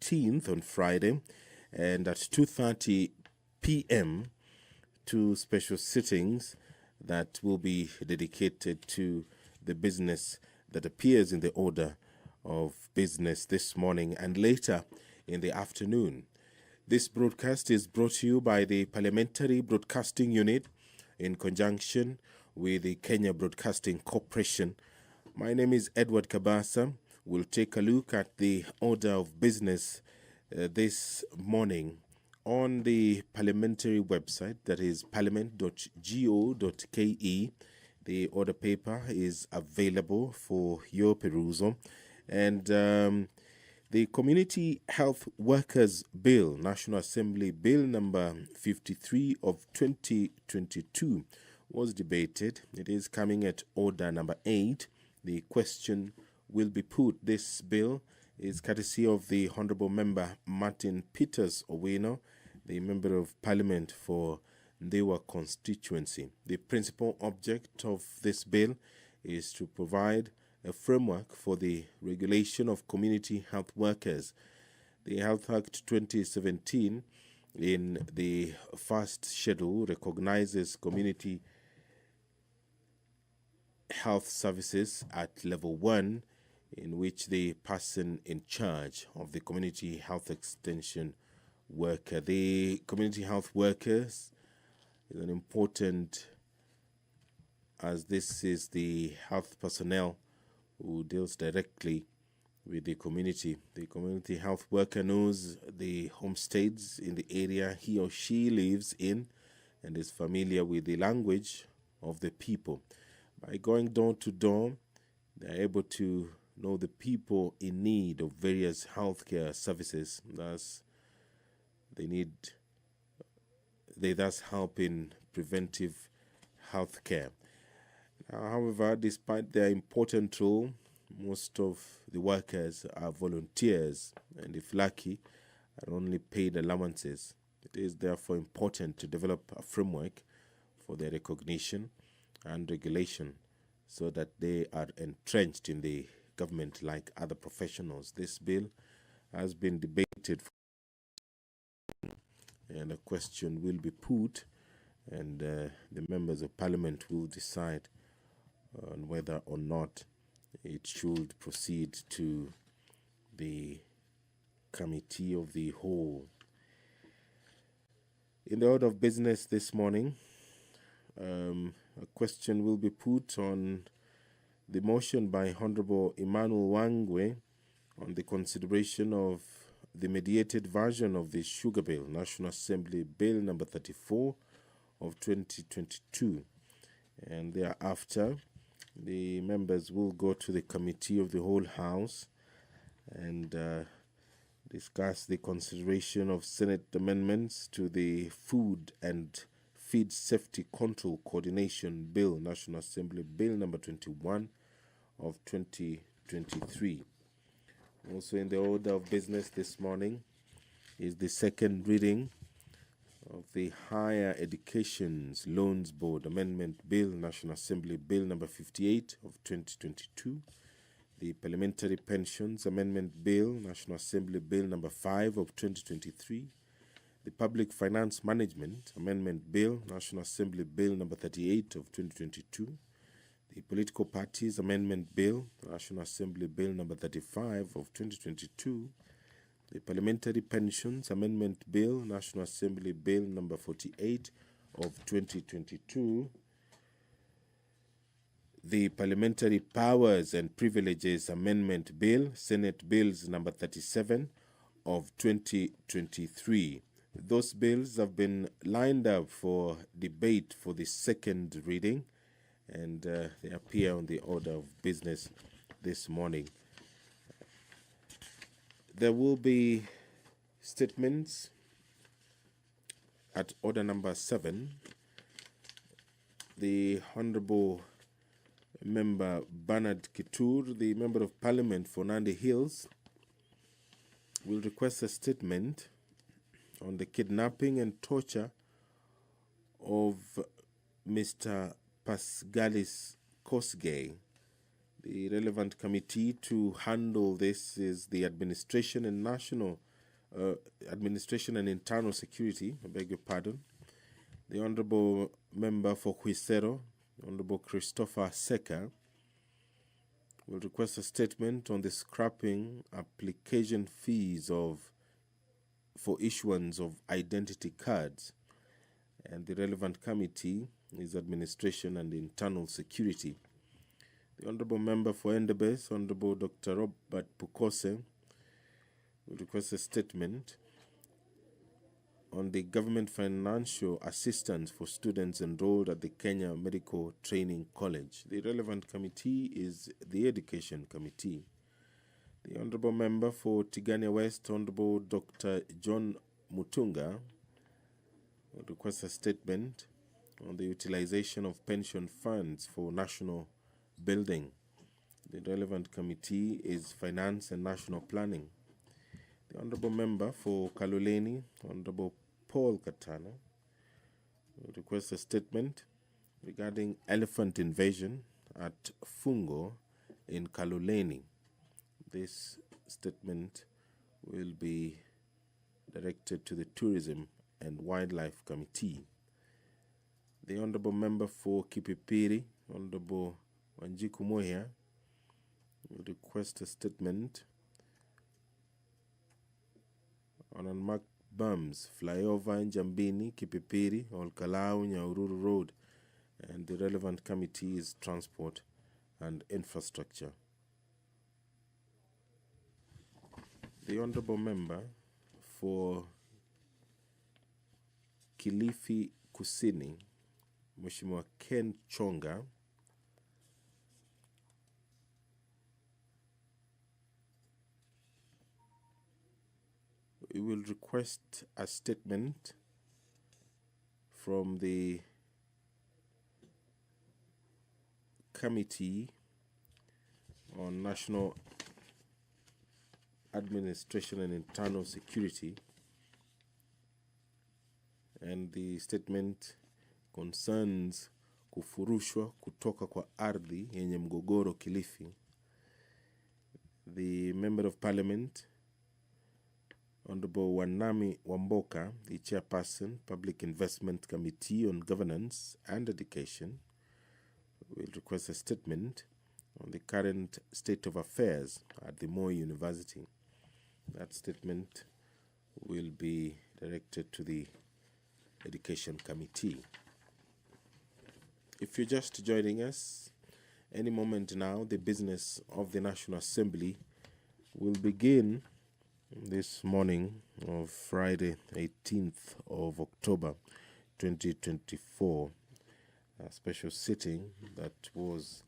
18th on Friday, and at 2:30 p.m. two special sittings that will be dedicated to the business that appears in the order of business this morning and later in the afternoon. This broadcast is brought to you by the Parliamentary Broadcasting Unit in conjunction with the Kenya Broadcasting Corporation. My name is Edward Kabasa. We'll take a look at the order of business this morning on the parliamentary website, that is parliament.go.ke. The order paper is available for your perusal. And the Community Health Workers Bill, National Assembly Bill number 53 of 2022, was debated. It is coming at order number 8. The question will be put. This bill is courtesy of the Honourable Member Martin Peters Owino, the Member of Parliament for Ndewa constituency. The principal object of this bill is to provide a framework for the regulation of community health workers. The Health Act 2017, in the first schedule, recognizes community health services at level 1, in which the person in charge of the community health extension worker. The community health workers is an important, as this is the health personnel who deals directly with the community. The community health worker knows the homesteads in the area he or she lives in and is familiar with the language of the people. By going door to door, they are able to know the people in need of various healthcare services. Thus, they thus help in preventive health care. However, despite their important role, most of the workers are volunteers and, if lucky, are only paid allowances. It is therefore important to develop a framework for their recognition and regulation so that they are entrenched in the government like other professionals. This bill has been debated and a question will be put, and the members of Parliament will decide on whether or not it should proceed to the Committee of the Whole. In the order of business this morning, a question will be put on the motion by Honourable Emmanuel Wangwe on the consideration of the mediated version of the Sugar Bill, National Assembly Bill number 34 of 2022. And thereafter, the members will go to the Committee of the Whole House and discuss the consideration of Senate amendments to the Food and Feed Safety Control Coordination Bill, National Assembly Bill number 21 of 2023. Also in the order of business this morning is the second reading of the Higher Education's Loans Board Amendment Bill, National Assembly Bill number 58 of 2022, the Parliamentary Pensions Amendment Bill, National Assembly Bill number 5 of 2023, the Public Finance Management Amendment Bill, National Assembly Bill number 38 of 2022, the Political Parties Amendment Bill, National Assembly Bill number 35 of 2022, the Parliamentary Pensions Amendment Bill, National Assembly Bill number 48 of 2022, the Parliamentary Powers and Privileges Amendment Bill, Senate Bills number 37 of 2023. Those bills have been lined up for debate for the second reading, and they appear on the order of business this morning. There will be statements at order number 7. The Honourable Member Bernard Kitur, the Member of Parliament for Nandi Hills, will request a statement on the kidnapping and torture of Mr. Pascalis Kosgei. The relevant committee to handle this is the Administration and National Administration and Internal Security, I beg your pardon. The Honorable Member for Huisero, Honorable Christopher Seka, will request a statement on the scrapping application fees for issuance of identity cards, and the relevant committee is Administration and Internal Security. The Honorable Member for Endebess, Honorable Dr. Robert Pukose, will request a statement on the government financial assistance for students enrolled at the Kenya Medical Training College. The relevant committee is the Education Committee. The Honorable Member for Tigania West, Honorable Dr. John Mutunga, will request a statement on the utilization of pension funds for national building. The relevant committee is Finance and National Planning. The Honorable Member for Kaluleni, Honorable Paul Katana, will request a statement regarding elephant invasion at Fungo in Kaluleni. This statement will be directed to the Tourism and Wildlife Committee. The Honorable Member for Kipipiri, Honorable Wanjiku Moya, will request a statement on unmarked bums flyover in Jambini, Kipipiri, Olkalau, Nyaururu Road, and the relevant committee is Transport and Infrastructure. The Honorable Member for Kilifi Kusini, Mheshimiwa Ken Chonga, we will request a statement from the Committee on National Administration and Internal Security, and the statement concerns kufurushwa kutoka kwa ardhi yenye mgogoro Kilifi. The Member of Parliament, Honorable Wanami Wamboka, the Chairperson, Public Investment Committee on Governance and Education, will request a statement on the current state of affairs at the Moi University. That statement will be directed to the Education Committee. If you're just joining us, any moment now, the business of the National Assembly will begin this morning of Friday, 18th of October, 2024, a special sitting that was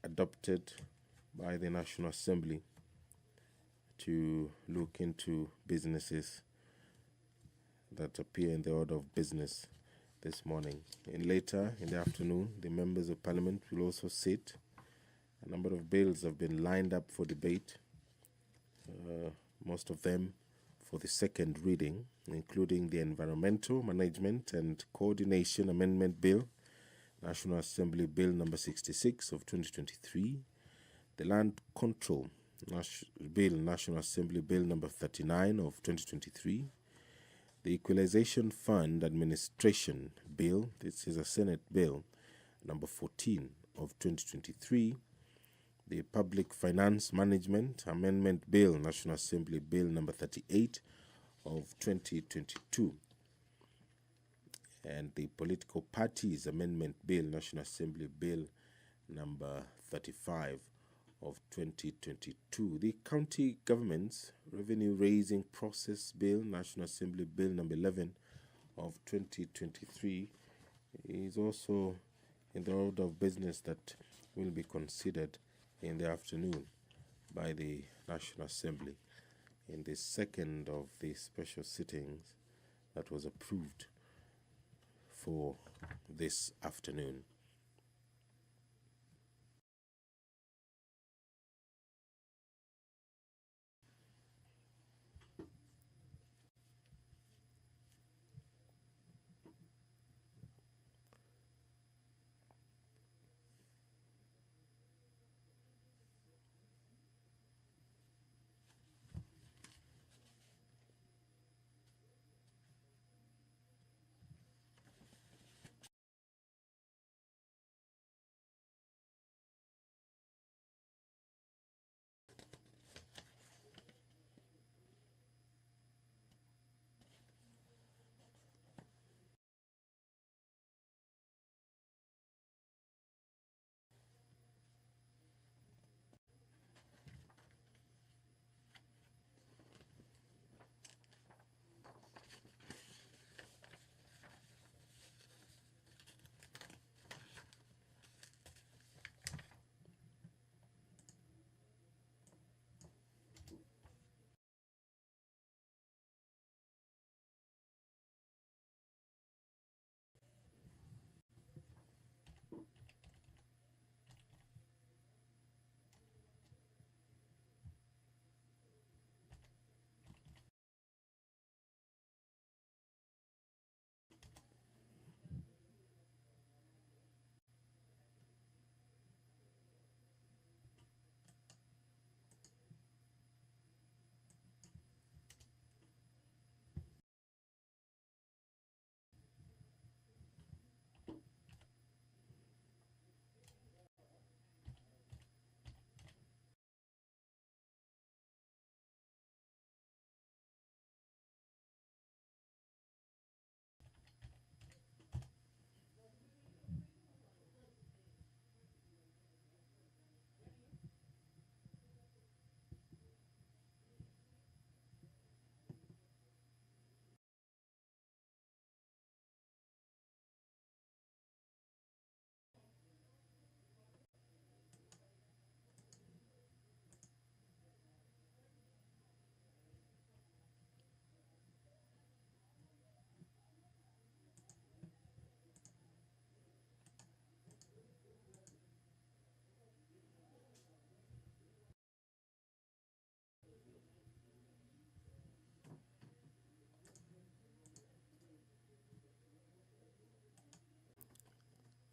adopted by the National Assembly to look into businesses that appear in the order of business this morning. And later in the afternoon, the members of Parliament will also sit. A number of bills have been lined up for debate, most of them for the second reading, including the Environmental Management and Coordination Amendment Bill, National Assembly Bill number 66 of 2023, the Land Control Bill, National Assembly Bill number 39 of 2023, the Equalization Fund Administration Bill, this is a Senate Bill, number 14 of 2023, the Public Finance Management Amendment Bill, National Assembly Bill number 38 of 2022, and the Political Parties Amendment Bill, National Assembly Bill number 35 of 2022. The County Government's Revenue Raising Process Bill, National Assembly Bill number 11 of 2023, is also in the order of business that will be considered in the afternoon by the National Assembly in the second of the special sittings that was approved for this afternoon.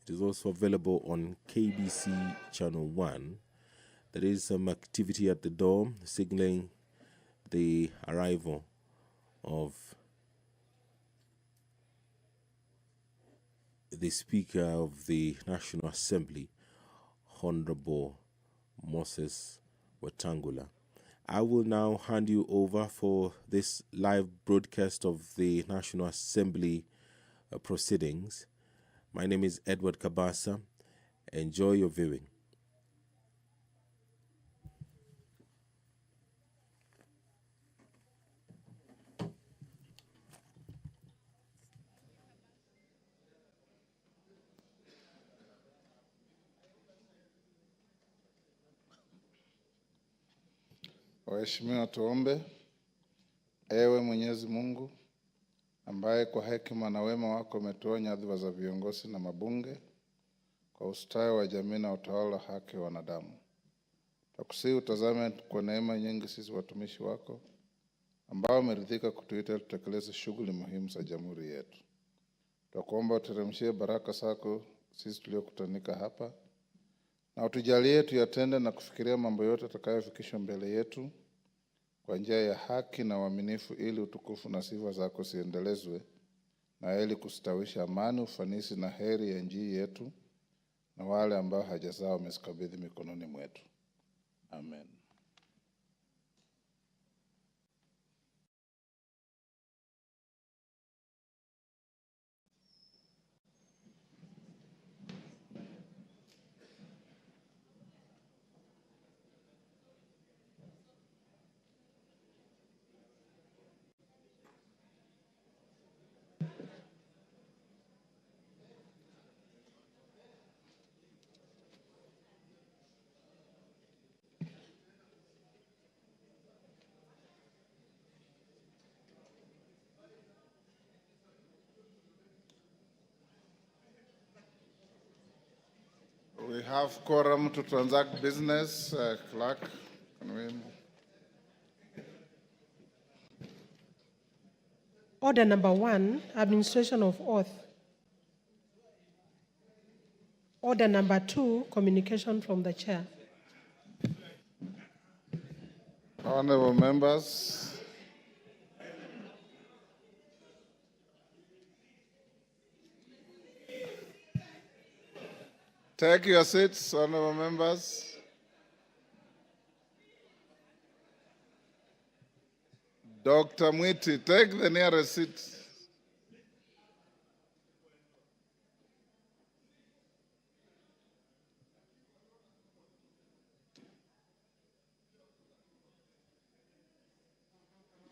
It is also available on KBC Channel 1. There is some activity at the door signaling the arrival of the Speaker of the National Assembly, Honorable Moses Wetangula. I will now hand you over for this live broadcast of the National Assembly proceedings. My name is Edward Kabasa. Enjoy your viewing. Waheshimiwa, tuombe. Ewe Mwenyezi Mungu, ambaye kwa hekima na wema wako umetoa nyadhifa za viongozi na mabunge kwa ustawi wa jamii na utawala wa haki wa wanadamu, tukusihi utazame kwa neema nyingi sisi watumishi wako ambao umeridhika kutuita tutekeleze shughuli muhimu za jamhuri yetu. Tunakuomba uteremshie baraka zako sisi tuliokutanika hapa, na utujalie tuyatende na kufikiria mambo yote atakayofikishwa mbele yetu kwa njia ya haki na uaminifu, ili utukufu na sifa zako ziendelezwe, na ili kustawisha amani, ufanisi na heri ya nchi yetu na wale ambao haja zao umezikabidhi mikononi mwetu. Amen. We have quorum to transact business. Clerk, can we... Order number 1, administration of oath. Order number 2, communication from the chair. Honorable members, take your seats, honorable members. Dr. Mwiti, take the nearest seat.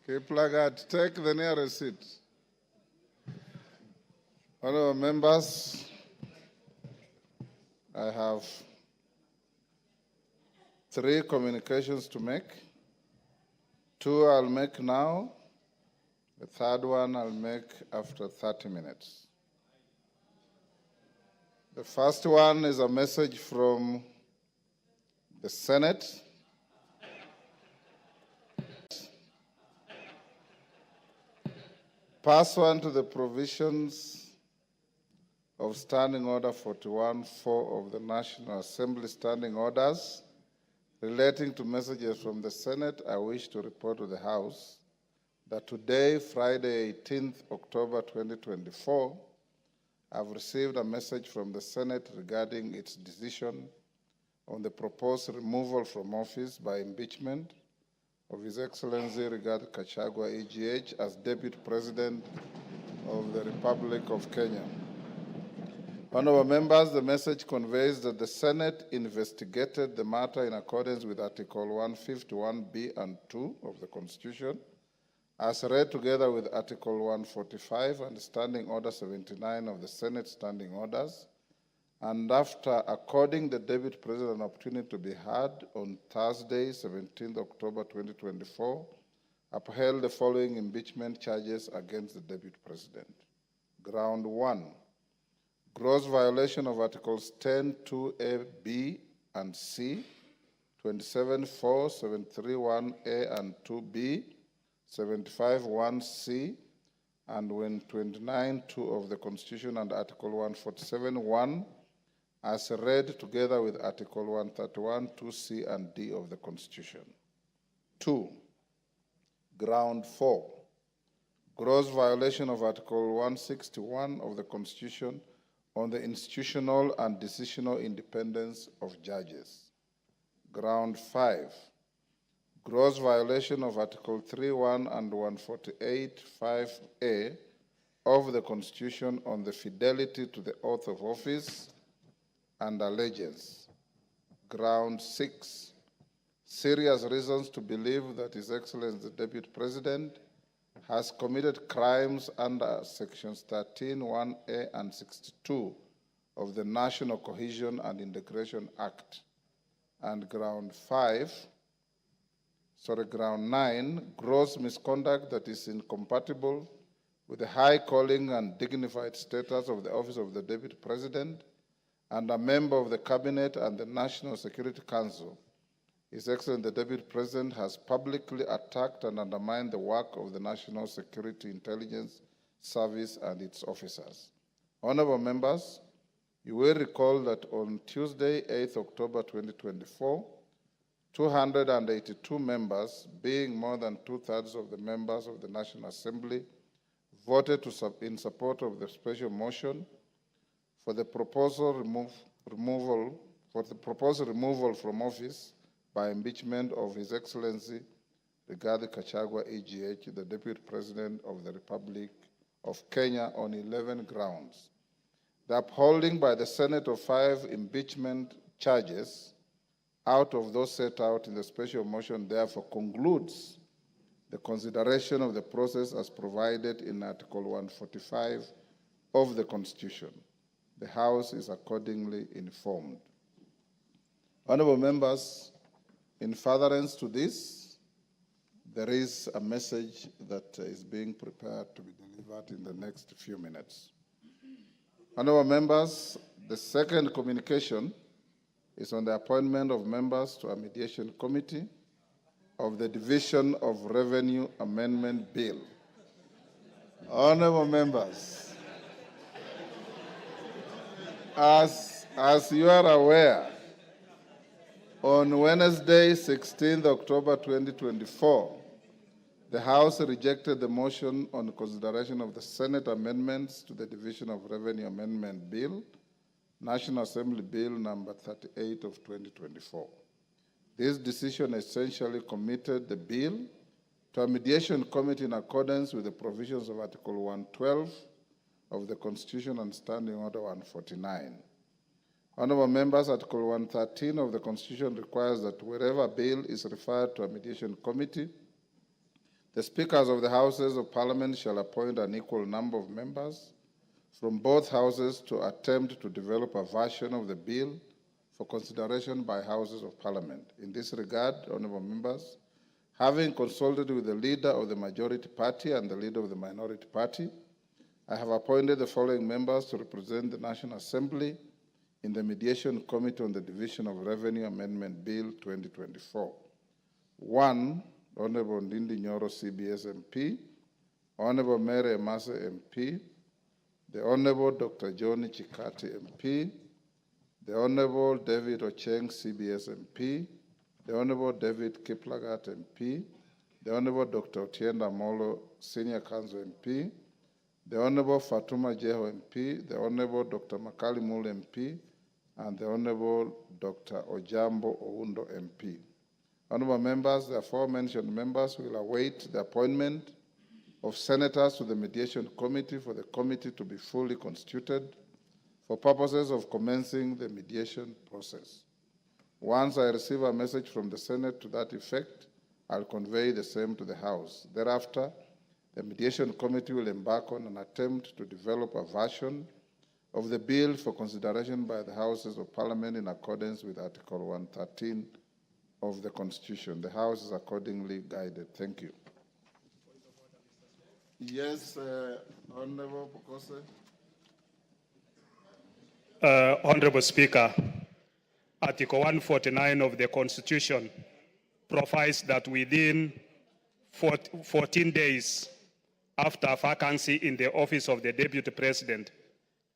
Kiplagat, take the nearest seat. Honorable members, I have 3 communications to make. 2 I'll make now. The third one I'll make after 30 minutes. The first one is a message from the Senate. Pursuant to the provisions of Standing Order 41-4 of the National Assembly Standing Orders relating to messages from the Senate, I wish to report to the House that today, Friday, 18th October 2024, I've received a message from the Senate regarding its decision on the proposed removal from office by impeachment of His Excellency Rigathi Gachagua, EGH, as Deputy President of the Republic of Kenya. Honorable members, the message conveys that the Senate investigated the matter in accordance with Article 151B and 2 of the Constitution, as read together with Article 145 and Standing Order 79 of the Senate Standing Orders, and after according the Deputy President an opportunity to be heard on Thursday, 17th October 2024, upheld the following impeachment charges against the Deputy President. Ground 1, gross violation of Articles 10(2)(a), B, and C, 27(4), 731(a) and 2B, 75(1)(c), and 29(2) of the Constitution and Article 147(1) as read together with Article 131, 2C and D of the Constitution. 2. Ground 4. Gross violation of Article 161 of the Constitution on the institutional and decisional independence of judges. Ground 5. Gross violation of Article 31 and 148, 5A of the Constitution on the fidelity to the oath of office and allegiance. Ground 6. Serious reasons to believe that His Excellency the Deputy President has committed crimes under Sections 13, 1A and 62 of the National Cohesion and Integration Act. And Ground 9, gross misconduct that is incompatible with the high calling and dignified status of the office of the Deputy President and a member of the Cabinet and the National Security Council. His Excellency the Deputy President has publicly attacked and undermined the work of the National Security Intelligence Service and its officers. Honorable members, you will recall that on Tuesday, 8th October 2024, 282 members, being more than two-thirds of the members of the National Assembly, voted in support of the special motion for the proposed removal from office by impeachment of His Excellency Rigathi Gachagua, AGH, the Deputy President of the Republic of Kenya, on 11 grounds. The upholding by the Senate of 5 impeachment charges out of those set out in the special motion therefore concludes the consideration of the process as provided in Article 145 of the Constitution. The House is accordingly informed. Honorable members, in furtherance to this, there is a message that is being prepared to be delivered in the next few minutes. Honorable members, the second communication is on the appointment of members to a mediation committee of the Division of Revenue Amendment Bill. Honorable members, as you are aware, on Wednesday, 16th October 2024, the House rejected the motion on consideration of the Senate amendments to the Division of Revenue Amendment Bill, National Assembly Bill number 38 of 2024. This decision essentially committed the bill to a mediation committee in accordance with the provisions of Article 112 of the Constitution and Standing Order 149. Honorable members, Article 113 of the Constitution requires that wherever a bill is referred to a mediation committee, the speakers of the Houses of Parliament shall appoint an equal number of members from both houses to attempt to develop a version of the bill for consideration by Houses of Parliament. In this regard, honorable members, having consulted with the leader of the majority party and the leader of the minority party, I have appointed the following members to represent the National Assembly in the Mediation Committee on the Division of Revenue Amendment Bill 2024. 1, Honorable Ndindi Nyoro, CBS MP, Honorable Mary Emase MP, the Honorable Dr. Johnny Chikati MP, the Honorable David Ocheng, CBS MP, the Honorable David Kiplagat MP, the Honorable Dr. Otienda Molo, Senior Counsel MP, the Honorable Fatuma Jeho MP, the Honorable Dr. Makali Mul MP, and the Honorable Dr. Ojambo Oundo MP. Honorable members, the aforementioned members will await the appointment of senators to the Mediation Committee for the committee to be fully constituted for purposes of commencing the mediation process. Once I receive a message from the Senate to that effect, I'll convey the same to the House. Thereafter, the Mediation Committee will embark on an attempt to develop a version of the bill for consideration by the Houses of Parliament in accordance with Article 113 of the Constitution. The House is accordingly guided. Thank you. Yes, Honorable Pokose. Honorable Speaker, Article 149 of the Constitution provides that within 14 days after a vacancy in the office of the Deputy President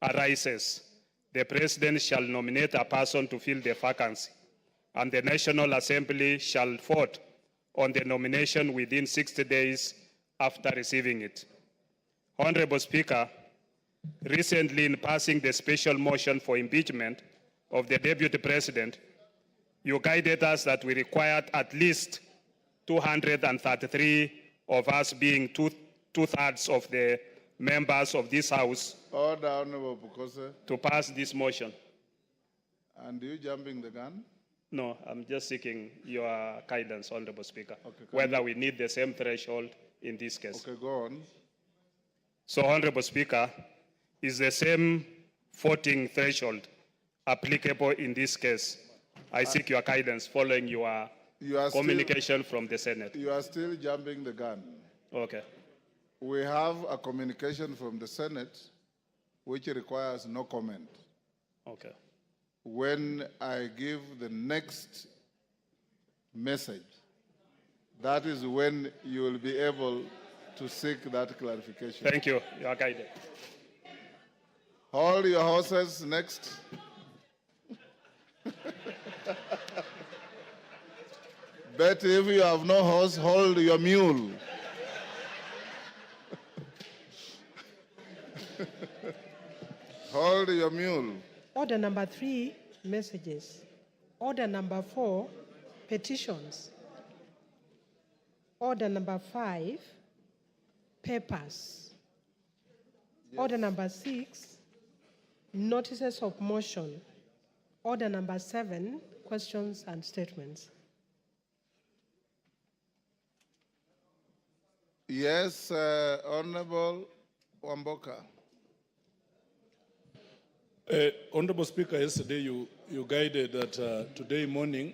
arises, the President shall nominate a person to fill the vacancy, and the National Assembly shall vote on the nomination within 60 days after receiving it. Honorable Speaker, recently in passing the special motion for impeachment of the Deputy President, you guided us that we required at least 233 of us, being two-thirds of the members of this House, Order, Honorable Bukose. to pass this motion. And you jumping the gun? No, I'm just seeking your guidance, Honorable Speaker, Okay, whether we need the same threshold in this case. Okay, go on. So, Honorable Speaker, is the same voting threshold applicable in this case? I seek your guidance following your communication from the Senate. You are still jumping the gun. Okay. We have a communication from the Senate which requires no comment. Okay. When I give the next message, that is when you will be able to seek that clarification. Thank you. You are guided. Hold your horses. Next. Betty, if you have no horse, hold your mule. Hold your mule. Order number 3, messages. Order number 4, petitions. Order number 5, papers. Order number 6, notices of motion. Order number 7, questions and statements. Yes, Honorable Wamboka. Honorable Speaker, yesterday you guided that today morning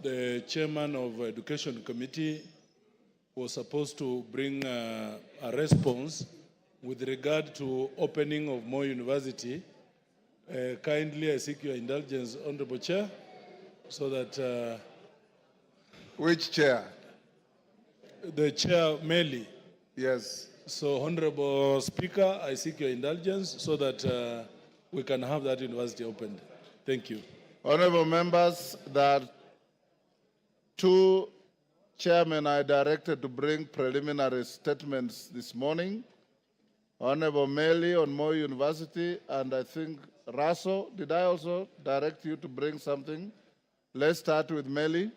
the chairman of Education Committee was supposed to bring a response with regard to opening of Moi University. Kindly, I seek your indulgence, Honorable Chair, so that... Which chair? The chair, Meli. Yes. So, Honorable Speaker, I seek your indulgence so that we can have that university opened. Thank you. Honorable members, that 2 chairmen are directed to bring preliminary statements this morning. Honorable Meli on Moi University, and I think Raso, did I also direct you to bring something? Let's start with Meli.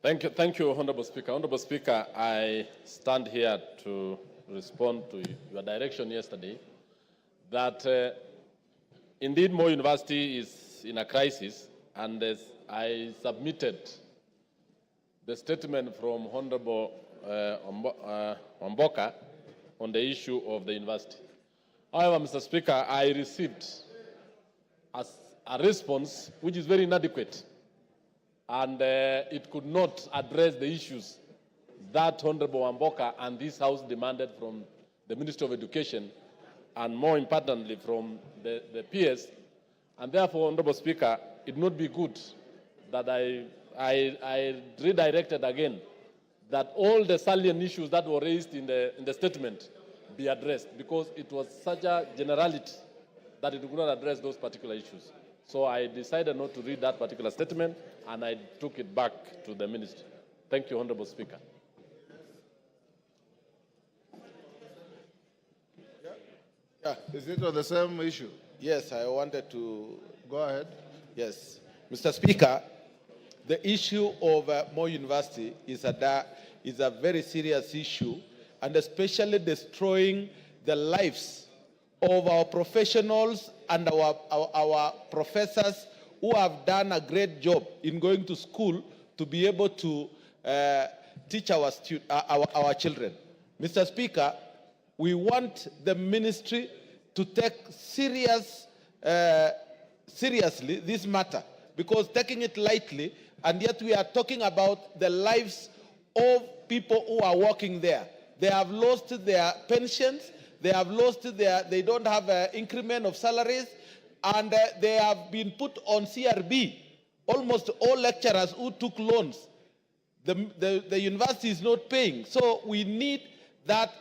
Thank you, Honorable Speaker. Honorable Speaker, I stand here to respond to your direction yesterday that indeed Moi University is in a crisis, and as I submitted the statement from Honorable Wamboka on the issue of the university. However, Mr. Speaker, I received a response which is very inadequate, and it could not address the issues that Honorable Wamboka and this House demanded from the Ministry of Education, and more importantly from the PS. And therefore, Honorable Speaker, it would not be good that I redirected again that all the salient issues that were raised in the statement be addressed, because it was such a generality that it could not address those particular issues. So I decided not to read that particular statement, and I took it back to the ministry. Thank you, Honorable Speaker. Yeah. Is it on the same issue? Yes, I wanted to... Go ahead. Yes. Mr. Speaker, the issue of Moi University is a very serious issue, and especially destroying the lives of our professionals and our professors who have done a great job in going to school to be able to teach our children. Mr. Speaker, we want the ministry to take seriously this matter, because taking it lightly, and yet we are talking about the lives of people who are working there. They have lost their pensions, they don't have an increment of salaries, and they have been put on CRB. Almost all lecturers who took loans, the university is not paying. So we need that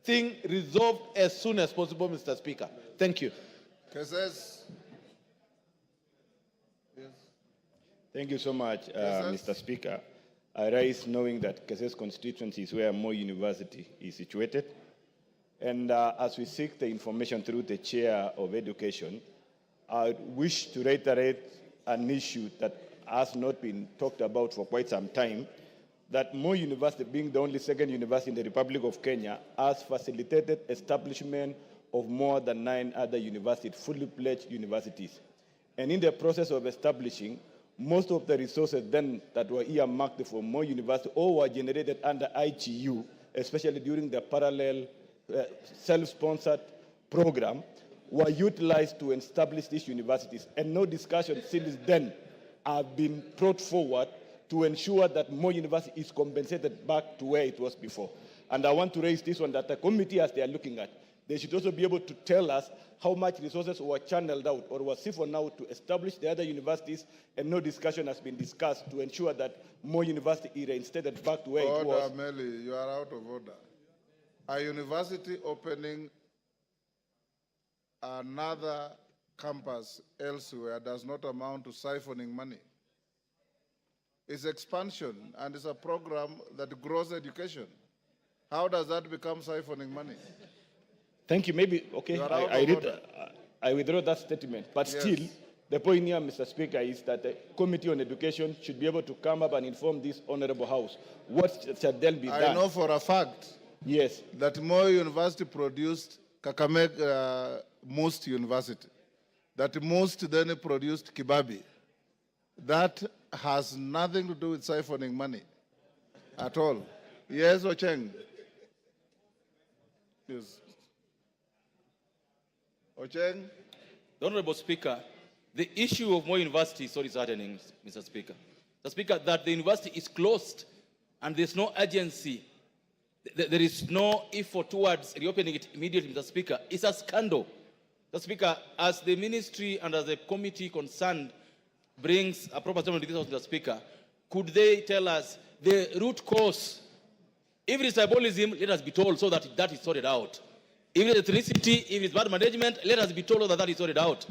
thing resolved as soon as possible, Mr. Speaker. Thank you. Cases. Yes. Thank you so much, Mr. Speaker. I rise knowing that Keses constituency is where Moi University is situated. And as we seek the information through the Chair of Education, I wish to reiterate an issue that has not been talked about for quite some time, that Moi University, being the only second university in the Republic of Kenya, has facilitated establishment of more than 9 other universities, fully pledged universities. And in the process of establishing, most of the resources then that were earmarked for Moi University or were generated under IGU, especially during the parallel self-sponsored program, were utilized to establish these universities. And no discussion since then have been brought forward to ensure that Moi University is compensated back to where it was before. And I want to raise this one, that the committee, as they are looking at, they should also be able to tell us how much resources were channeled out or were siphoned out to establish the other universities, and no discussion has been discussed to ensure that Moi University is reinstated back to where it was. Order, Meli, you are out of order. A university opening another campus elsewhere does not amount to siphoning money. It's expansion, and it's a program that grows education. How does that become siphoning money? Thank you. Maybe, okay, I withdraw that statement. But Yes. still, the point here, Mr. Speaker, is that the Committee on Education should be able to come up and inform this Honorable House what shall then be done. I know for a fact Yes. that Moi University produced Kakamega Most University. That Most then produced Kibabi. That has nothing to do with siphoning money at all. Yes, Ocheng? Yes. Ocheng? The Honorable Speaker, the issue of Moi University is already happening, Mr. Speaker. The Speaker, that the university is closed and there's no urgency, there is no effort towards reopening it immediately, Mr. Speaker, it's a scandal. Mr. Speaker, as the ministry and as the committee concerned brings a proper statement to this House, Mr. Speaker, could they tell us the root cause? If it is tribalism, let us be told so that that is sorted out. If it is ethnicity, if it is bad management, let us be told that that is sorted out.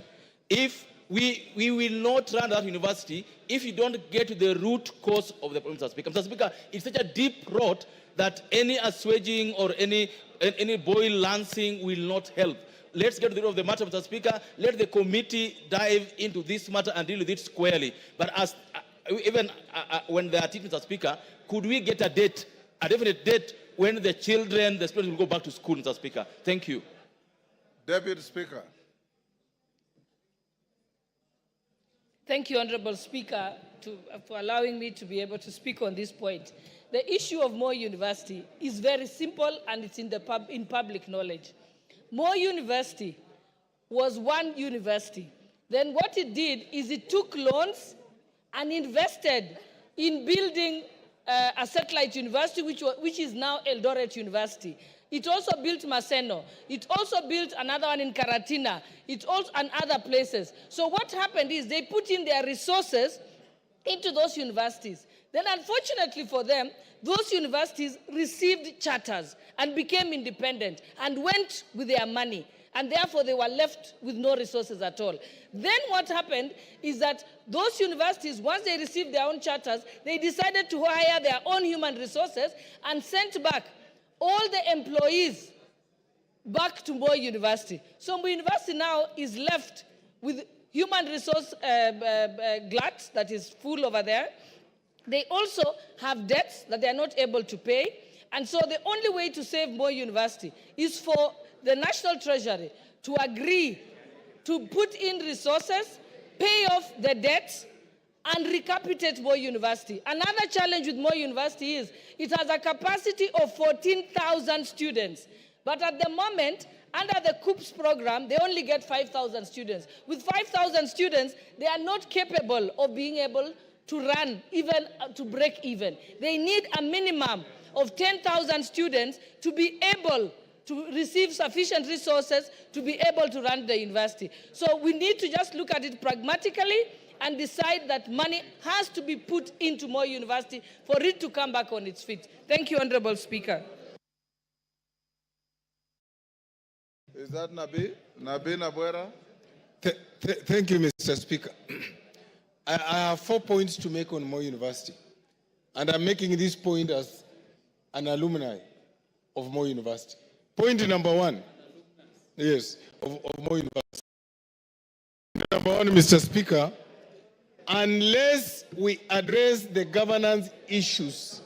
If we will not run that university if you don't get to the root cause of the problem, Mr. Speaker. Mr. Speaker, it's such a deep rot that any assuaging or any boil lancing will not help. Let's get to the root of the matter, Mr. Speaker. Let the committee dive into this matter and deal with it squarely. But as when they are teaching, Mr. Speaker, could we get a date, a definite date, when the children, the students will go back to school, Mr. Speaker? Thank you. Deputy Speaker. Thank you, Honorable Speaker, for allowing me to be able to speak on this point. The issue of Moi University is very simple, and it's in public knowledge. Moi University was one university. Then what it did is it took loans and invested in building a satellite university, which is now Eldoret University. It also built Maseno. It also built another one in Karatina. It also and other places. So what happened is they put in their resources into those universities. Then unfortunately for them, those universities received charters and became independent and went with their money. And therefore they were left with no resources at all. Then what happened is that those universities, once they received their own charters, they decided to hire their own human resources and sent back all the employees back to Moi University. So Moi University now is left with human resource glut that is full over there. They also have debts that they are not able to pay. And so the only way to save Moi University is for the National Treasury to agree to put in resources, pay off the debts, and recapitate Moi University. Another challenge with Moi University is it has a capacity of 14,000 students. But at the moment, under the COOPS program, they only get 5,000 students. With 5,000 students, they are not capable of being able to run, even to break even. They need a minimum of 10,000 students to be able to receive sufficient resources to be able to run the university. So we need to just look at it pragmatically and decide that money has to be put into Moi University for it to come back on its feet. Thank you, Honorable Speaker. Is that Nabi? Nabi Nabwera? Thank you, Mr. Speaker. I have 4 points to make on Moi University. And I'm making this point as an alumni of Moi University. Point number 1. Yes, of Moi University. Number 1, Mr. Speaker, unless we address the governance issues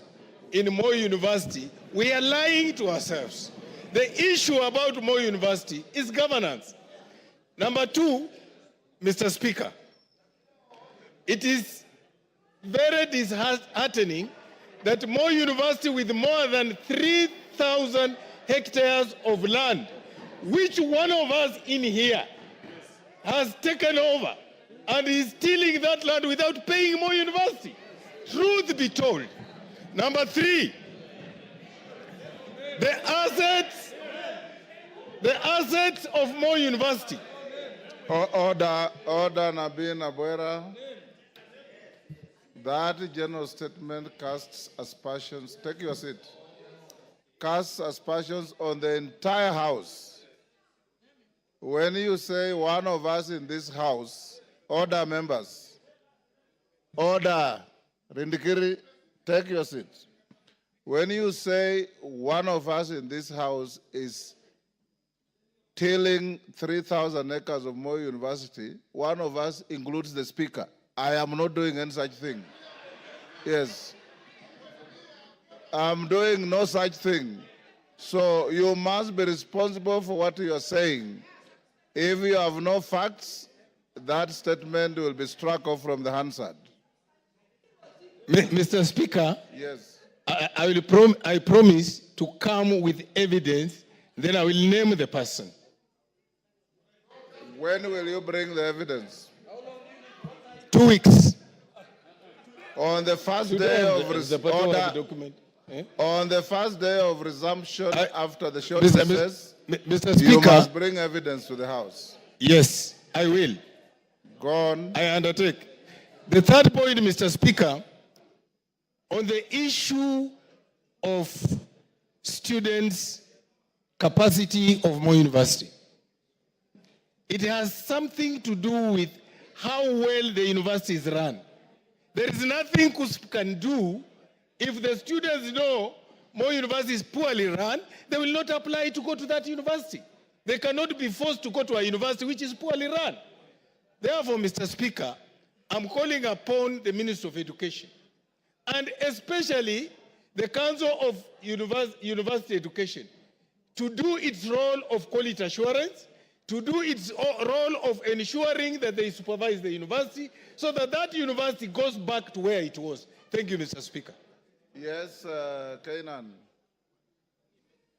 in Moi University, we are lying to ourselves. The issue about Moi University is governance. Number 2, Mr. Speaker, it is very disheartening that Moi University, with more than 3,000 hectares of land, which one of us in here has taken over and is stealing that land without paying Moi University. Truth be told. Number 3, the assets of Moi University. Order, Nabi Nabwera. That general statement casts aspersions. Take your seat. Casts aspersions on the entire House. When you say one of us in this House, order members. Order. Rindikiri, take your seat. When you say one of us in this House is tilling 3,000 acres of Moi University, one of us includes the Speaker. I am not doing any such thing. Yes. I'm doing no such thing. So you must be responsible for what you are saying. If you have no facts, that statement will be struck off from the Hansard. Mr. Speaker, yes. I promise to come with evidence, then I will name the person. When will you bring the evidence? 2 weeks. On the first day on the first day of resumption after the short recess, Mr. Speaker, you must bring evidence to the House. Yes, I will. Go on. I undertake. The third point, Mr. Speaker, on the issue of students' capacity of Moi University. It has something to do with how well the university is run. There is nothing KUSP can do. If the students know Moi University is poorly run, they will not apply to go to that university. They cannot be forced to go to a university which is poorly run. Therefore, Mr. Speaker, I'm calling upon the Minister of Education, and especially the Council of University Education, to do its role of quality assurance, to do its role of ensuring that they supervise the university so that that university goes back to where it was. Thank you, Mr. Speaker. Yes, Kainan.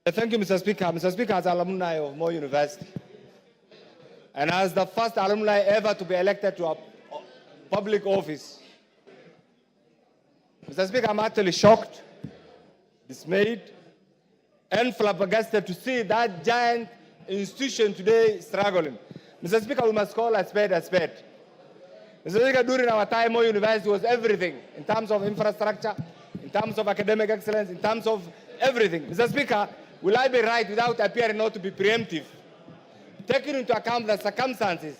Thank you, Mr. Speaker. Mr. Speaker, as alumni of Moi University, and as the first alumni ever to be elected to a public office, Mr. Speaker, I'm actually shocked, dismayed, and flabbergasted to see that giant institution today struggling. Mr. Speaker, we must call a spade a spade. Mr. Speaker, during our time, Moi University was everything in terms of infrastructure, in terms of academic excellence, in terms of everything. Mr. Speaker, will I be right without appearing not to be preemptive? Taking into account the circumstances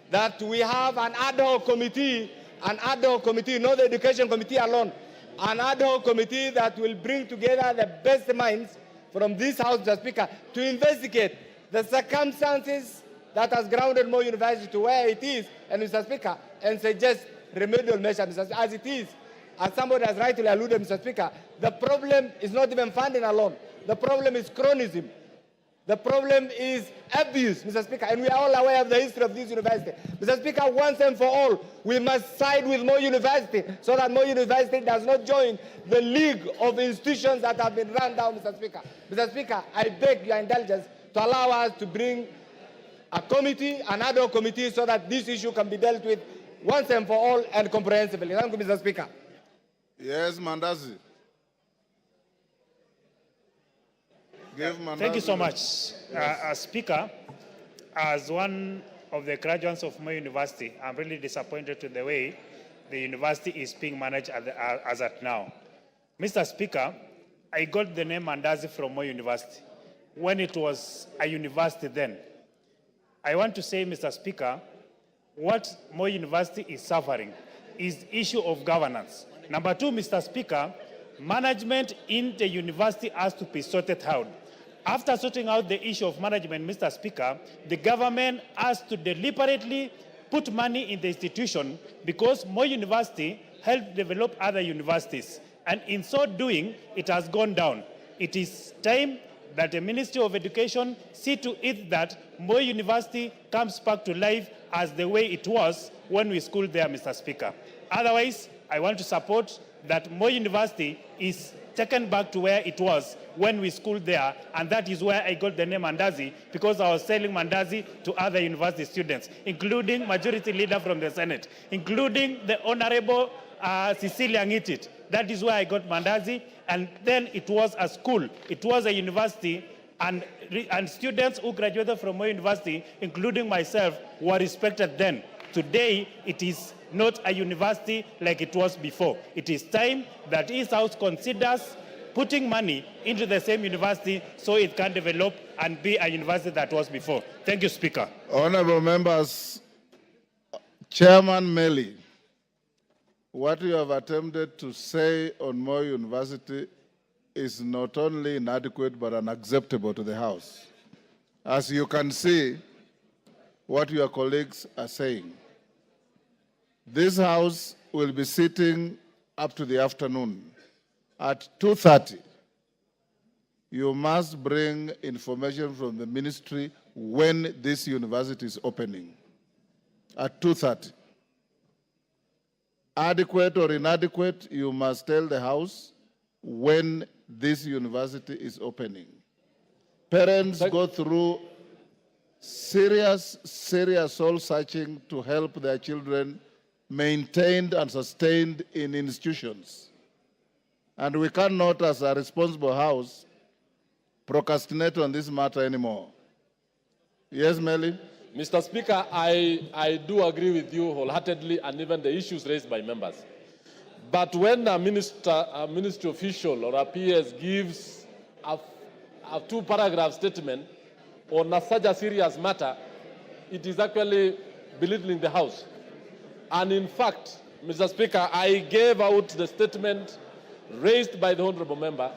that we have an ad hoc committee, not the education committee alone, an ad hoc committee that will bring together the best minds from this House, Mr. Speaker, to investigate the circumstances that has grounded Moi University to where it is, and Mr. Speaker, and suggest remedial measures, Mr. Speaker, as it is. As somebody has rightly alluded, Mr. Speaker, the problem is not even funding alone. The problem is chronism. The problem is abuse, Mr. Speaker, and we are all aware of the history of this university. Mr. Speaker, once and for all, we must side with Moi University so that Moi University does not join the league of institutions that have been run down, Mr. Speaker. Mr. Speaker, I beg your indulgence to allow us to bring a committee, an ad hoc committee, so that this issue can be dealt with once and for all and comprehensively. Thank you, Mr. Speaker. Yes, Mandazi. Thank you so much. Speaker, as one of the graduates of Moi University, I'm really disappointed with the way the university is being managed as at now. Mr. Speaker, I got the name Mandazi from Moi University. when it was a university then. I want to say, Mr. Speaker, what Moi University is suffering is issue of governance. Number two, Mr. Speaker, management in the university has to be sorted out. After sorting out the issue of management, Mr. Speaker, the government has to deliberately put money in the institution because Moi University helped develop other universities. And in so doing, it has gone down. It is time that the Ministry of Education see to it that Moi University comes back to life as the way it was when we schooled there, Mr. Speaker. Otherwise, I want to support that Moi University is taken back to where it was when we schooled there, and that is where I got the name Mandazi, because I was selling Mandazi to other university students, including Majority Leader from the Senate, including the Honorable Cecilia Ngitit. That is where I got Mandazi, and then it was a school, it was a university, and students who graduated from Moi University, including myself, were respected then. Today, it is not a university like it was before. It is time that East House considers putting money into the same university so it can develop and be a university that was before. Thank you, Speaker. Honorable members, Chairman Meli, what you have attempted to say on Moi University is not only inadequate but unacceptable to the House. As you can see, what your colleagues are saying. This House will be sitting up to the afternoon. At 2:30, you must bring information from the ministry when this university is opening. At 2:30. Adequate or inadequate, you must tell the House when this university is opening. Parents go through serious soul searching to help their children maintained and sustained in institutions. And we cannot, as a responsible House, procrastinate on this matter anymore. Yes, Meli? Mr. Speaker, I do agree with you wholeheartedly, and even the issues raised by members. But when a ministry official or a PS gives a two-paragraph statement on such a serious matter, it is actually belittling the House. And in fact, Mr. Speaker, I gave out the statement raised by the honorable member,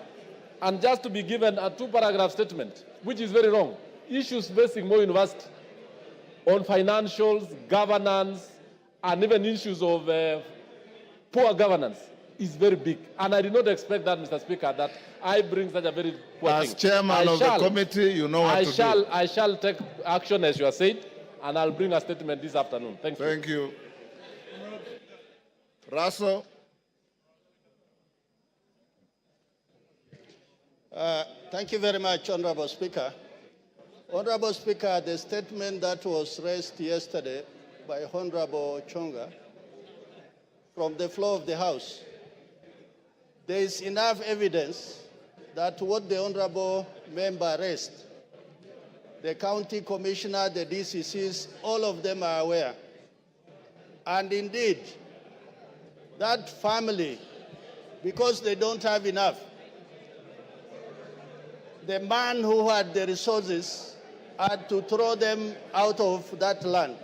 and just to be given a two-paragraph statement, which is very wrong. Issues facing Moi University on financials, governance, and even issues of poor governance is very big. And I did not expect that, Mr. Speaker, that I bring such a very poor thing. As chairman of the committee, you know what to do. I shall take action as you are saying, and I'll bring a statement this afternoon. Thank you. Thank you. Russell. Thank you very much, Honorable Speaker. Honorable Speaker, the statement that was raised yesterday by Honorable Chonga from the floor of the House, there is enough evidence that what the Honorable member raised, the county commissioner, the DCCs, all of them are aware. And indeed, that family, because they don't have enough, the man who had the resources had to throw them out of that land.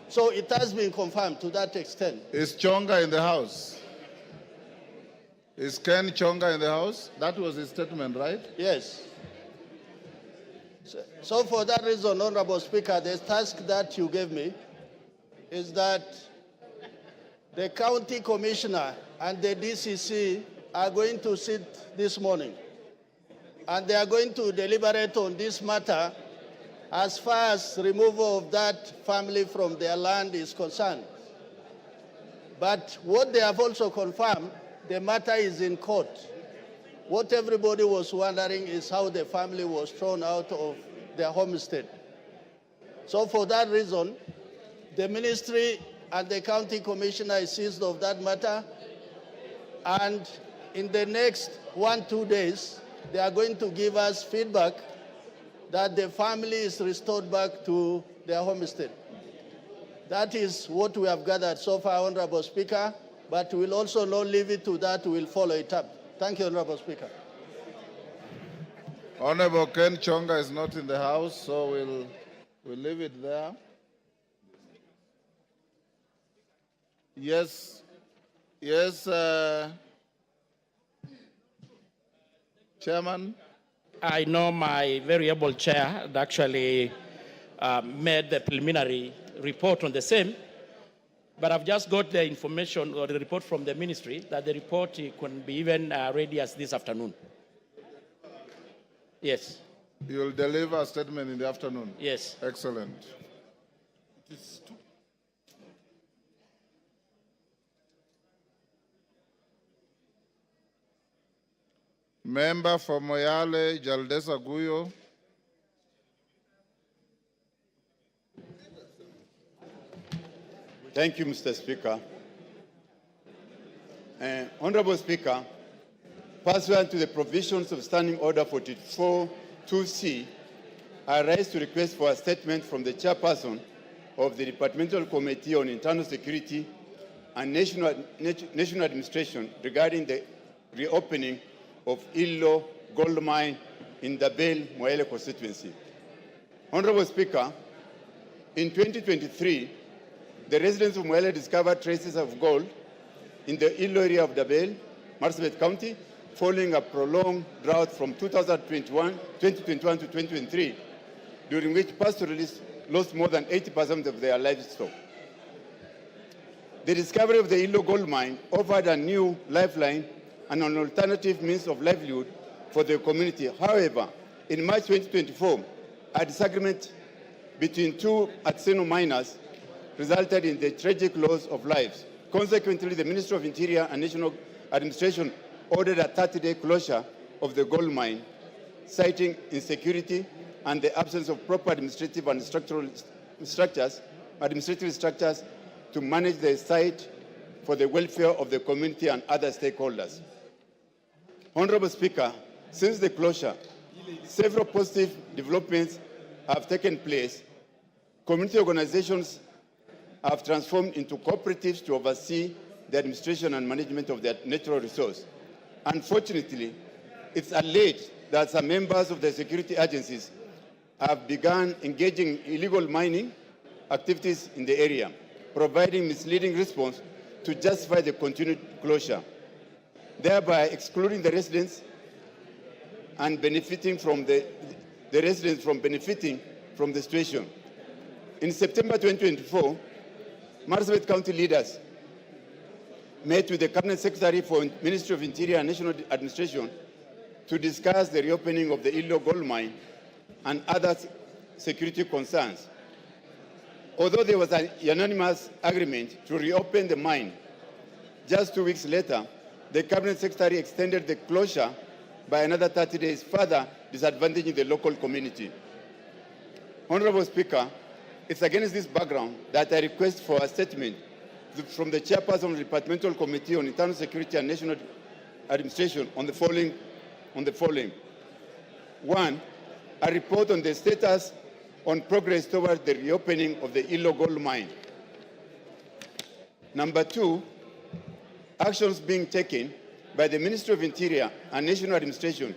So it has been confirmed to that extent. Is Chonga in the House? Is Ken Chonga in the House? That was his statement, right? Yes. So for that reason, Honorable Speaker, the task that you gave me is that the county commissioner and the DCC are going to sit this morning, and they are going to deliberate on this matter as far as removal of that family from their land is concerned. But what they have also confirmed, the matter is in court. What everybody was wondering is how the family was thrown out of their homestead. So for that reason, the ministry and the county commissioner is seized of that matter, and in the next 1-2 days, they are going to give us feedback that the family is restored back to their homestead. That is what we have gathered so far, Honorable Speaker, but we'll also not leave it to that, we'll follow it up. Thank you, Honorable Speaker. Honorable Ken Chonga is not in the house, so we'll leave it there. Yes, Chairman. I know my very able chair had actually made the preliminary report on the same, but I've just got the information or the report from the ministry that the report can be even ready as this afternoon. Yes. You'll deliver a statement in the afternoon? Yes. Excellent. Member for Moyale, Jaldesa Guyo. Thank you, Mr. Speaker. Honorable Speaker, pursuant to the provisions of Standing Order 44-2C, I rise to request for a statement from the chairperson of the Departmental Committee on Internal Security and National Administration regarding the reopening of Illo gold mine in the Bel Moyale constituency. Honorable Speaker, in 2023, the residents of Moyale discovered traces of gold in the Illo area of Dabel, Marsabit County, following a prolonged drought from 2021 to 2023, during which pastoralists lost more than 80% of their livestock. The discovery of the Illo gold mine offered a new lifeline and an alternative means of livelihood for the community. However, in March 2024, a disagreement between two artisanal miners resulted in the tragic loss of lives. Consequently, the Ministry of Interior and National Administration ordered a 30-day closure of the gold mine, citing insecurity and the absence of proper administrative and structures to manage the site for the welfare of the community and other stakeholders. Honorable Speaker, since the closure, several positive developments have taken place. Community organizations have transformed into cooperatives to oversee the administration and management of their natural resource. Unfortunately, it's alleged that some members of the security agencies have begun engaging in illegal mining activities in the area, providing misleading response to justify the continued closure, thereby excluding the residents and benefiting from the situation. In September 2024, Marsabit County leaders met with the Cabinet Secretary for Ministry of Interior and National Administration to discuss the reopening of the Illo gold mine and other security concerns. Although there was an unanimous agreement to reopen the mine, just 2 weeks later, the Cabinet Secretary extended the closure by another 30 days, further disadvantaging the local community. Honorable Speaker, it's against this background that I request for a statement from the chairperson of the Departmental Committee on Internal Security and National Administration on the following. 1, a report on the status on progress toward the reopening of the Illo gold mine. Number 2, actions being taken by the Ministry of Interior and National Administration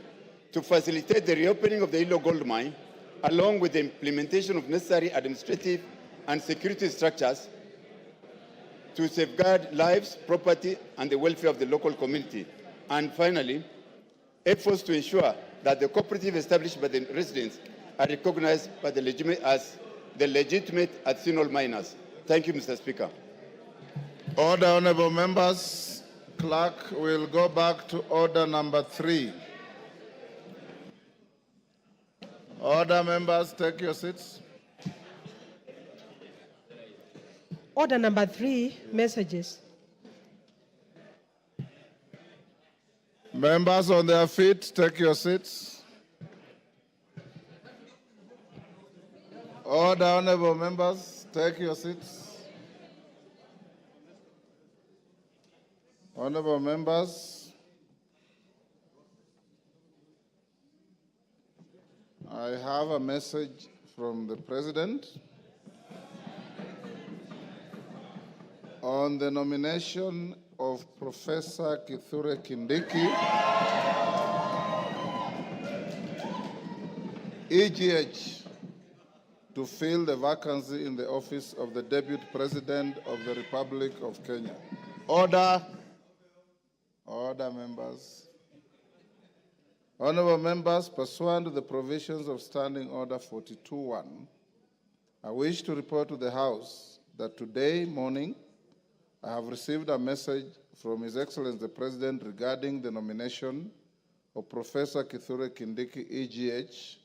to facilitate the reopening of the Illo gold mine, along with the implementation of necessary administrative and security structures to safeguard lives, property, and the welfare of the local community. And finally, efforts to ensure that the cooperative established by the residents are recognized by the as the legitimate artisanal miners. Thank you, Mr. Speaker. Order, honorable members. Clerk will go back to order number 3. Order, members, take your seats. Order number 3, messages. Members on their feet, take your seats. Order, honorable members, take your seats. Honorable members, I have a message from the President on the nomination of Professor Kithure Kindiki EGH to fill the vacancy in the office of the Deputy President of the Republic of Kenya. Order. Order, members. Honorable members, pursuant to the provisions of Standing Order 42.1, I wish to report to the House that today morning I have received a message from His Excellency the President regarding the nomination of Professor Kithure Kindiki, EGH,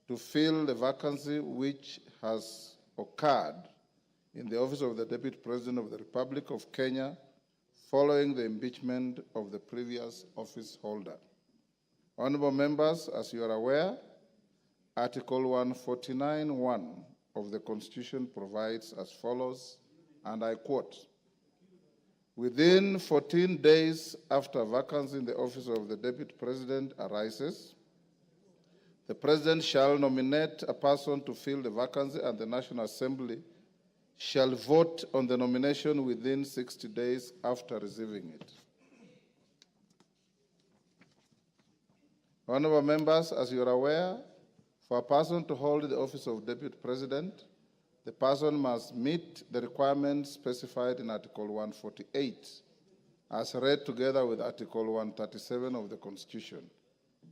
to fill the vacancy which has occurred in the office of the Deputy President of the Republic of Kenya following the impeachment of the previous office holder. Honorable members, as you are aware, Article 149(1) of the Constitution provides as follows, and I quote, "Within 14 days after vacancy in the office of the Deputy President arises, the President shall nominate a person to fill the vacancy and the National Assembly shall vote on the nomination within 60 days after receiving it." Honorable members, as you are aware, for a person to hold the office of Deputy President, the person must meet the requirements specified in Article 148, as read together with Article 137 of the Constitution.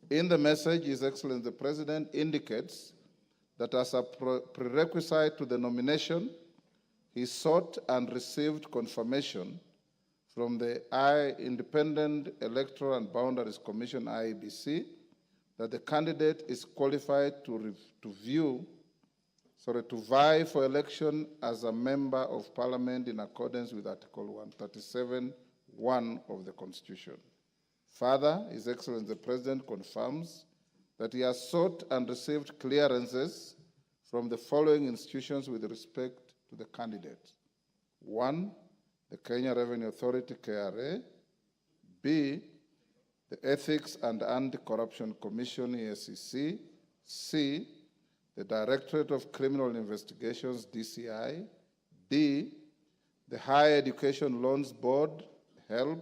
In the message, His Excellency the President indicates that as a prerequisite to the nomination, he sought and received confirmation from the Independent Electoral and Boundaries Commission, IEBC, that the candidate is qualified to vie for election as a member of Parliament in accordance with Article 137(1) of the Constitution. Further, His Excellency the President confirms that he has sought and received clearances from the following institutions with respect to the candidate. 1, the Kenya Revenue Authority, KRA. B, the Ethics and Anti-Corruption Commission, EACC. C, the Directorate of Criminal Investigations, DCI. D, the Higher Education Loans Board, HELB.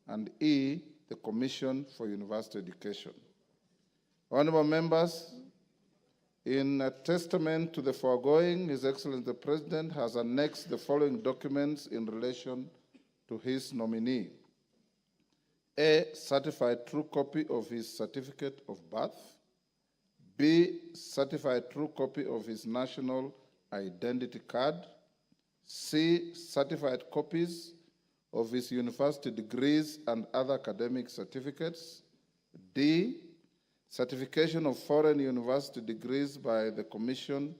And E, the Commission for University Education. Honorable members, in a testament to the foregoing, His Excellency the President has annexed the following documents in relation to his nominee. A, certified true copy of his certificate of birth. B, certified true copy of his national identity card. C, certified copies of his university degrees and other academic certificates. D, certification of foreign university degrees by the Commission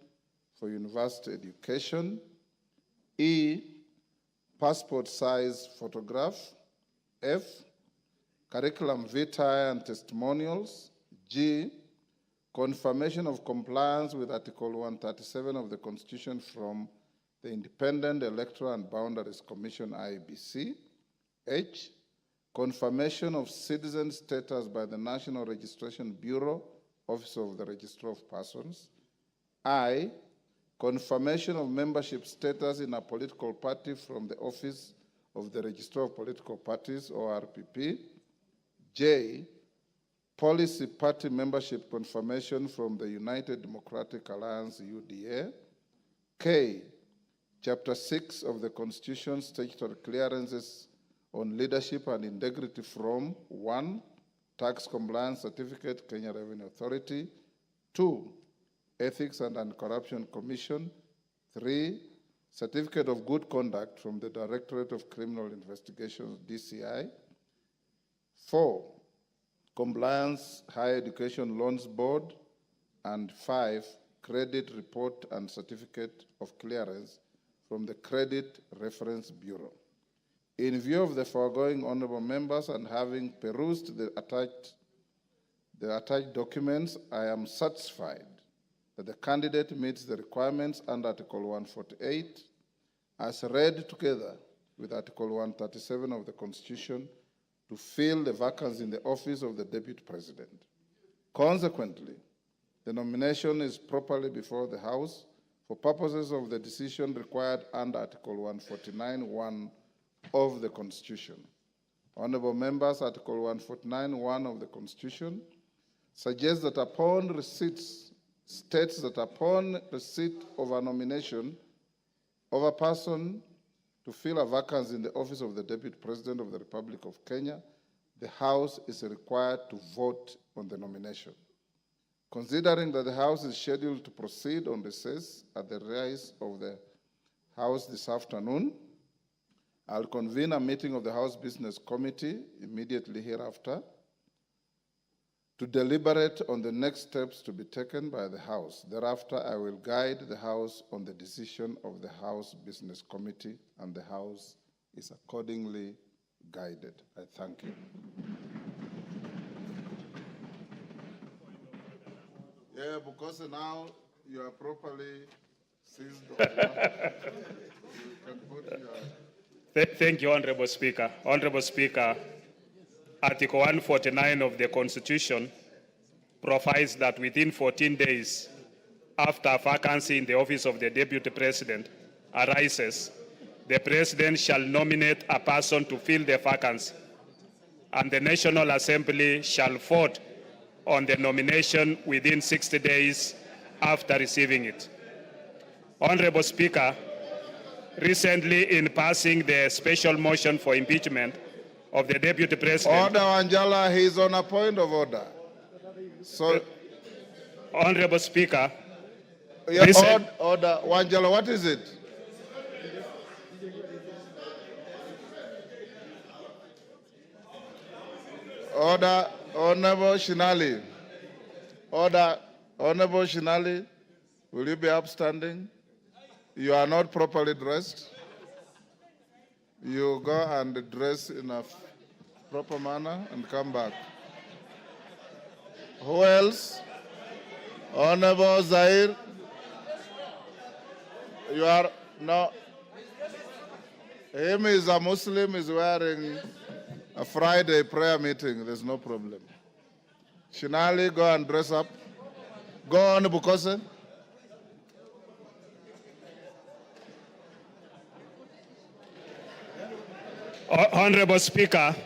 for University Education. E, passport size photograph. F, curriculum vitae and testimonials. G, confirmation of compliance with Article 137 of the Constitution from the Independent Electoral and Boundaries Commission, IEBC. H, confirmation of citizen status by the National Registration Bureau, Office of the Registrar of Persons. I, confirmation of membership status in a political party from the Office of the Registrar of Political Parties, ORPP. J, policy party membership confirmation from the United Democratic Alliance, UDA. K, Chapter 6 of the Constitution, statutory clearances on leadership and integrity from 1, tax compliance certificate, Kenya Revenue Authority. 2, Ethics and Anti-Corruption Commission. 3, certificate of good conduct from the Directorate of Criminal Investigations, DCI. 4, Compliance Higher Education Loans Board. And 5, credit report and certificate of clearance from the Credit Reference Bureau. In view of the foregoing, honorable members, and having perused the attached documents, I am satisfied that the candidate meets the requirements under Article 148, as read together with Article 137 of the Constitution, to fill the vacancy in the office of the Deputy President. Consequently, the nomination is properly before the House for purposes of the decision required under Article 149(1) of the Constitution. Honorable members, Article 149(1) of the Constitution states that upon receipt of a nomination of a person to fill a vacancy in the office of the Deputy President of the Republic of Kenya, the House is required to vote on the nomination. Considering that the House is scheduled to proceed on recess at the rise of the House this afternoon, I'll convene a meeting of the House Business Committee immediately hereafter to deliberate on the next steps to be taken by the House. Thereafter, I will guide the House on the decision of the House Business Committee, and the House is accordingly guided. I thank you. Yeah, because now you are properly seized. You can put your... Thank you, Honorable Speaker. Honorable Speaker, Article 149 of the Constitution provides that within 14 days after a vacancy in the office of the Deputy President arises, the President shall nominate a person to fill the vacancy, and the National Assembly shall vote on the nomination within 60 days after receiving it. Honorable Speaker, recently in passing the special motion for impeachment of the Deputy President... Order, Angela, he's on a point of order. So, Honorable Speaker... Yeah, order, Angela, what is it? Order, Honorable Shinali. Order, Honorable Shinali, will you be upstanding? You are not properly dressed. You go and dress in a proper manner and come back. Who else? Honorable Zaire. You are no. Him is a Muslim, is wearing a Friday prayer meeting. There's no problem. Shinali, go and dress up. Go on, Bukose. Honorable Speaker,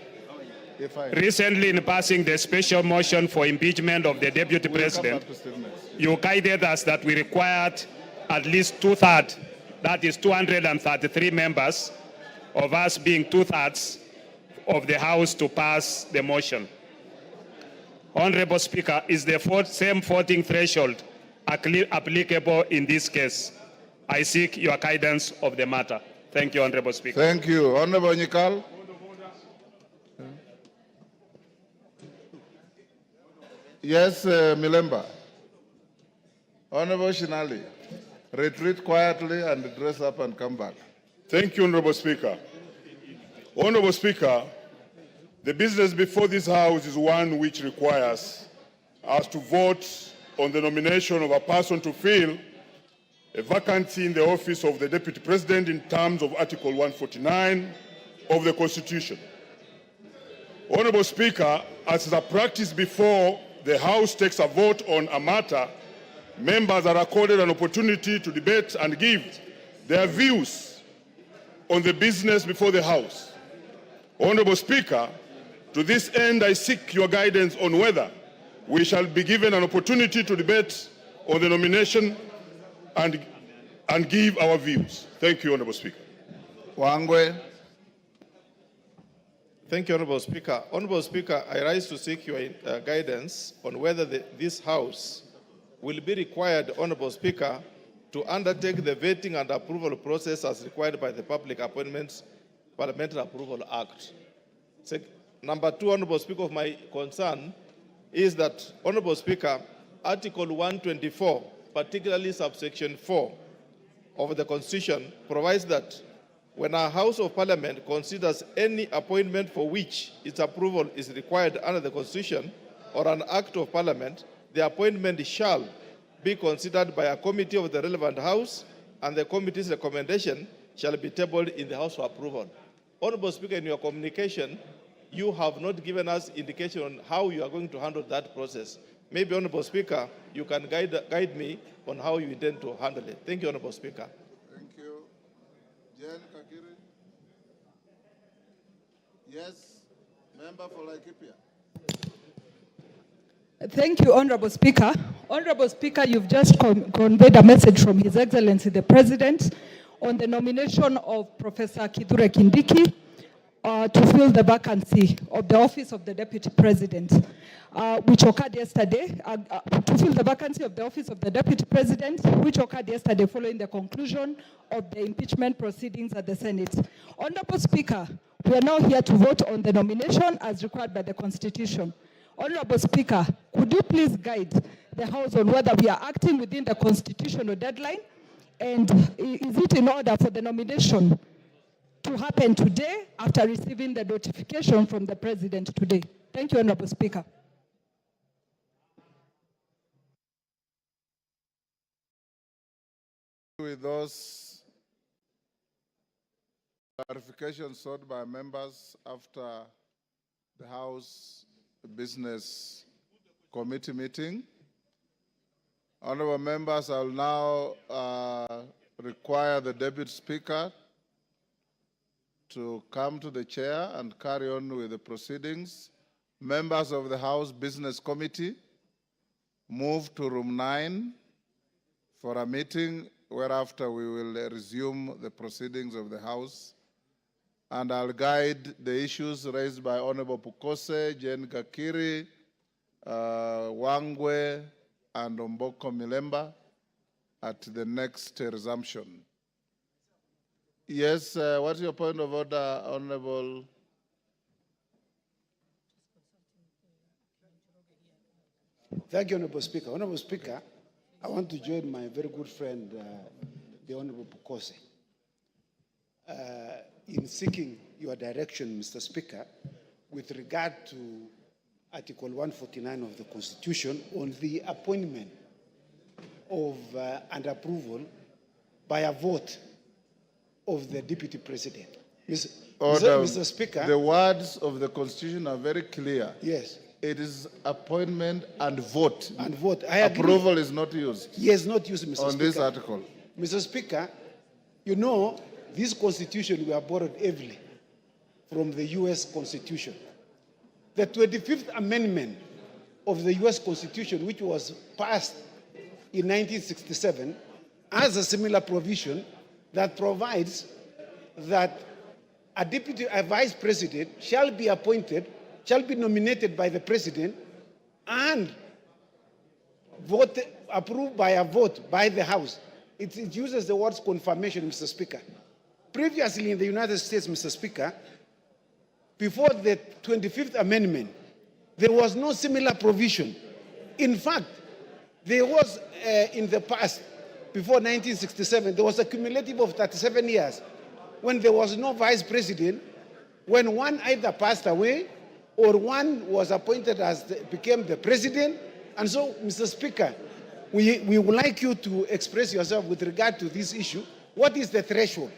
recently in passing the special motion for impeachment of the Deputy President, you guided us that we required at least two-thirds, that is 233 members, of us being two-thirds of the House to pass the motion. Honorable Speaker, is the same voting threshold applicable in this case? I seek your guidance of the matter. Thank you, Honorable Speaker. Thank you. Honorable Nyikal. Yes, Milemba. Honorable Shinali, retreat quietly and dress up and come back. Thank you, Honorable Speaker. Honorable Speaker, the business before this House is one which requires us to vote on the nomination of a person to fill a vacancy in the office of the Deputy President in terms of Article 149 of the Constitution. Honorable Speaker, as is a practice before the House takes a vote on a matter, members are accorded an opportunity to debate and give their views on the business before the House. Honorable Speaker, to this end, I seek your guidance on whether we shall be given an opportunity to debate on the nomination and give our views. Thank you, Honorable Speaker. Wangwe. Thank you, Honorable Speaker. Honorable Speaker, I rise to seek your guidance on whether this House will be required, Honorable Speaker, to undertake the vetting and approval process as required by the Public Appointments Parliamentary Approval Act. Number two, Honorable Speaker, of my concern is that, Honorable Speaker, Article 124, particularly subsection 4 of the Constitution, provides that when a House of Parliament considers any appointment for which its approval is required under the Constitution or an Act of Parliament, the appointment shall be considered by a committee of the relevant House, and the committee's recommendation shall be tabled in the House for approval. Honorable Speaker, in your communication, you have not given us indication on how you are going to handle that process. Maybe, Honorable Speaker, you can guide me on how you intend to handle it. Thank you, Honorable Speaker. Thank you. Jen Kakiri. Yes, member for Laikipia. Thank you, Honorable Speaker. Honorable Speaker, you've just conveyed a message from His Excellency the President on the nomination of Professor Kithure Kindiki to fill the vacancy of the office of the Deputy President, which occurred yesterday, to fill the vacancy of the office of the Deputy President, which occurred yesterday following the conclusion of the impeachment proceedings at the Senate. Honorable Speaker, we are now here to vote on the nomination as required by the Constitution. Honorable Speaker, could you please guide the House on whether we are acting within the constitutional deadline, and is it in order for the nomination to happen today after receiving the notification from the President today? Thank you, Honorable Speaker. With those clarifications sought by members after the House Business Committee meeting, honorable members, I will now require the Deputy Speaker to come to the chair and carry on with the proceedings. Members of the House Business Committee, move to room 9 for a meeting, whereafter we will resume the proceedings of the House. And I'll guide the issues raised by Honorable Pukose, Jane Kakiri, Wangwe, and Omboko Milemba at the next resumption. Yes, what's your point of order, Honorable? Thank you, Honorable Speaker. Honorable Speaker, I want to join my very good friend, the Honorable Pukose, in seeking your direction, Mr. Speaker, with regard to Article 149 of the Constitution on the appointment of and approval by a vote of the Deputy President. Mr. Speaker. The words of the Constitution are very clear. Yes. It is appointment and vote. And vote. I agree. Approval is not used. Yes, not used, Mr. Speaker. On this article. Mr. Speaker, you know, this Constitution we are borrowed heavily from the U.S. Constitution. The 25th Amendment of the U.S. Constitution, which was passed in 1967, has a similar provision that provides that a vice president shall be appointed, shall be nominated by the president and approved by a vote by the House. It uses the words confirmation, Mr. Speaker. Previously in the United States, Mr. Speaker, before the 25th Amendment, there was no similar provision. In fact, there was, in the past, before 1967, there was a cumulative of 37 years when there was no vice president, when one either passed away or one was appointed as became the president. And so, Mr. Speaker, we would like you to express yourself with regard to this issue. What is the threshold?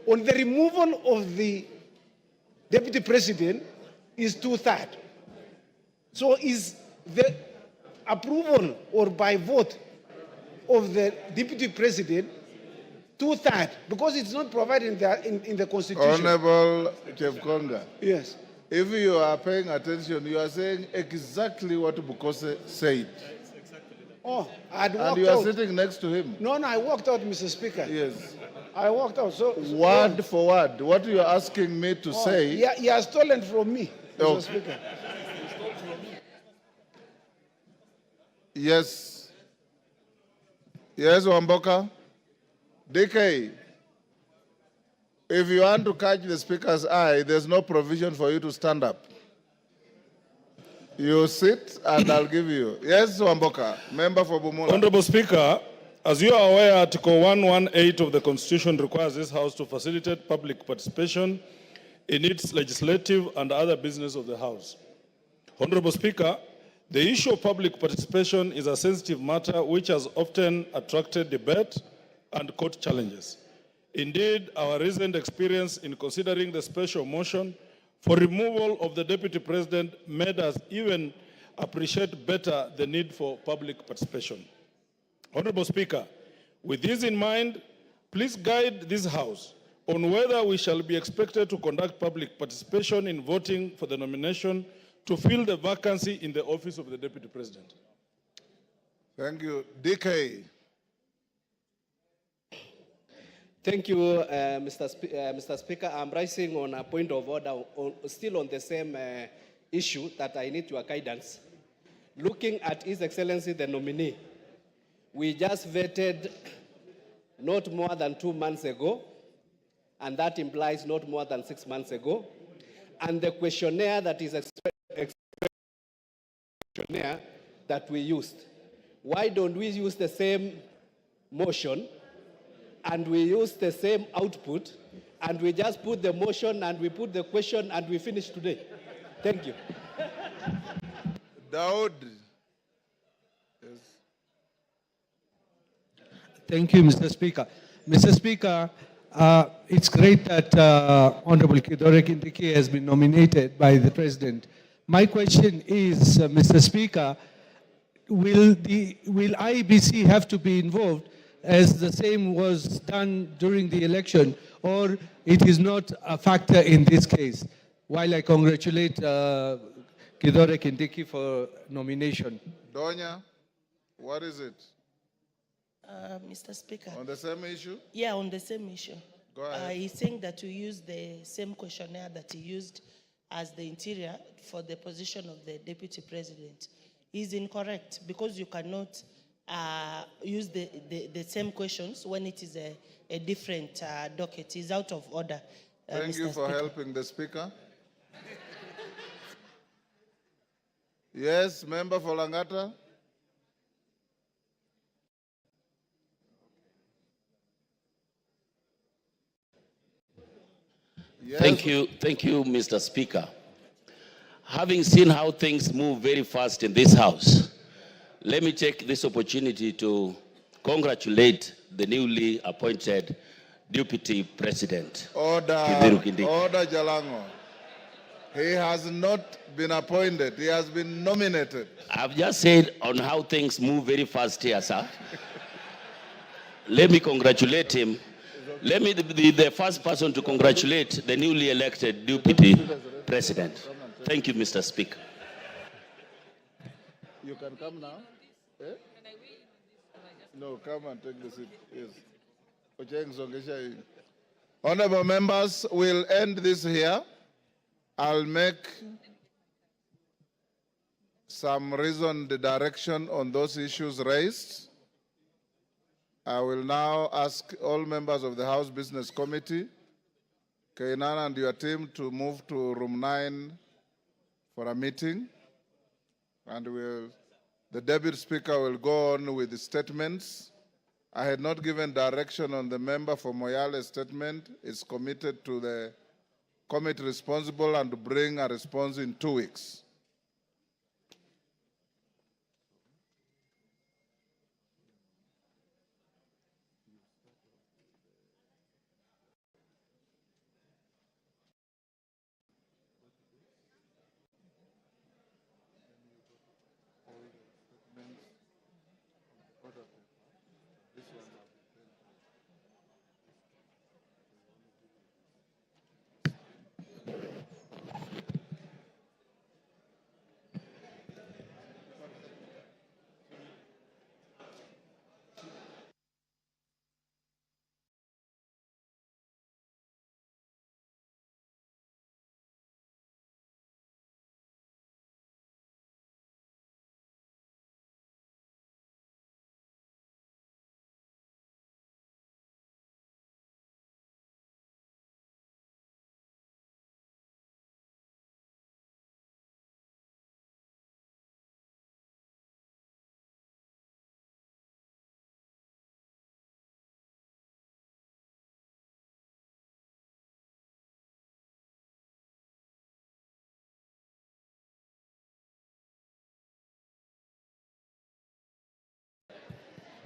On the removal of the Deputy President is 2/3. So is the approval or by vote of the Deputy President 2/3? Because it's not provided in the Constitution. Honorable Chepkonga. Yes. If you are paying attention, you are saying exactly what Bukose said. Oh, I'd walked out. And you are sitting next to him. No, I walked out, Mr. Speaker. Yes. I walked out. So word for word, what you are asking me to say. Yeah, he has stolen from me, Mr. Speaker. Yes. Yes, Wamboka. DK, if you want to catch the Speaker's eye, there's no provision for you to stand up. You sit and I'll give you. Yes, Wamboka, member for Bumula. Honorable Speaker, as you are aware, Article 118 of the Constitution requires this House to facilitate public participation in its legislative and other business of the House. Honorable Speaker, the issue of public participation is a sensitive matter which has often attracted debate and court challenges. Indeed, our recent experience in considering the special motion for removal of the Deputy President made us even appreciate better the need for public participation. Honorable Speaker, with this in mind, please guide this House on whether we shall be expected to conduct public participation in voting for the nomination to fill the vacancy in the office of the Deputy President. Thank you. DK. Thank you, Mr. Speaker. I'm rising on a point of order, still on the same issue that I need your guidance. Looking at His Excellency the nominee, we just vetted not more than 2 months ago, and that implies not more than 6 months ago. And the questionnaire that is questionnaire that we used. Why don't we use the same motion and we use the same output and we just put the motion and we put the question and we finish today? Thank you. Drought. Yes. Thank you, Mr. Speaker. Mr. Speaker, it's great that Honorable Kithure Kindiki has been nominated by the President. My question is, Mr. Speaker, will IEBC have to be involved as the same was done during the election, or it is not a factor in this case? While I congratulate Kithure Kindiki for nomination. Donya, what is it? Mr. Speaker. On the same issue? Yeah, on the same issue. Go ahead. He's saying that we use the same questionnaire that he used as the interior for the position of the Deputy President. He's incorrect because you cannot use the same questions when it is a different docket. He's out of order. Thank Mr. you for Speaker. helping the Speaker. Yes, Member for Langata. Yes. Thank you, Mr. Speaker. Having seen how things move very fast in this House, let me take this opportunity to congratulate the newly appointed Deputy President. Order, Kithure Kindiki. Order Jalango. He has not been appointed, he has been nominated. I've just said on how things move very fast here, sir. Let me congratulate him. Let me be the first person to congratulate the newly elected Deputy President. Thank you, Mr. Speaker. You can come now. Eh? No, come and take the seat. Yes. Honorable members, we'll end this here. I'll make some reasoned direction on those issues raised. I will now ask all members of the House Business Committee, Kainan and your team, to move to room 9 for a meeting. And the Deputy Speaker will go on with the statements. I had not given direction on the member for Moyale's statement. It's committed to the committee responsible and to bring a response in 2 weeks.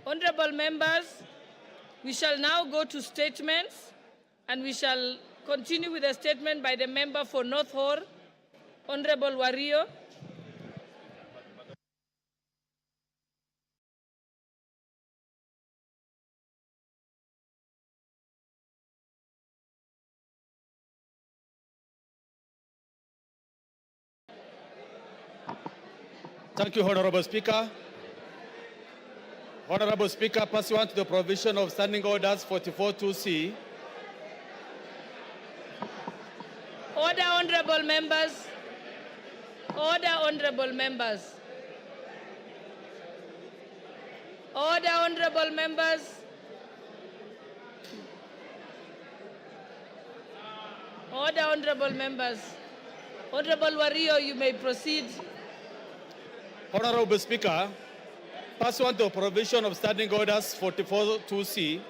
Honorable members, we shall now go to statements, and we shall continue with a statement by the member for North Hor, Honorable Wario. Thank you, Honorable Speaker. Honorable Speaker, pursuant to the provision of Standing Orders 44.2c. Order, honorable members. Order, honorable members. Order, honorable members. Order, honorable members. Honorable Wario, you may proceed. Honorable Speaker, pursuant to the provision of Standing Orders 44.2c,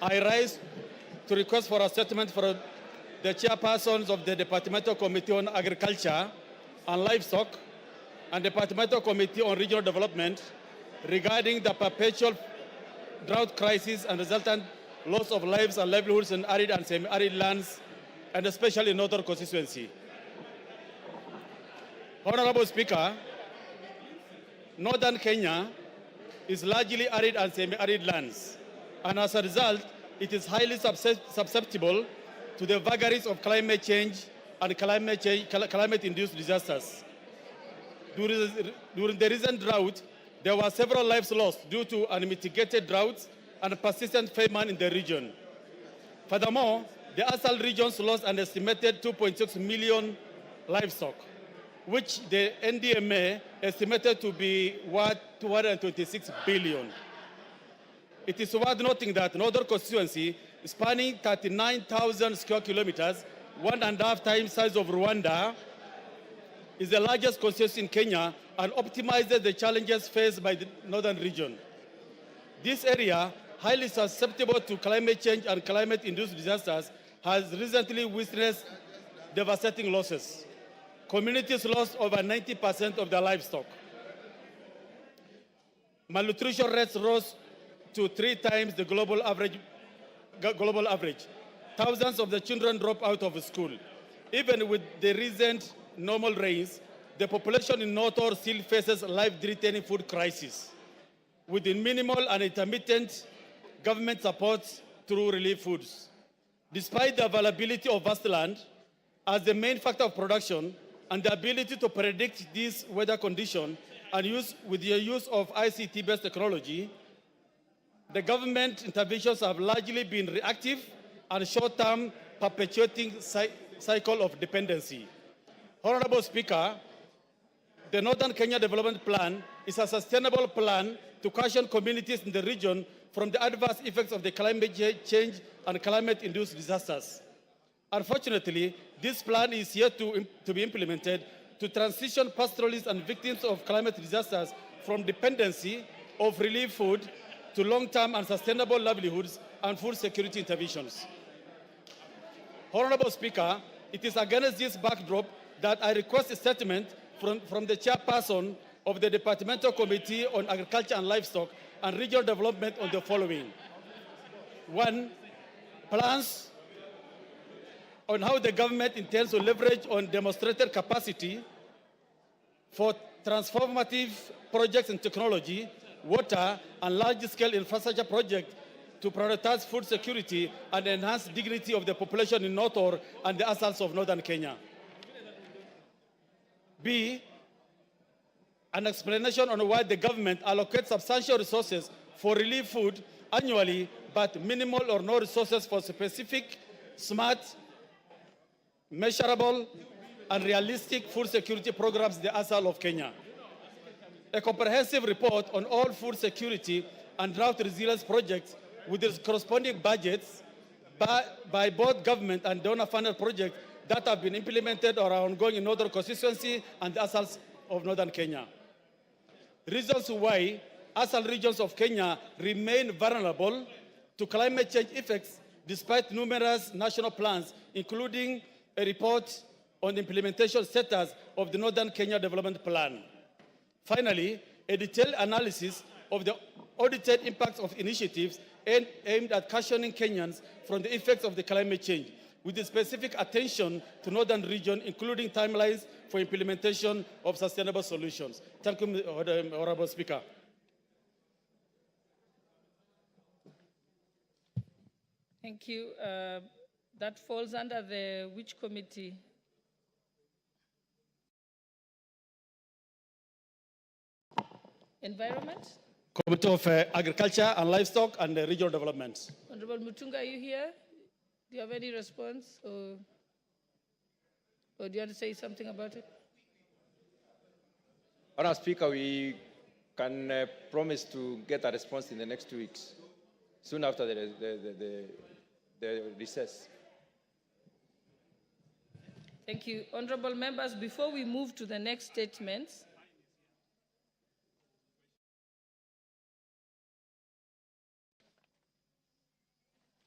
I rise to request for a statement for the chairpersons of the Departmental Committee on Agriculture and Livestock and Departmental Committee on Regional Development regarding the perpetual drought crisis and resultant loss of lives and livelihoods in arid and semi-arid lands, and especially in Northern constituency. Honorable Speaker, Northern Kenya is largely arid and semi-arid lands, and as a result, it is highly susceptible to the vagaries of climate change and climate-induced disasters. During the recent drought, there were several lives lost due to unmitigated droughts and persistent famine in the region. Furthermore, the ASAL regions lost an estimated 2.6 million livestock, which the NDMA estimated to be worth 226 billion. It is worth noting that Northern constituency, spanning 39,000 square kilometers, 1.5 times size of Rwanda, is the largest constituency in Kenya and optimizes the challenges faced by the northern region. This area, highly susceptible to climate change and climate-induced disasters, has recently witnessed devastating losses. Communities lost over 90% of their livestock. Malnutrition rates rose to 3 times the global average. Thousands of the children drop out of school. Even with the recent normal rains, the population in North still faces life-threatening food crisis, with minimal and intermittent government support through relief foods. Despite the availability of vast land as the main factor of production and the ability to predict these weather conditions and with the use of ICT-based technology, the government interventions have largely been reactive and short-term, perpetuating cycle of dependency. Honorable Speaker, the Northern Kenya Development Plan is a sustainable plan to cushion communities in the region from the adverse effects of the climate change and climate-induced disasters. Unfortunately, this plan is yet to be implemented to transition pastoralists and victims of climate disasters from dependency of relief food to long-term and sustainable livelihoods and food security interventions. Honorable Speaker, it is against this backdrop that I request a statement from the chairperson of the Departmental Committee on Agriculture and Livestock and Regional Development on the following. 1, plans on how the government intends to leverage on demonstrated capacity for transformative projects in technology, water, and large-scale infrastructure projects to prioritize food security and enhance dignity of the population in North and the ASALs of Northern Kenya. B, an explanation on why the government allocates substantial resources for relief food annually, but minimal or no resources for specific, smart, measurable, and realistic food security programs in the ASAL of Kenya. A comprehensive report on all food security and drought resilience projects with its corresponding budgets by both government and donor-funded projects that have been implemented or are ongoing in Northern constituency and the ASALs of Northern Kenya. Reasons why ASAL regions of Kenya remain vulnerable to climate change effects despite numerous national plans, including a report on the implementation status of the Northern Kenya Development Plan. Finally, a detailed analysis of the audited impacts of initiatives aimed at cushioning Kenyans from the effects of the climate change, with a specific attention to Northern region, including timelines for implementation of sustainable solutions. Thank you, Honorable Speaker. Thank you. That falls under the which committee? Environment? Committee of Agriculture and Livestock and Regional Development. Honorable Mutunga, are you here? Do you have any response? Or do you want to say something about it? Honourable Speaker, we can promise to get a response in the next 2 weeks, soon after the recess. Thank you. Honorable members, before we move to the next statements,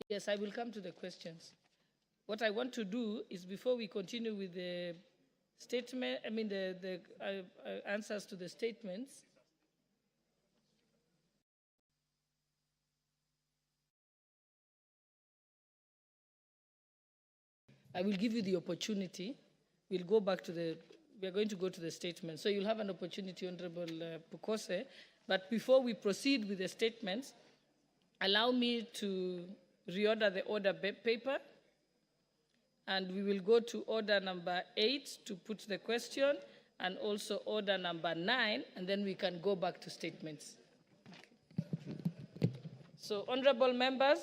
yes, I will come to the questions. What I want to do is, before we continue with the statement, the answers to the statements, I will give you the opportunity. We're going to go to the statement. So you'll have an opportunity, Honorable Pukose. But before we proceed with the statements, allow me to reorder the order paper. And we will go to order number 8 to put the question, and also order number 9, and then we can go back to statements. Okay. So, honorable members.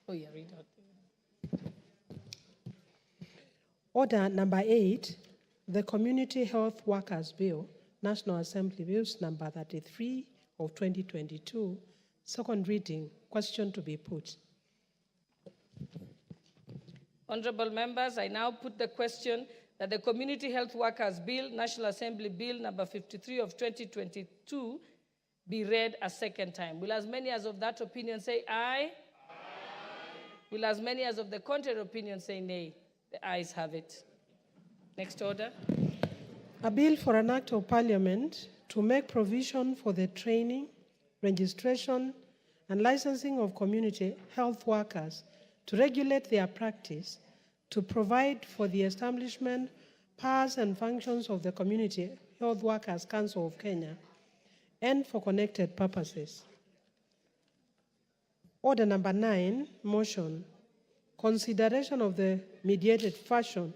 Oh, yeah, read out. Order number 8, the Community Health Workers Bill, National Assembly Bills number 33 of 2022, second reading, question to be put. Honorable members, I now put the question that the Community Health Workers Bill, National Assembly Bill number 53 of 2022, be read a second time. Will as many as of that opinion say aye? Aye. Will as many as of the contrary opinion say nay? The ayes have it. Next order. A bill for an act of parliament to make provision for the training, registration, and licensing of community health workers, to regulate their practice, to provide for the establishment, powers and functions of the Community Health Workers Council of Kenya, and for connected purposes. Order number 9, motion, consideration of the mediated version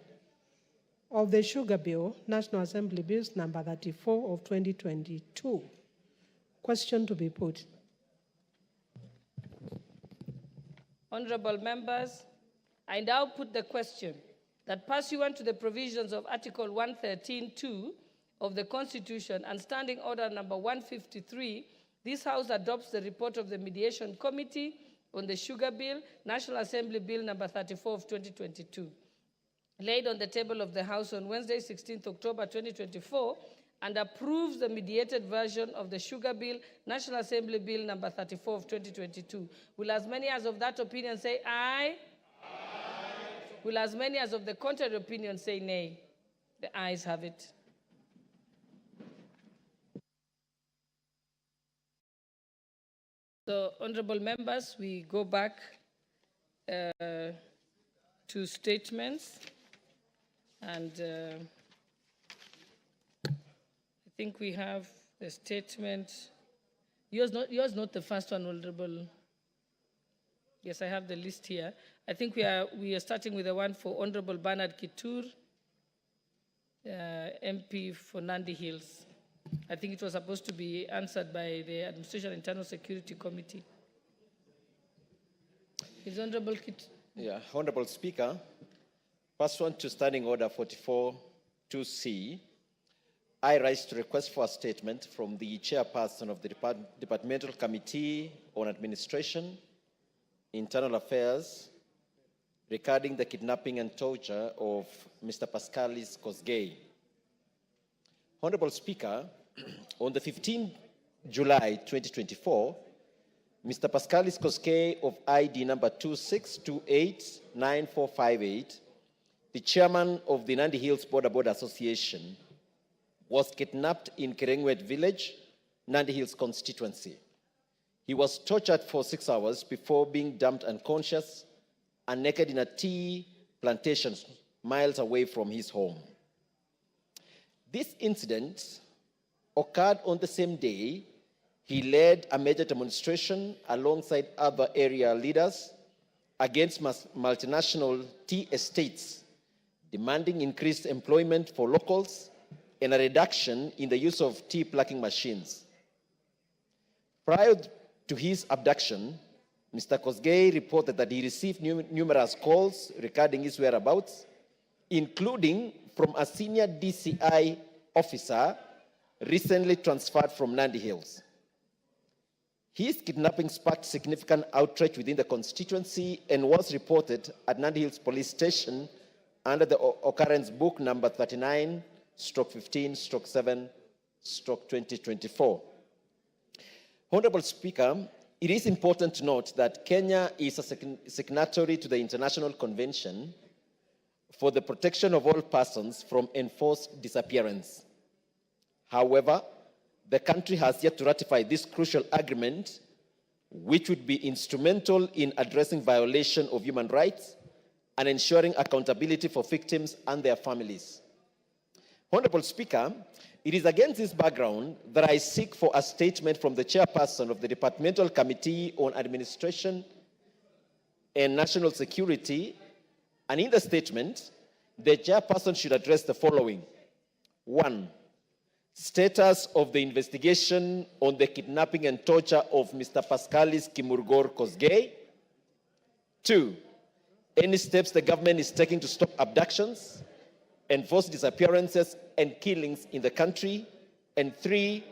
of the Sugar Bill, National Assembly Bills number 34 of 2022. Question to be put. Honorable members, I now put the question that pursuant to the provisions of Article 113(2) of the Constitution and Standing Order number 153, this House adopts the report of the Mediation Committee on the Sugar Bill, National Assembly Bill number 34 of 2022, laid on the table of the House on Wednesday, 16th October 2024, and approves the mediated version of the Sugar Bill, National Assembly Bill number 34 of 2022. Will as many as of that opinion say aye? Aye. Will as many as of the contrary opinion say nay? The ayes have it. So, honorable members, we go back to statements, and I think we have the statement. Yours not the first one, Honorable. Yes, I have the list here. I think we are starting with the one for Honorable Bernard Kitur, MP for Nandi Hills. I think it was supposed to be answered by the Administration and Internal Security Committee. Is Honorable Kitur? Yeah, Honorable Speaker, pursuant to Standing Order 44(2)C, I rise to request for a statement from the chairperson of the Departmental Committee on Administration, Internal Affairs, regarding the kidnapping and torture of Mr. Pascalis Kosgei. Honorable Speaker, on the 15th July 2024, Mr. Pascalis Kosgei of ID number 26289458, the chairman of the Nandi Hills Border Association, was kidnapped in Kerengwet village, Nandi Hills constituency. He was tortured for 6 hours before being dumped unconscious and naked in a tea plantation miles away from his home. This incident occurred on the same day he led a major demonstration alongside other area leaders against multinational tea estates, demanding increased employment for locals and a reduction in the use of tea plucking machines. Prior to his abduction, Mr. Kosgei reported that he received numerous calls regarding his whereabouts, including from a senior DCI officer recently transferred from Nandi Hills. His kidnapping sparked significant outrage within the constituency and was reported at Nandi Hills Police Station under the occurrence book number 39/15/7/2024. Honorable Speaker, it is important to note that Kenya is a signatory to the International Convention for the Protection of All Persons from Enforced Disappearance. However, the country has yet to ratify this crucial agreement, which would be instrumental in addressing violation of human rights and ensuring accountability for victims and their families. Honorable Speaker, it is against this background that I seek for a statement from the chairperson of the Departmental Committee on Administration and National Security, and in the statement, the chairperson should address the following. 1. Status of the investigation on the kidnapping and torture of Mr. Pascalis Kimurgor Kosgei. 2. Any steps the government is taking to stop abductions, enforced disappearances, and killings in the country. And 3.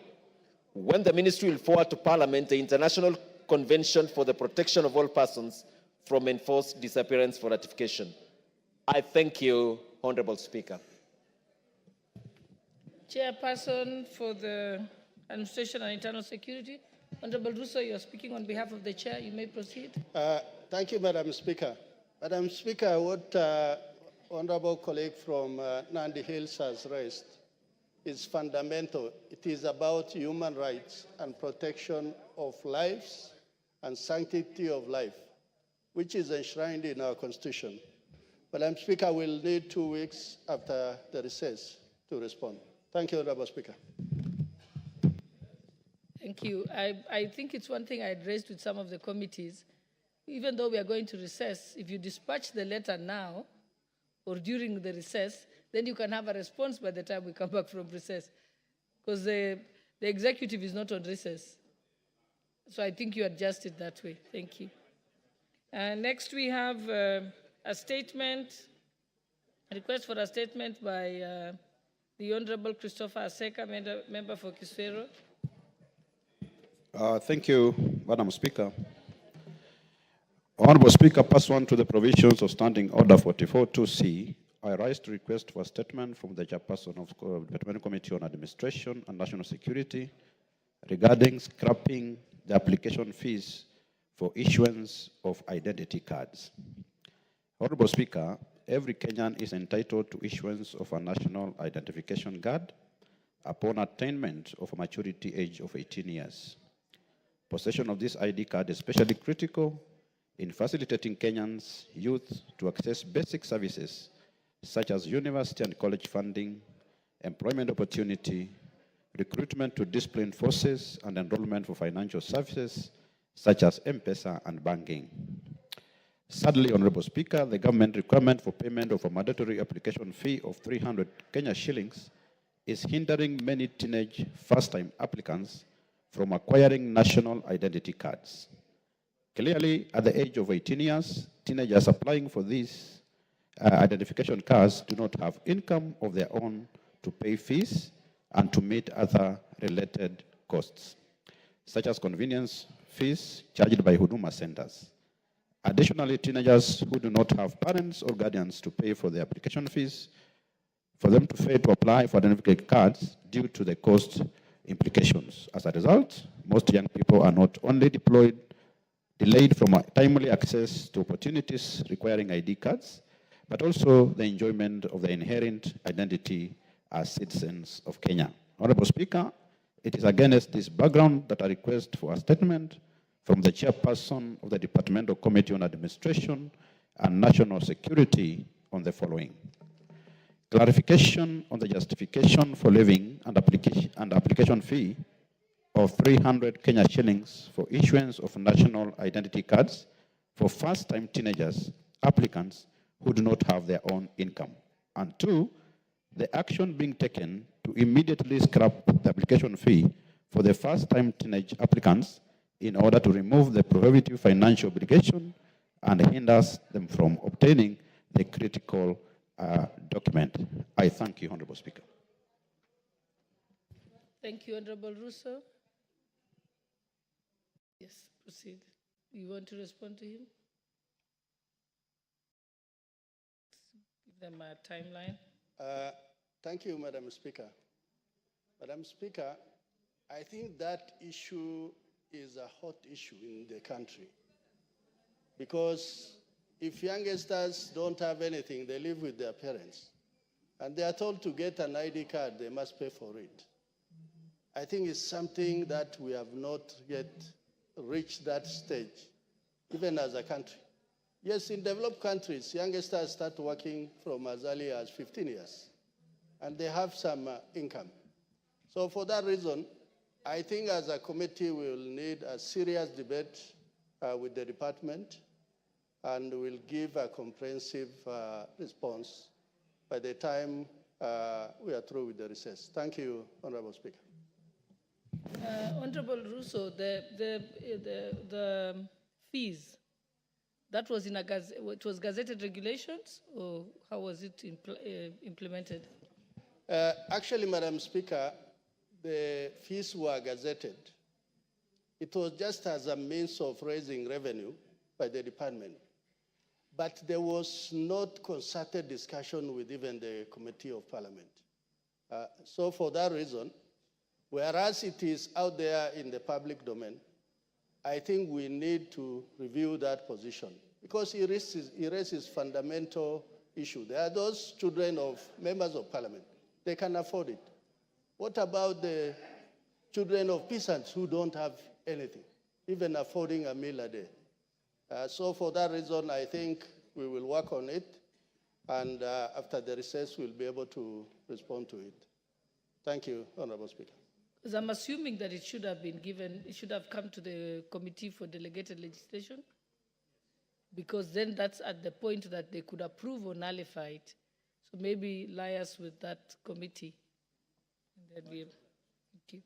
When the ministry will forward to Parliament the International Convention for the Protection of All Persons from Enforced Disappearance for ratification. I thank you, Honorable Speaker. Chairperson for the Administration and Internal Security, Honorable Ruto, you are speaking on behalf of the chair. You may proceed. Thank you, Madam Speaker. Madam Speaker, what honorable colleague from Nandi Hills has raised is fundamental. It is about human rights and protection of lives and sanctity of life, which is enshrined in our Constitution. Madam Speaker, we'll need 2 weeks after the recess to respond. Thank you, Honorable Speaker. Thank you. I think it's one thing I had raised with some of the committees. Even though we are going to recess, if you dispatch the letter now or during the recess, then you can have a response by the time we come back from recess. Because the executive is not on recess. So I think you adjust it that way. Thank you. Next we have a statement, a request for a statement by the Honorable Christopher Aseka, member for Kiswero. Thank you, Madam Speaker. Honorable Speaker, pursuant to the provisions of Standing Order 44.2c, I rise to request for a statement from the chairperson of the Departmental Committee on Administration and National Security regarding scrapping the application fees for issuance of identity cards. Honorable Speaker, every Kenyan is entitled to issuance of a national identification card upon attainment of a maturity age of 18 years. Possession of this ID card is especially critical in facilitating Kenyans' youth to access basic services such as university and college funding, employment opportunity, recruitment to disciplined forces, and enrollment for financial services such as M-Pesa and banking. Sadly, Honorable Speaker, the government requirement for payment of a mandatory application fee of 300 Kenya shillings is hindering many teenage first-time applicants from acquiring national identity cards. Clearly, at the age of 18 years, teenagers applying for these identification cards do not have income of their own to pay fees and to meet other related costs, such as convenience fees charged by Huduma centers. Additionally, teenagers who do not have parents or guardians to pay for the application fees, for them to pay to apply for identification cards due to the cost implications. As a result, most young people are not only delayed from timely access to opportunities requiring ID cards, but also the enjoyment of the inherent identity as citizens of Kenya. Honorable Speaker, it is against this background that I request for a statement from the chairperson of the Departmental Committee on Administration and National Security on the following. Clarification on the justification for levying and application fee of 300 Kenya shillings for issuance of national identity cards for first-time teenagers applicants who do not have their own income. And 2, the action being taken to to immediately scrap the application fee for the first-time teenage applicants in order to remove the prohibitive financial obligation and hinders them from obtaining the critical document. I thank you, Honorable Speaker. Thank you, Honorable Russo. Yes, proceed. You want to respond to him? Give them a timeline. Thank you, Madam Speaker. Madam Speaker, I think that issue is a hot issue in the country. Because if youngsters don't have anything, they live with their parents. And they are told to get an ID card, they must pay for it. I think it's something that we have not yet reached that stage, even as a country. Yes, in developed countries, youngsters start working from as early as 15 years, and they have some income. So for that reason, I think as a committee, we will need a serious debate with the department, and we'll give a comprehensive response by the time we are through with the recess. Thank you, Honorable Speaker. Honorable Russo, the fees, that was in it was gazetted regulations, or how was it implemented? Actually, Madam Speaker, the fees were gazetted. It was just as a means of raising revenue by the department. But there was not concerted discussion with even the Committee of Parliament. So for that reason, whereas it is out there in the public domain, I think we need to review that position because it raises fundamental issue. There are those children of members of parliament. They can afford it. What about the children of peasants who don't have anything, even affording a meal a day? So for that reason, I think we will work on it, and after the recess, we'll be able to respond to it. Thank you, Honorable Speaker. Because I'm assuming that it should have been given, it should have come to the Committee for Delegated Legislation, because then that's at the point that they could approve or nullify it. So maybe liaise with that committee. And then we, thank you.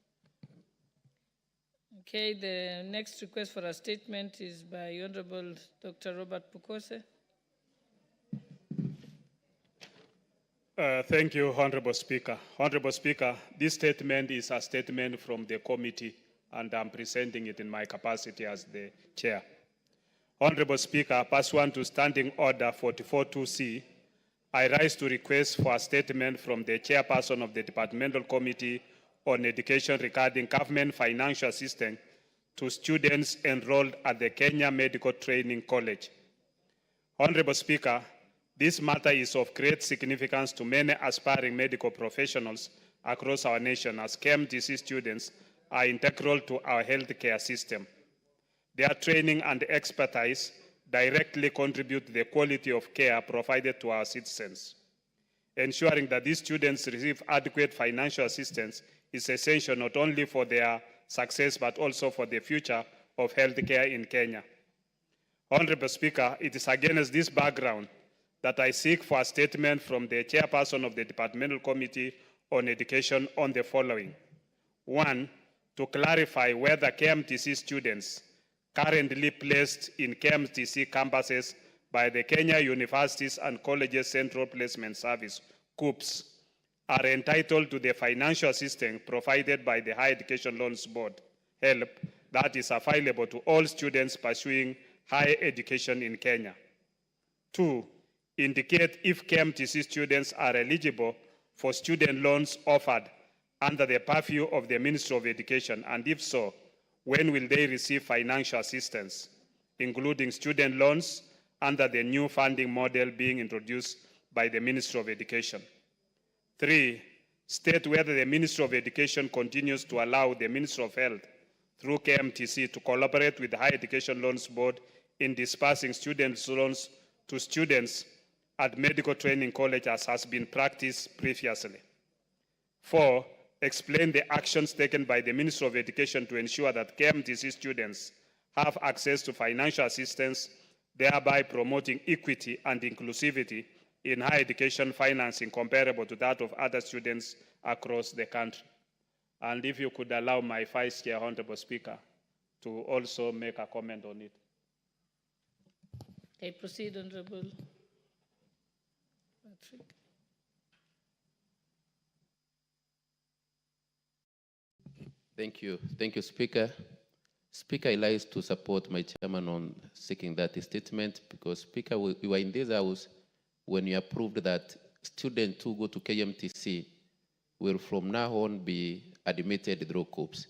Okay, the next request for a statement is by Honorable Dr. Robert Pukose. Thank you, Honorable Speaker. Honorable Speaker, this statement is a statement from the committee, and I'm presenting it in my capacity as the chair. Honorable Speaker, pursuant to Standing Order 44.2c, I rise to request for a statement from the chairperson of the Departmental Committee on Education regarding government financial assistance to students enrolled at the Kenya Medical Training College. Honorable Speaker, this matter is of great significance to many aspiring medical professionals across our nation, as KMTC students are integral to our healthcare system. Their training and expertise directly contribute to the quality of care provided to our citizens. Ensuring that these students receive adequate financial assistance is essential not only for their success, but also for the future of healthcare in Kenya. Honorable Speaker, it is against this background that I seek for a statement from the chairperson of the Departmental Committee on Education on the following. 1, to clarify whether KMTC students currently placed in KMTC campuses by the Kenya Universities and Colleges Central Placement Service, KUPS, are entitled to the financial assistance provided by the Higher Education Loans Board, HELP, that is available to all students pursuing higher education in Kenya. 2, indicate if KMTC students are eligible for student loans offered under the purview of the Ministry of Education, and if so, when will they receive financial assistance, including student loans under the new funding model being introduced by the Ministry of Education. 3, state whether the Ministry of Education continues to allow the Ministry of Health through KMTC to collaborate with the Higher Education Loans Board in dispersing student loans to students at medical training college as has been practiced previously. 4, explain the actions taken by the Ministry of Education to ensure that KMTC students have access to financial assistance, thereby promoting equity and inclusivity in higher education financing comparable to that of other students across the country. And if you could allow my Vice Chair, Honorable Speaker, to also make a comment on it. Okay, proceed, Honorable Patrick. Thank you, Speaker. Speaker, I like to support my chairman on seeking that statement because, Speaker, we were in this house when you approved that students who go to KMTC will from now on be admitted through COOPs,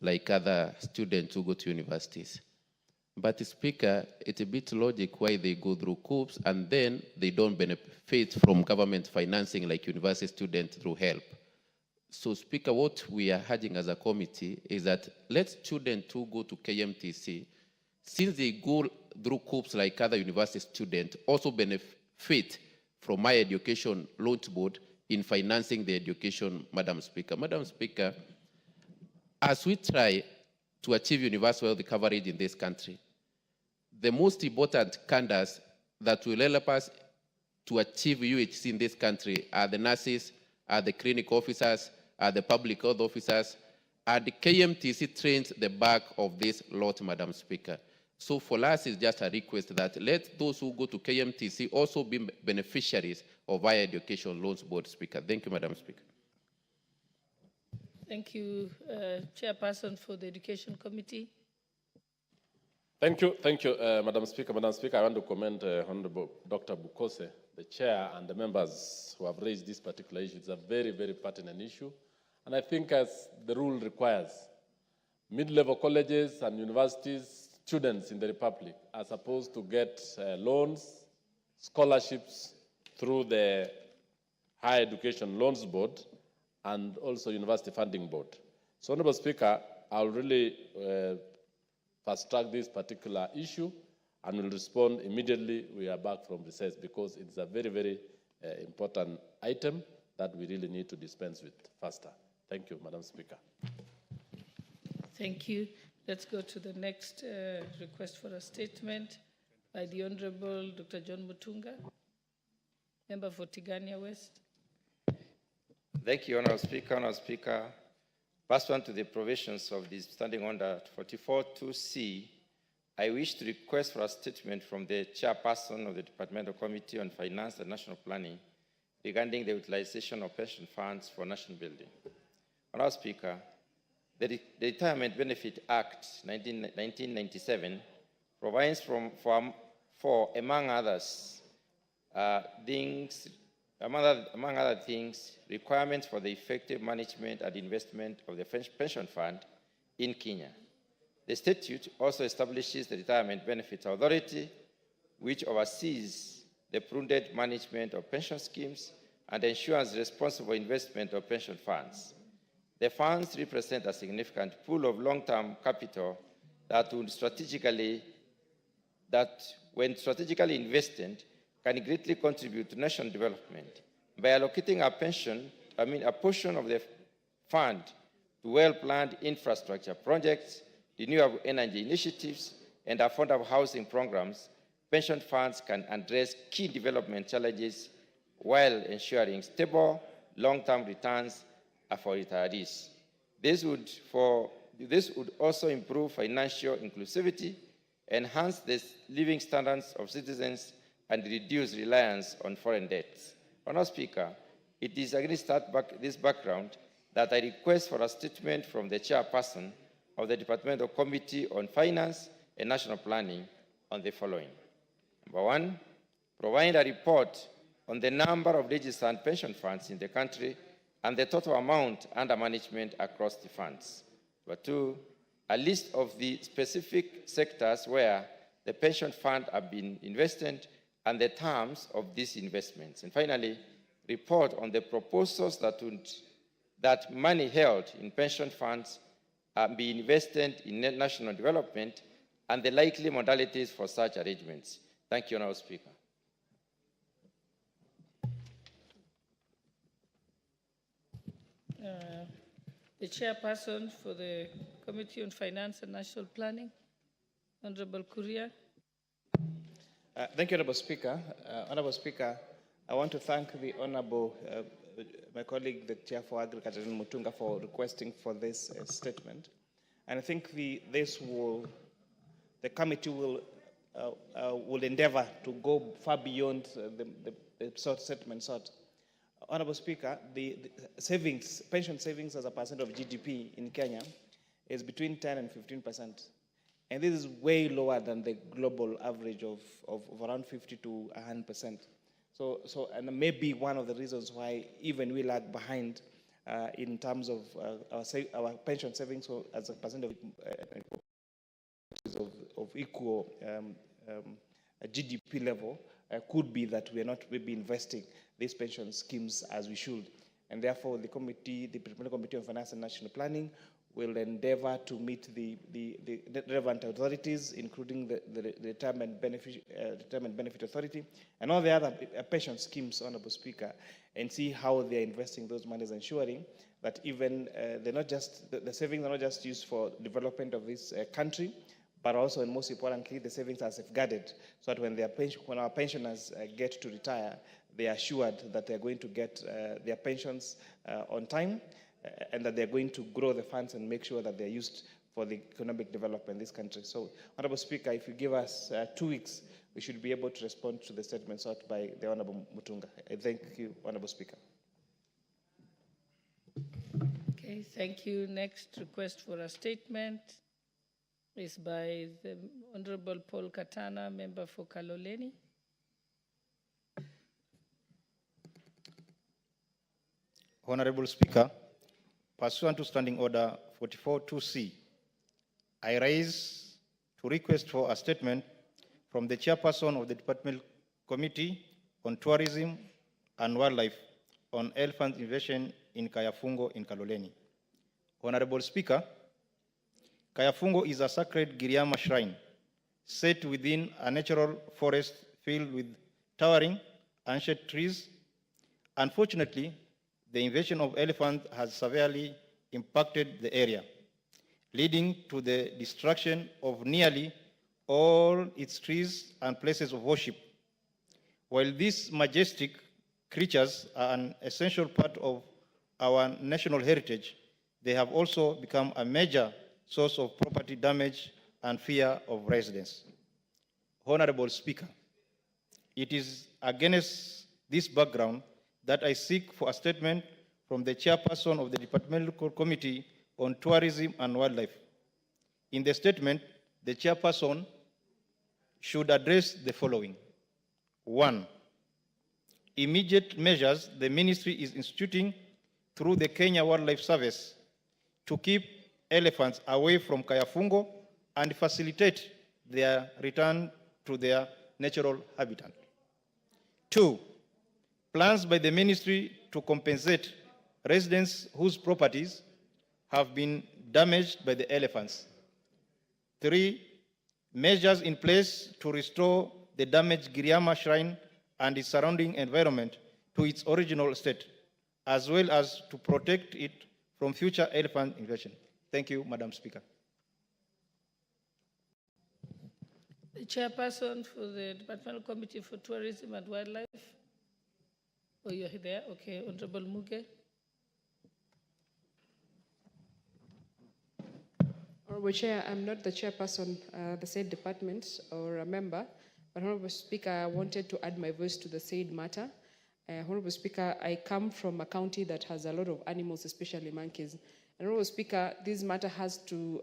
like other students who go to universities. But, Speaker, it's a bit logic why they go through COOPs and then they don't benefit from government financing like university students through HELP. So, Speaker, what we are urging as a committee is that let students who go to KMTC, since they go through COOPs like other university students, also benefit from higher education launch board in financing the education, Madam Speaker. Madam Speaker, as we try to achieve universal health coverage in this country, the most important candidates that will help us to achieve UHC in this country are the nurses, are the clinic officers, are the public health officers, and the KMTC trains the back of this lot, Madam Speaker. So for us, it's just a request that let those who go to KMTC also be beneficiaries of higher education loans board, Speaker. Thank you, Madam Speaker. Thank you, Chairperson for the Education Committee. Thank you, Madam Speaker. Madam Speaker, I want to commend Honorable Dr. Bukose, the chair, and the members who have raised this particular issue. It's a very, very pertinent issue. And I think as the rule requires, mid-level colleges and universities, students in the Republic are supposed to get loans, scholarships through the Higher Education Loans Board and also University Funding Board. So, Honorable Speaker, I'll really fast-track this particular issue and will respond immediately we are back from recess because it's a very, very important item that we really need to dispense with faster. Thank you, Madam Speaker. Thank you. Let's go to the next request for a statement by the Honorable Dr. John Mutunga, member for Tigania West. Thank you, Honorable Speaker. Honorable Speaker, pursuant to the provisions of the Standing Order 44.2c, I wish to request for a statement from the Chairperson of the Departmental Committee on Finance and National Planning regarding the utilization of pension funds for national building. Honorable Speaker, the Retirement Benefit Act 1997 provides for among other things, requirements for the effective management and investment of the pension fund in Kenya. The statute also establishes the Retirement Benefits Authority, which oversees the prudent management of pension schemes and ensures responsible investment of pension funds. The funds represent a significant pool of long-term capital that, when strategically invested, can greatly contribute to national development. By allocating a portion of the fund to well-planned infrastructure projects, renewable energy initiatives, and affordable housing programs, pension funds can address key development challenges while ensuring stable, long-term returns for retirees. This would also improve financial inclusivity, enhance the living standards of citizens, and reduce reliance on foreign debts. Honorable Speaker, it is against this background that I request for a statement from the Chairperson of the Departmental Committee on Finance and National Planning on the following. Number one, provide a report on the number of registered pension funds in the country and the total amount under management across the funds. Number two, a list of the specific sectors where the pension fund have been invested and the terms of these investments. And finally, report on the proposals that money held in pension funds be invested in national development and the likely modalities for such arrangements. Thank you, Honorable Speaker. The Chairperson for the Committee on Finance and National Planning, Honorable Kuria. Thank you, Honourable Speaker. Honourable Speaker, I want to thank the Honourable, my colleague, the Chair for Agriculture, Mutunga, for requesting for this statement. And I think the committee will endeavour to go far beyond the sort statement sought. Honourable Speaker, the savings, pension savings as a percent of GDP in Kenya is between 10 and 15%. And this is way lower than the global average of around 50 to 100%. So, and maybe one of the reasons why even we lag behind in terms of our pension savings as a percent of equal GDP level could be that we are not maybe investing these pension schemes as we should. And therefore, the Parliamentary Committee on Finance and National Planning will endeavor to meet the relevant authorities, including the Retirement Benefit Authority and all the other pension schemes, Honourable Speaker, and see how they are investing those monies, ensuring that even they're not just, the savings are not just used for development of this country, but also, and most importantly, the savings are safeguarded, so that when our pensioners get to retire, they are assured that they're going to get their pensions on time, and that they're going to grow the funds and make sure that they're used for the economic development in this country. So, Honourable Speaker, if you give us 2 weeks, we should be able to respond to the statement sought by the Honourable Mutunga. I thank you, Honourable Speaker. Okay, thank you. Next request for a statement is by the Honourable Paul Katana, member for Kaloleni. Honourable Speaker, pursuant to Standing Order 44.2c, I rise to request for a statement from the Chairperson of the Departmental Committee on Tourism and Wildlife on elephant invasion in Kayafungo in Kaloleni. Honourable Speaker, Kayafungo is a sacred Giriama shrine set within a natural forest filled with towering ancient trees. Unfortunately, the invasion of elephants has severely impacted the area, leading to the destruction of nearly all its trees and places of worship. While these majestic creatures are an essential part of our national heritage, they have also become a major source of property damage and fear of residents. Honorable Speaker, it is against this background that I seek for a statement from the Chairperson of the Departmental Committee on Tourism and Wildlife. In the statement, the Chairperson should address the following. 1. Immediate measures the Ministry is instituting through the Kenya Wildlife Service to keep elephants away from Kayafungo and facilitate their return to their natural habitat. 2. Plans by the Ministry to compensate residents whose properties have been damaged by the elephants. 3. Measures in place to restore the damaged Giriama shrine and its surrounding environment to its original state, as well as to protect it from future elephant invasion. Thank you, Madam Speaker. The Chairperson for the Departmental Committee for Tourism and Wildlife. Oh, you're there? Okay, Honorable Muge. Honorable Chair, I'm not the chairperson of the said department or a member, but Honorable Speaker, I wanted to add my voice to the said matter. Honorable Speaker, I come from a county that has a lot of animals, especially monkeys. Honorable Speaker, this matter has to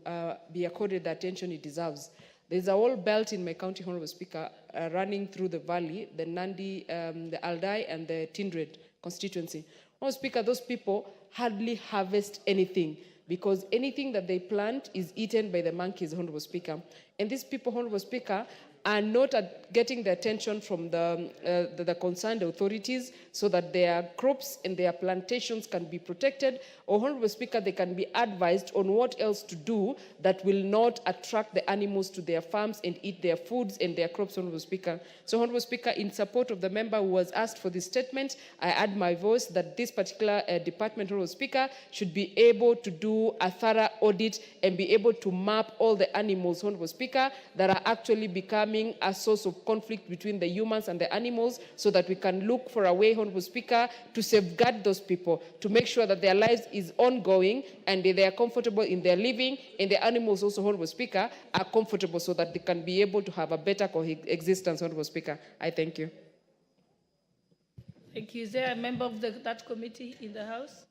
be accorded the attention it deserves. There's a whole belt in my county, Honorable Speaker, running through the valley, the Nandi, the Aldai, and the Tindred constituency. Honorable Speaker, those people hardly harvest anything because anything that they plant is eaten by the monkeys, Honorable Speaker. And these people, Honorable Speaker, are not getting the attention from the concerned authorities so that their crops and their plantations can be protected, or Honorable Speaker, they can be advised on what else to do that will not attract the animals to their farms and eat their foods and their crops, Honorable Speaker. So, Honorable Speaker, in support of the member who was asked for this statement, I add my voice that this particular department, Honorable Speaker, should be able to do a thorough audit and be able to map all the animals, Honorable Speaker, that are actually becoming becoming a source of conflict between the humans and the animals, so that we can look for a way, Honorable Speaker, to safeguard those people, to make sure that their lives is ongoing and they are comfortable in their living, and the animals also, Honorable Speaker, are comfortable so that they can be able to have a better coexistence, Honorable Speaker. I thank you. Thank you. Is there a member of that committee in the House?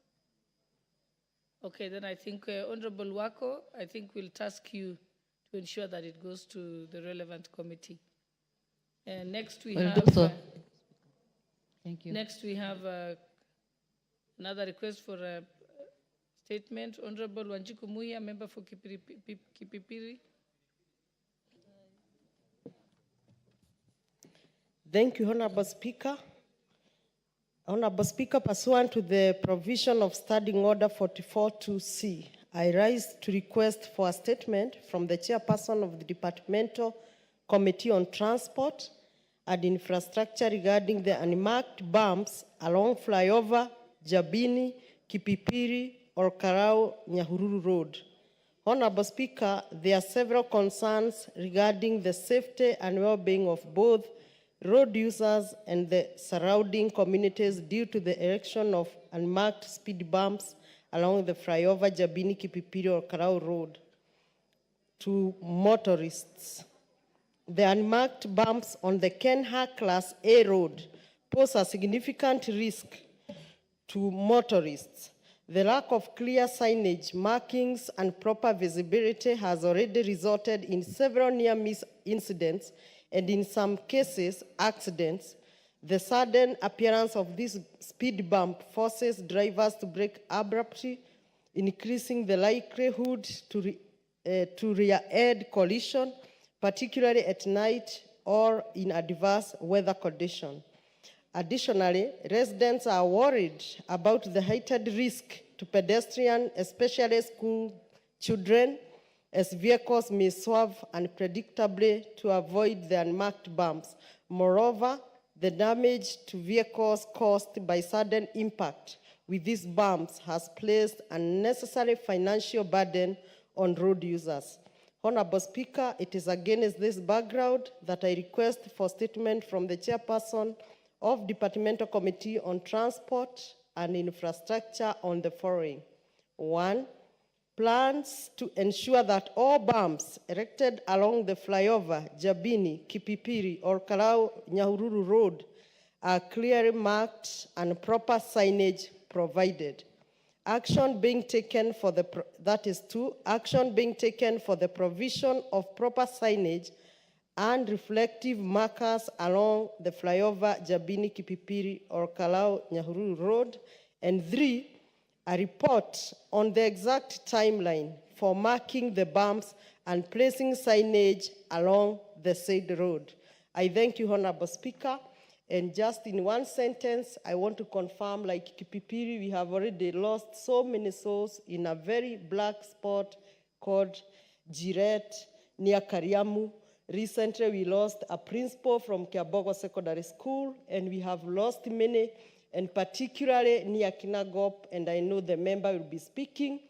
Okay, then I think Honorable Wako, I think we'll task you to ensure that it goes to the relevant committee. Next we have... Thank you. Next we have another request for a statement. Honorable Wanjiku Muya, member for Kipipiri. Thank you, Honorable Speaker. Honorable Speaker, pursuant to the provision of Standing Order 44.2c, I rise to request for a statement from the chairperson of the Departmental Committee on Transport and Infrastructure regarding the unmarked bumps along flyover Jabini, Kipipiri, or Karau Nyahururu Road. Honorable Speaker, there are several concerns regarding the safety and well-being of both road users and the surrounding communities due to the erection of unmarked speed bumps along the flyover Jabini, Kipipiri, or Karau Road to motorists. The unmarked bumps on the Kenha Class A road pose a significant risk to motorists. The lack of clear signage, markings, and proper visibility has already resulted in several near-miss incidents and in some cases, accidents. The sudden appearance of this speed bump forces drivers to brake abruptly, increasing the likelihood to rear-end collision, particularly at night or in adverse weather conditions. Additionally, residents are worried about the heightened risk to pedestrians, especially school children, as vehicles may swerve unpredictably to avoid the unmarked bumps. Moreover, the damage to vehicles caused by sudden impact with these bumps has placed unnecessary financial burden on road users. Honorable Speaker, it is against this background that I request for statement from the chairperson of Departmental Committee on Transport and Infrastructure on the following. 1, plans to ensure that all bumps erected along the flyover, Jabini, Kipipiri, or Karau Nyahururu Road are clearly marked and proper signage provided. Action being taken for the, that is 2, action being taken for the provision of proper signage and reflective markers along the flyover, Jabini, Kipipiri, or Karau Nyahururu Road. And 3, a report on the exact timeline for marking the bumps and placing signage along the said road. I thank you, Honorable Speaker. And just in one sentence, I want to confirm, like Kipipiri, we have already lost so many souls in a very black spot called Jiret near Kariamu. Recently, we lost a principal from Kiabogo Secondary School, and we have lost many, and particularly near Kinagop, and I know the member will be speaking.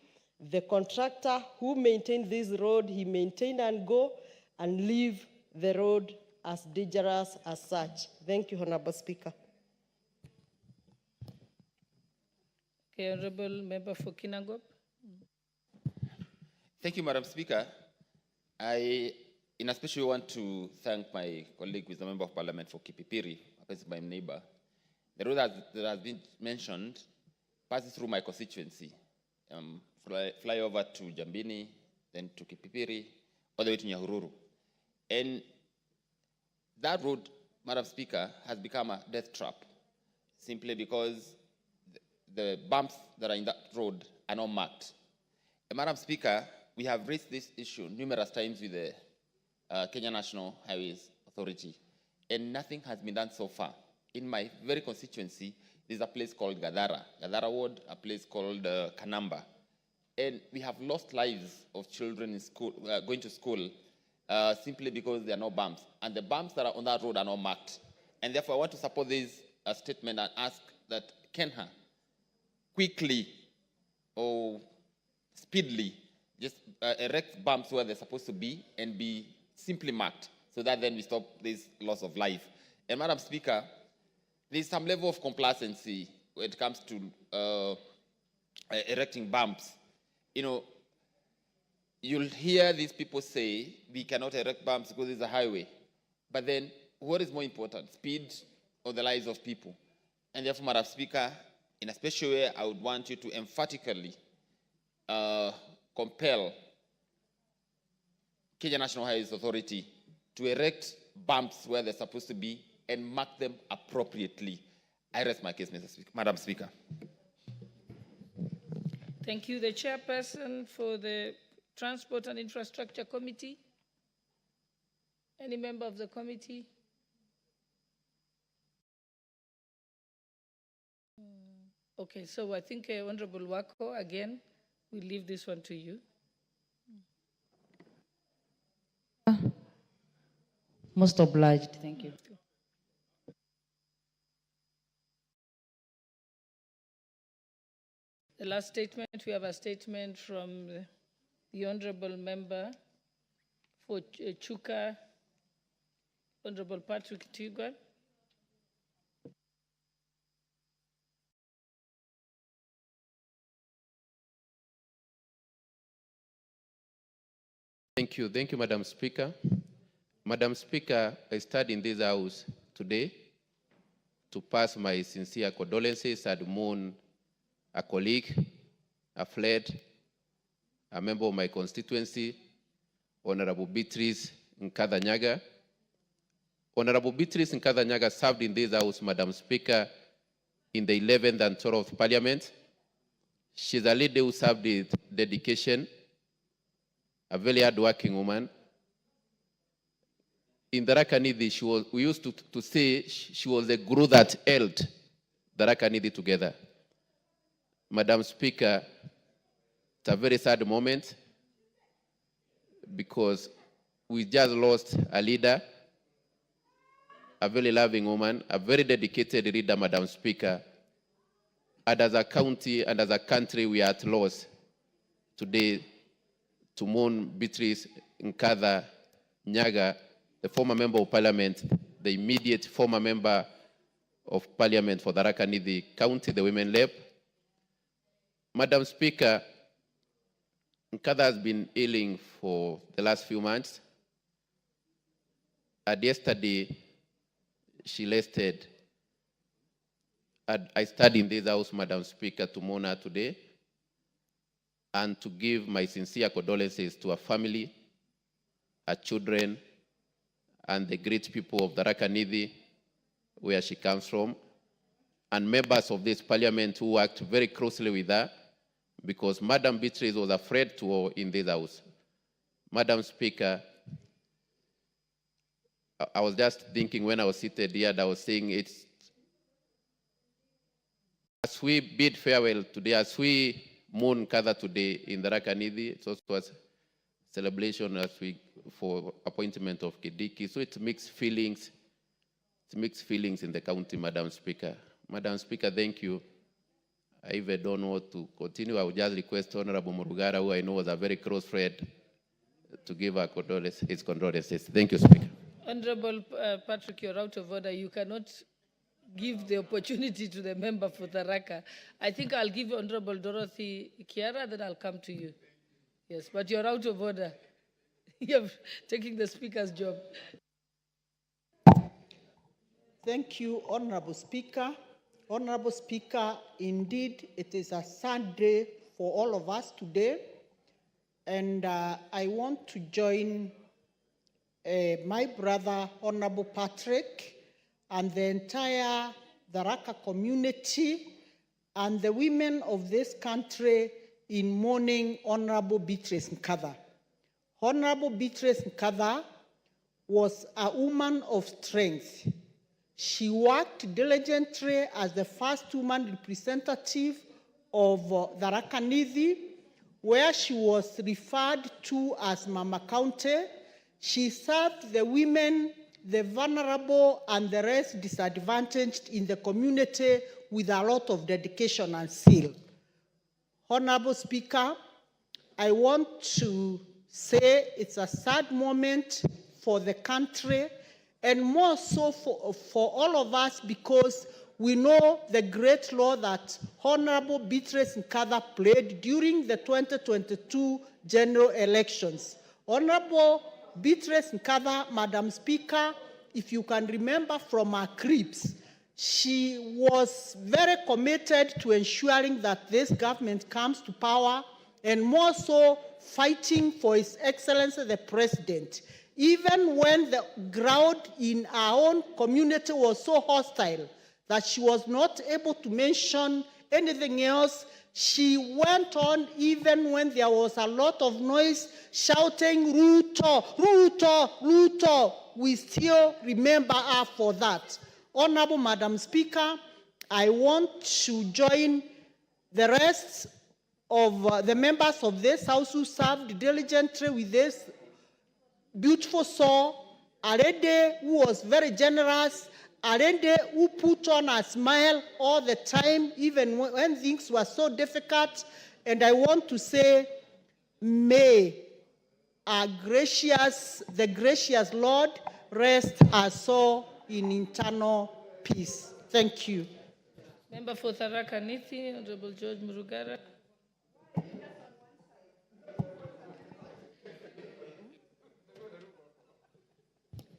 The contractor who maintained this road, he maintained and go and leave the road as dangerous as such. Thank you, Honorable Speaker. Okay, Honorable Member for Kinagop. Thank you, Madam Speaker. I, in a special, want to thank my colleague, who is a member of Parliament for Kipipiri, my neighbor. The road that has been mentioned passes through my constituency, fly over to Jambini, then to Kipipiri, all the way to Nyahururu. And that road, Madam Speaker, has become a death trap, simply because the bumps that are in that road are not marked. And Madam Speaker, we have raised this issue numerous times with the Kenya National Highways Authority, and nothing has been done so far. In my very constituency, there's a place called Gadara Ward, a place called Kanamba. And we have lost lives of children in school, going to school, simply because there are no bumps. And the bumps that are on that road are not marked. And therefore, I want to support this statement and ask that Kenha quickly or speedily just erect bumps where they're supposed to be and be simply marked, so that then we stop this loss of life. And Madam Speaker, there's some level of complacency when it comes to erecting bumps. You know, you'll hear these people say, we cannot erect bumps because it's a highway. But then, what is more important, speed or the lives of people? And therefore, Madam Speaker, in a special way, I would want you to emphatically compel Kenya National Highways Authority to erect bumps where they're supposed to be and mark them appropriately. I rest my case, Madam Speaker. Thank you. The chairperson for the Transport and Infrastructure Committee. Any member of the committee? Okay, so I think Honorable Wako, again, we leave this one to you. Most obliged. Thank you. The last statement, we have a statement from the Honorable Member for Chuka, Honorable Patrick Tigwan. Thank you, Madam Speaker. Madam Speaker, I stand in this house today to pass my sincere condolences and mourn a colleague, a friend, a member of my constituency, Honorable Beatrice Nkadhanyaga. Honorable Beatrice Nkadhanyaga served in this house, Madam Speaker, in the 11th and 12th Parliament. She's a lady who served with dedication, a very hard-working woman. In the Rakanidi, we used to say she was the glue that held the Rakanidi together. Madam Speaker, it's a very sad moment because we just lost a leader, a very loving woman, a very dedicated leader, Madam Speaker. And as a county and as a country, we are at loss today to mourn Beatrice Nkadhanyaga, the former member of parliament, the immediate former member of parliament for the Rakanidi County, the Women Rep. Madam Speaker, Nkadha has been ailing for the last few months. And yesterday, she rested. And I stand in this house, Madam Speaker, to mourn her today and to give my sincere condolences to her family, her children, and the great people of the Rakanidi, where she comes from, and members of this parliament who worked very closely with her, because Madam Beatrice was afraid to her in this house. Madam Speaker, I was just thinking when I was seated here, I was saying it's, as we bid farewell today, as we mourn Nkadha today in the Rakanidi, it's also a celebration as we for appointment of Kidiki. So it's mixed feelings. It's mixed feelings in the county, Madam Speaker. Madam Speaker, thank you. I even don't know what to continue. I would just request Honorable Murugara, who I know was a very close friend, to give her his condolences. Thank you, Speaker. Honorable Patrick, you're out of order. You cannot give the opportunity to the member for Tharaka. I think I'll give Honorable Dorothy Kiara, then I'll come to you. Yes, but you're out of order. You're taking the Speaker's job. Thank you, Honorable Speaker. Honorable Speaker, indeed, it is a sad day for all of us today. And I want to join my brother, Honorable Patrick, and the entire Tharaka community and the women of this country in mourning Honorable Beatrice Nkadha. Honorable Beatrice Nkadha was a woman of strength. She worked diligently as the first woman representative of Tharaka Nithi, where she was referred to as Mama County. She served the women, the vulnerable, and the rest disadvantaged in the community with a lot of dedication and zeal. Honorable Speaker, I want to say it's a sad moment for the country, and more so for all of us, because we know the great role that Honorable Beatrice Nkatha played during the 2022 general elections. Honorable Beatrice Nkatha, Madam Speaker, if you can remember from her clips, she was very committed to ensuring that this government comes to power, and more so fighting for His Excellency the President. Even when the crowd in our own community was so hostile that she was not able to mention anything else, she went on even when there was a lot of noise, shouting, Ruto, Ruto, Ruto. We still remember her for that. Honorable Madam Speaker, I want to join the rest of the members of this House who served diligently with this beautiful soul, a lady who was very generous, a lady who put on a smile all the time, even when things were so difficult. And I want to say, may the gracious Lord rest our soul in eternal peace. Thank you. Member for Tharaka Nithi, Honorable George Murugara.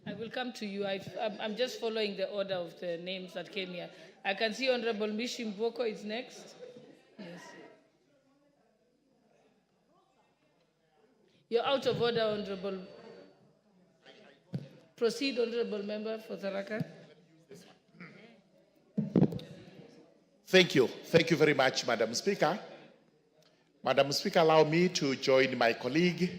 I will come to you. I'm just following the order of the names that came here. I can see Honorable Mishi Mboko is next. Yes. You're out of order, Honorable. Proceed, Honorable Member for Tharaka. Thank you. Thank you very much, Madam Speaker. Madam Speaker, allow me to join my colleague,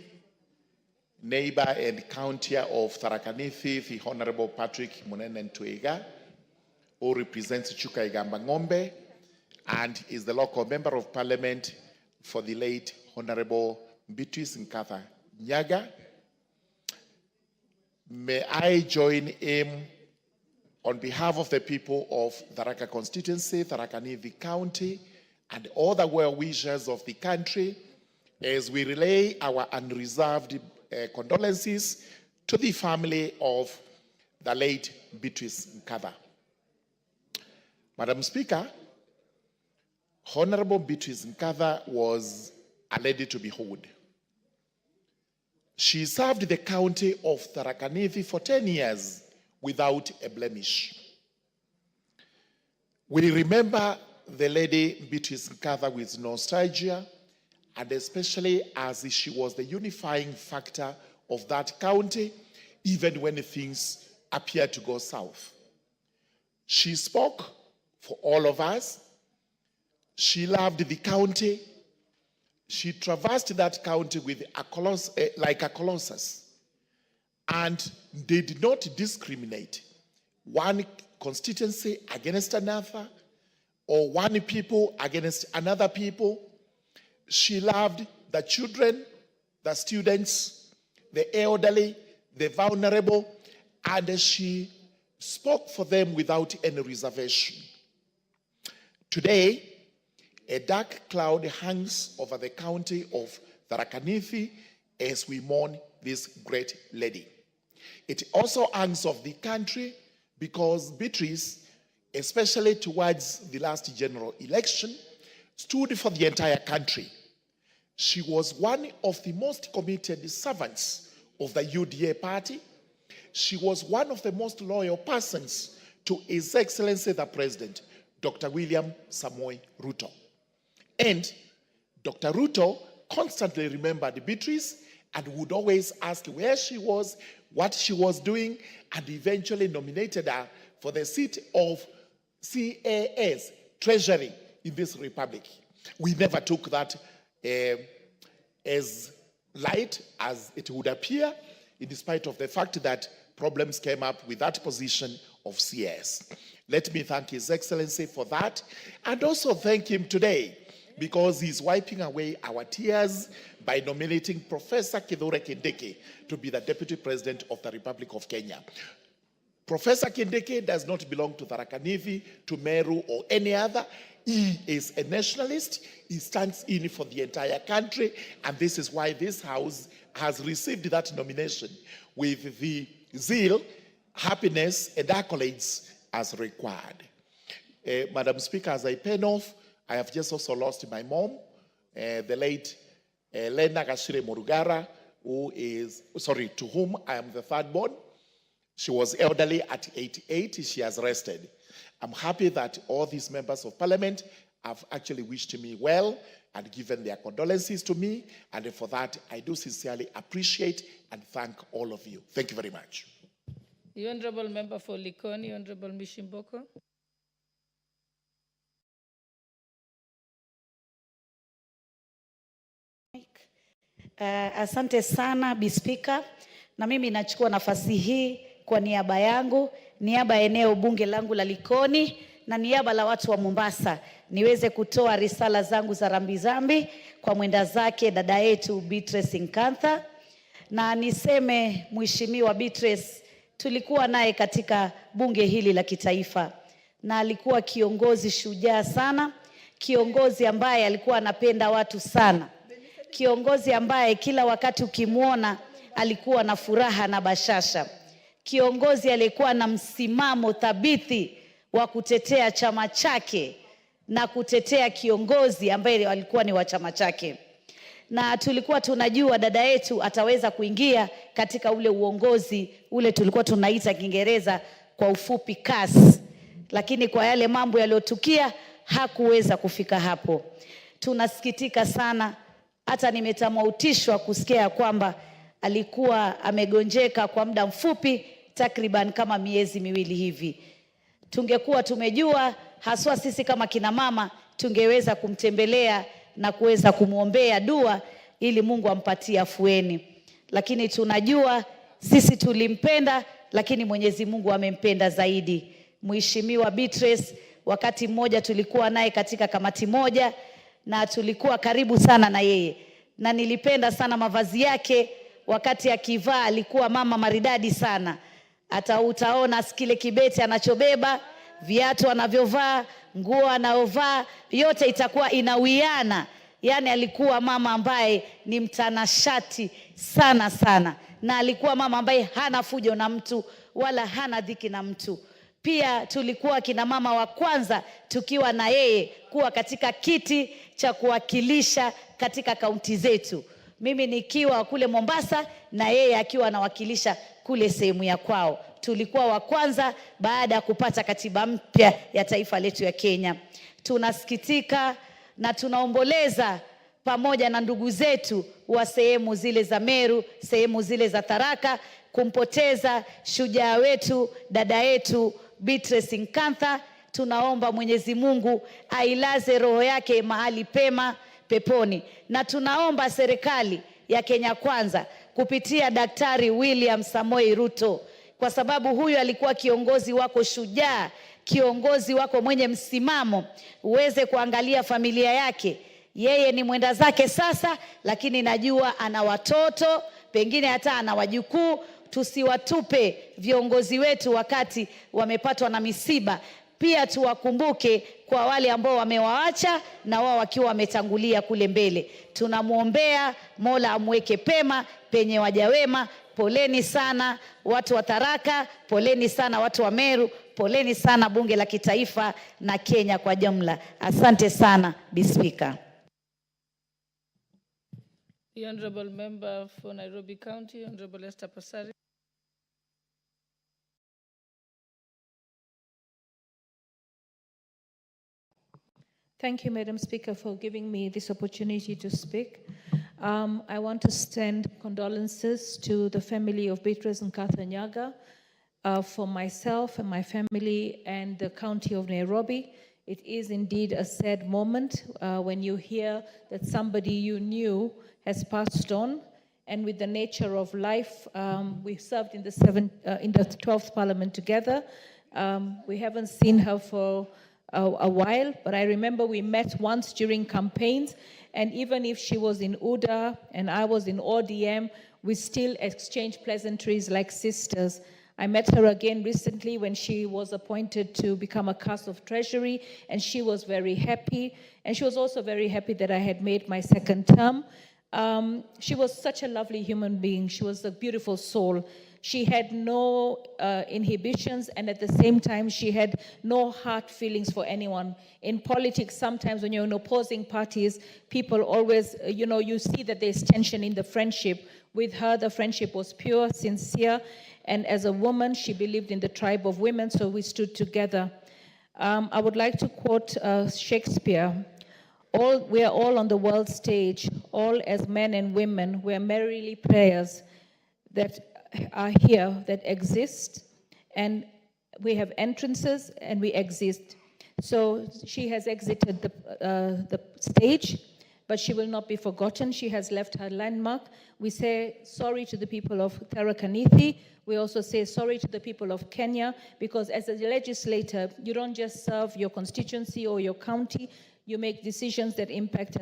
neighbor and county of Tharaka Nithi, the Honorable Patrick Munene Ntwiga, who represents Chuka-Igamba Ng'ombe and is the local member of parliament for the late Honorable Beatrice Nkatha Nyaga. May I join him on behalf of the people of Tharaka constituency, Tharaka Nithi County, and all the well-wishers of the country as we relay our unreserved condolences to the family of the late Beatrice Nkatha. Madam Speaker, Honorable Beatrice Nkatha was a lady to behold. She served the county of Tharaka Nithi for 10 years without a blemish. We remember the lady Beatrice Nkatha with nostalgia, and especially as she was the unifying factor of that county, even when things appeared to go south. She spoke for all of us. She loved the county. She traversed that county with like a colossus, and they did not discriminate one constituency against another or one people against another people. She loved the children, the students, the elderly, the vulnerable, and she spoke for them without any reservation. Today, a dark cloud hangs over the county of Tharaka Nithi as we mourn this great lady. It also hangs over the country because Beatrice, especially towards the last general election, stood for the entire country. She was one of the most committed servants of the UDA party. She was one of the most loyal persons to His Excellency the President, Dr. William Samoei Ruto. And Dr. Ruto constantly remembered Beatrice and would always ask where she was, what she was doing, and eventually nominated her for the seat of CAS, Treasury, in this republic. We never took that as light as it would appear, in spite of the fact that problems came up with that position of CS. Let me thank His Excellency for that, and also thank him today because he's wiping away our tears by nominating Professor Kithure Kindiki to be the Deputy President of the Republic of Kenya. Professor Kindiki does not belong to Tharaka Nithi, to Meru, or any other. He is a nationalist. He stands in for the entire country, and this is why this House has received that nomination with the zeal, happiness, and accolades as required. Madam Speaker, as I pen off, I have just also lost my mom, the late Lena Gashire Morugara, to whom I am the third born. She was elderly at 88. She has rested. I'm happy that all these members of parliament have actually wished me well and given their condolences to me. And for that, I do sincerely appreciate and thank all of you. Thank you very much. The Honorable Member for Likoni, Honorable Mishimboko. Asante sana Bi Speaker, na mimi nachukua nafasi hii kwa niaba yangu, niaba ya eneo bunge langu la Likoni na niaba la watu wa Mombasa, niweze kutoa risala zangu za rambirambi kwa mwenda zake dada yetu Beatrice Nkantha. Na niseme Mheshimiwa Beatrice, tulikuwa naye katika bunge hili la kitaifa, na alikuwa kiongozi shujaa sana, kiongozi ambaye alikuwa anapenda watu sana, kiongozi ambaye kila wakati ukimuona alikuwa na furaha na bashasha, kiongozi aliyekuwa na msimamo thabiti wa kutetea chama chake na kutetea kiongozi ambaye alikuwa ni wa chama chake. Na tulikuwa tunajua dada yetu ataweza kuingia katika ule uongozi ule tulikuwa tunaita Kiingereza kwa ufupi CAS, lakini kwa yale mambo yaliyotukia hakuweza kufika hapo. Tunasikitika sana, hata nimetamautishwa kusikia kwamba alikuwa amegonjeka kwa muda mfupi, takriban kama miezi miwili hivi. Tungekuwa tumejua, haswa sisi kama kina mama, tungeweza kumtembelea na kuweza kumuombea dua ili Mungu ampatie afueni. Lakini tunajua sisi tulimpenda, lakini Mwenyezi Mungu amempenda zaidi. Mheshimiwa Beatrice, wakati mmoja tulikuwa naye katika kamati moja na tulikuwa karibu sana na yeye. Na nilipenda sana mavazi yake, wakati akivaa alikuwa mama maridadi sana. Hata utaona kile kibeti anachobeba, viatu anavyovaa, nguo anayovaa, yote itakuwa inawiana. Yani alikuwa mama ambaye ni mtanashati sana sana, na alikuwa mama ambaye hana fujo na mtu wala hana dhiki na mtu. Pia tulikuwa kina mama wa kwanza tukiwa na yeye kuwa katika kiti cha kuwakilisha katika kaunti zetu. Mimi nikiwa kule Mombasa na yeye akiwa anawakilisha kule sehemu ya kwao. Tulikuwa wa kwanza baada ya kupata katiba mpya ya taifa letu ya Kenya. Tunasikitika na tunaomboleza pamoja na ndugu zetu wa sehemu zile za Meru, sehemu zile za Tharaka, kumpoteza shujaa wetu, dada yetu Beatrice Nkantha. Tunaomba Mwenyezi Mungu ailaze roho yake mahali pema peponi. Na tunaomba serikali ya Kenya Kwanza kupitia Daktari William Samoei Ruto, kwa sababu huyu alikuwa kiongozi wako shujaa, kiongozi wako mwenye msimamo, uweze kuangalia familia yake. Yeye ni mwenda zake sasa, lakini najua ana watoto, pengine hata ana wajukuu. Tusiwatupe viongozi wetu wakati wamepatwa na misiba. Pia tuwakumbuke kwa wale ambao wamewaacha na wao wakiwa wametangulia kule mbele. Tunamuombea Mola amweke pema penye waja wema. Poleni sana watu wa Tharaka, poleni sana watu wa Meru, poleni sana bunge la kitaifa na Kenya kwa jumla. Asante sana Bi Speaker. The Honorable Member for Nairobi County, Honorable Esther Pasari. Thank you, Madam Speaker, for giving me this opportunity to speak. I want to send condolences to the family of Beatrice Nkantha Nyaga for myself and my family and the county of Nairobi. It is indeed a sad moment when you hear that somebody you knew has passed on. And with the nature of life, we served in the 12th Parliament together. We haven't seen her for a while, but I remember we met once during campaigns, and even if she was in UDA and I was in ODM, we still exchanged pleasantries like sisters. I met her again recently when she was appointed to become a cast of Treasury, and she was very happy. And she was also very happy that I had made my second term. She was such a lovely human being. She was a beautiful soul. She had no inhibitions, and at the same time, she had no hard feelings for anyone. In politics, sometimes when you're in opposing parties, people always, you see that there's tension in the friendship. With her, the friendship was pure, sincere, and as a woman, she believed in the tribe of women, so we stood together. I would like to quote Shakespeare. We are all on the world stage, all as men and women, we are merrily players that are here, that exist, and we have entrances and we exist. So she has exited the stage, but she will not be forgotten. She has left her landmark. We say sorry to the people of Tharaka Nithi. We also say sorry to the people of Kenya, because as a legislator, you don't just serve your constituency or your county, you make decisions that impact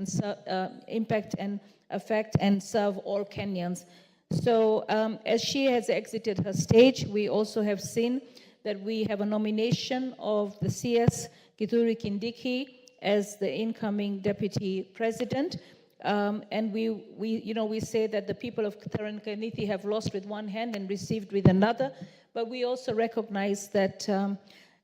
and affect and serve all Kenyans. So as she has exited her stage, we also have seen that we have a nomination of the CS Kithure Kindiki as the incoming deputy president. And we say that the people of Tharaka Nithi have lost with one hand and received with another, but we also recognize that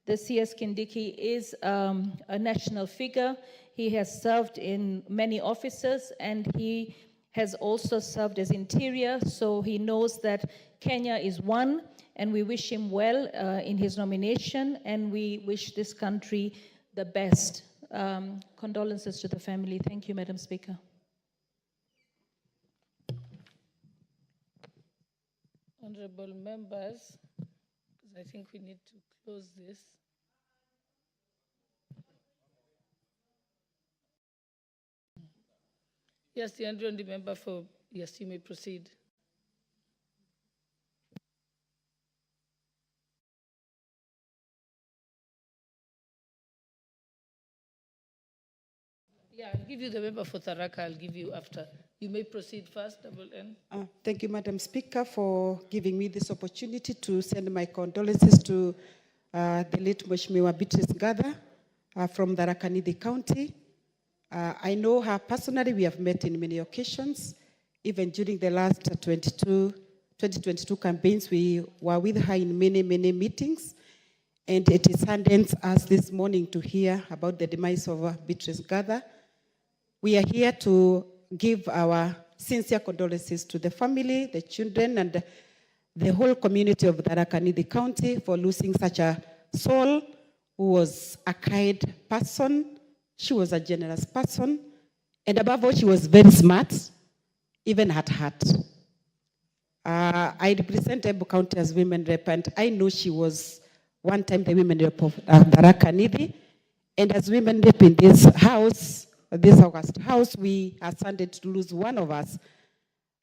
the CS Kindiki is a national figure. He has served in many offices, and he has also served as interior, so he knows that Kenya is one, and we wish him well in his nomination, and we wish this country the best. Condolences to the family. Thank you, Madam Speaker. Honorable members, because I think we need to close this. Yes, the honorable member for, yes, you may proceed. Yeah, I'll give you the member for Tharaka, I'll give you after. You may proceed first, Double N. Thank you, Madam Speaker, for giving me this opportunity to send my condolences to the late Mheshimiwa Beatrice Ngatha from Tharaka Nithi County. I know her personally. We have met in many occasions. Even during the last 2022 campaigns, we were with her in many, many meetings. And it saddens us this morning to hear about the demise of Beatrice Ngatha. We are here to give our sincere condolences to the family, the children, and the whole community of Tharaka Nithi County for losing such a soul who was a kind person. She was a generous person. And above all, she was very smart, even at heart. I represent Embu County as women rep, and I know she was one time the women rep of Tharaka Nithi. And as women rep in this house, this August house, we are saddened to lose one of us.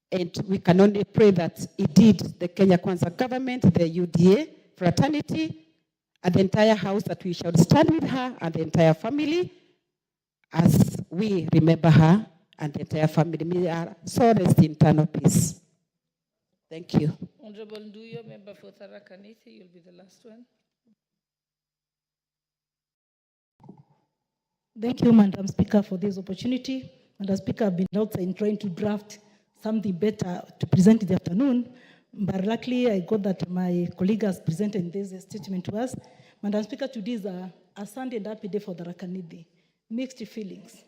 And we can only pray that indeed the Kenya Kwanza government, the UDA, fraternity, and the entire house, that we shall stand with her and the entire family as we remember her and the entire family. May our soul rest in eternal peace. Thank you. Honorable Nduyo, member for Tharaka Nithi, you'll be the last one. Thank you, Madam Speaker, for this opportunity. Madam Speaker, I've been outside trying to draft something better to present in the afternoon, but luckily I got that my colleague has presented this statement to us. Madam Speaker, today is a Sunday and happy day for Tharaka Nithi. Mixed feelings.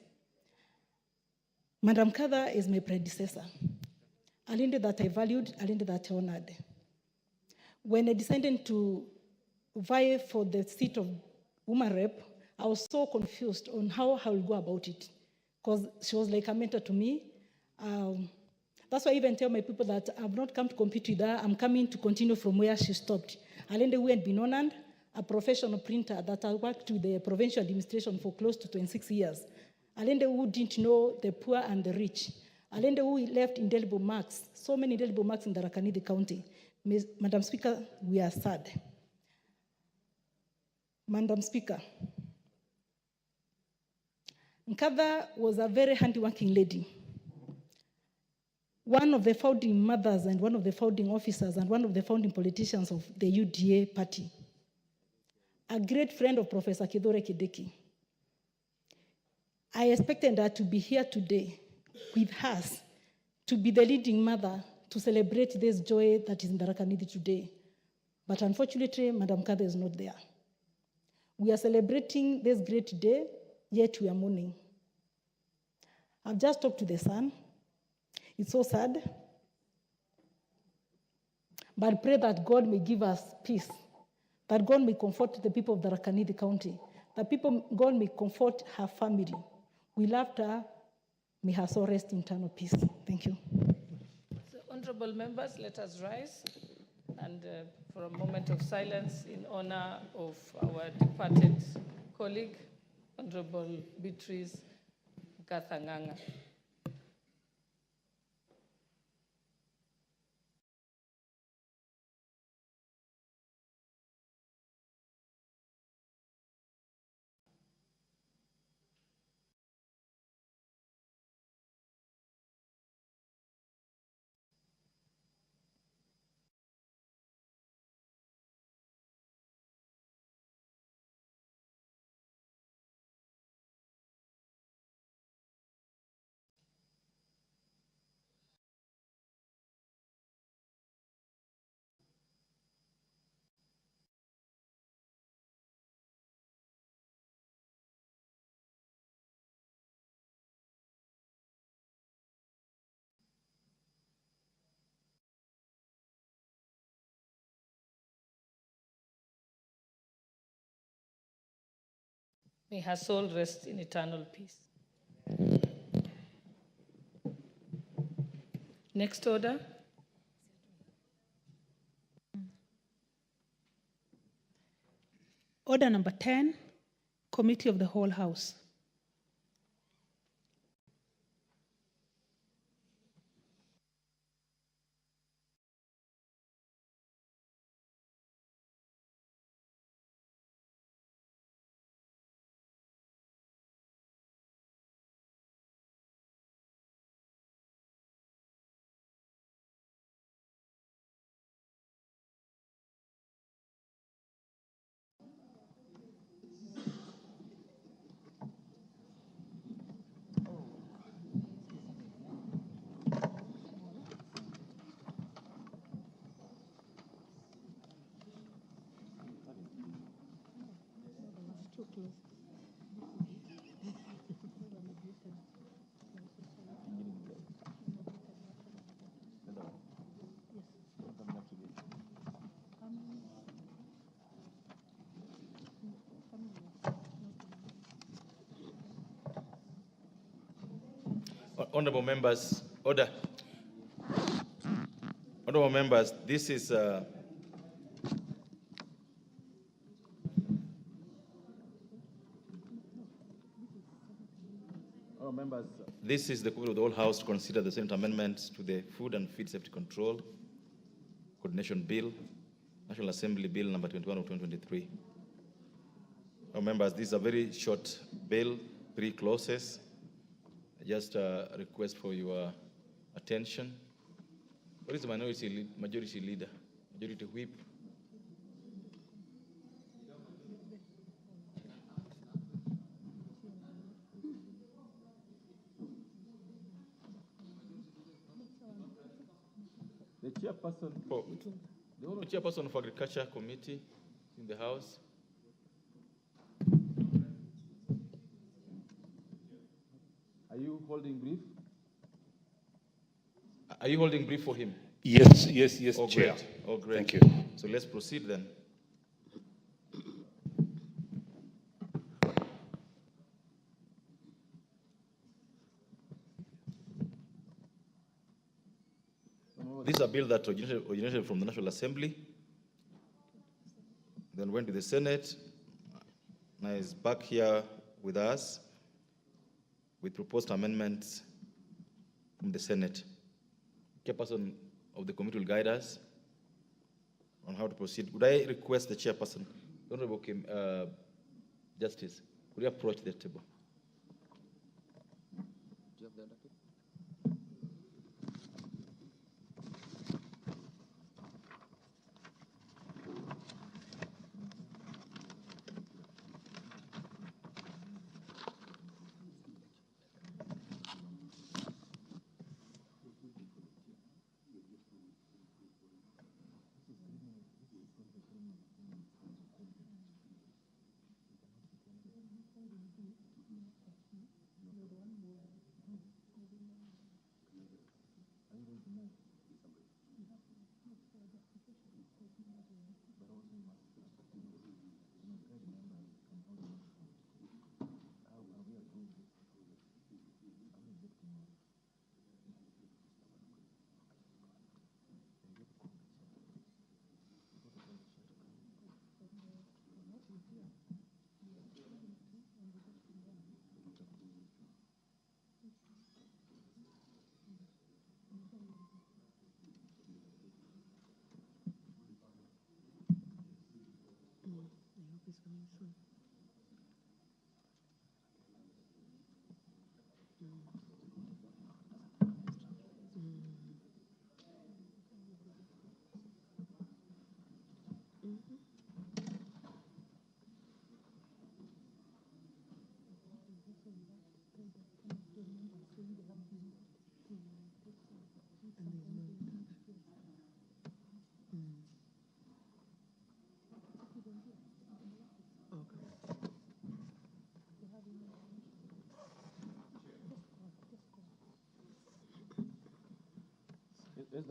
Madam Ngatha is my predecessor. A lady that I valued, a lady that I honored. When I decided to vie for the seat of woman rep, I was so confused on how I will go about it, because she was like a mentor to me. That's why I even tell my people that I've not come to compete with her. I'm coming to continue from where she stopped. Alende who had been honored, a professional printer that I worked with the provincial administration for close to 26 years. Alende who didn't know the poor and the rich. Alende who left indelible marks, so many indelible marks in Tharaka Nithi County. Madam Speaker, we are sad. Madam Speaker, Ngatha was a very hardworking lady. one of the founding mothers and one of the founding officers and one of the founding politicians of the UDA party, a great friend of Professor Kithure Kindiki. I expected her to be here today with us, to be the leading mother to celebrate this joy that is in Tharaka Nithi today. But unfortunately, Madam Kathy is not there. We are celebrating this great day, yet we are mourning. I've just talked to the son. It's so sad. But pray that God may give us peace, that God may comfort the people of Tharaka Nithi County, that God may comfort her family. We loved her. May her soul rest in eternal peace. Thank you. So, honorable members, let us rise and for a moment of silence in honor of our departed colleague, Honorable Beatrice Gathanganga. May her soul rest in eternal peace. Next order. Order number 10, Committee of the Whole House. Honorable members, order. Honorable members, this is this is the committee of the whole House to consider the Senate amendments to the Food and Feed Safety Control Coordination Bill, National Assembly Bill number 21 of 2023. Honorable members, this is a very short bill, 3 clauses. Just a request for your attention. What is the majority leader, majority whip? The chairperson for the only chairperson of Agriculture Committee in the House. Are you holding brief? Are you holding brief for him? Yes, oh, Chair. Great. Oh, great. Thank you. So let's proceed then. This is a bill that originated from the National Assembly, then went to the Senate, now is back here with us with proposed amendments from the Senate. Chairperson of the committee will guide us on how to proceed. Would I request the chairperson, Honorable Justice, could you approach the table? Do you have the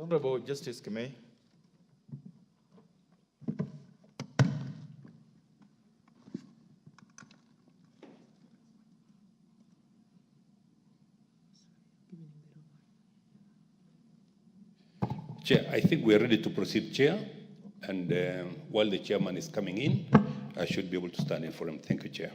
Honorable Justice Kemei. Chair, I think we are ready to proceed, Chair. And while the chairman is coming in, I should be able to stand in for him. Thank you, Chair.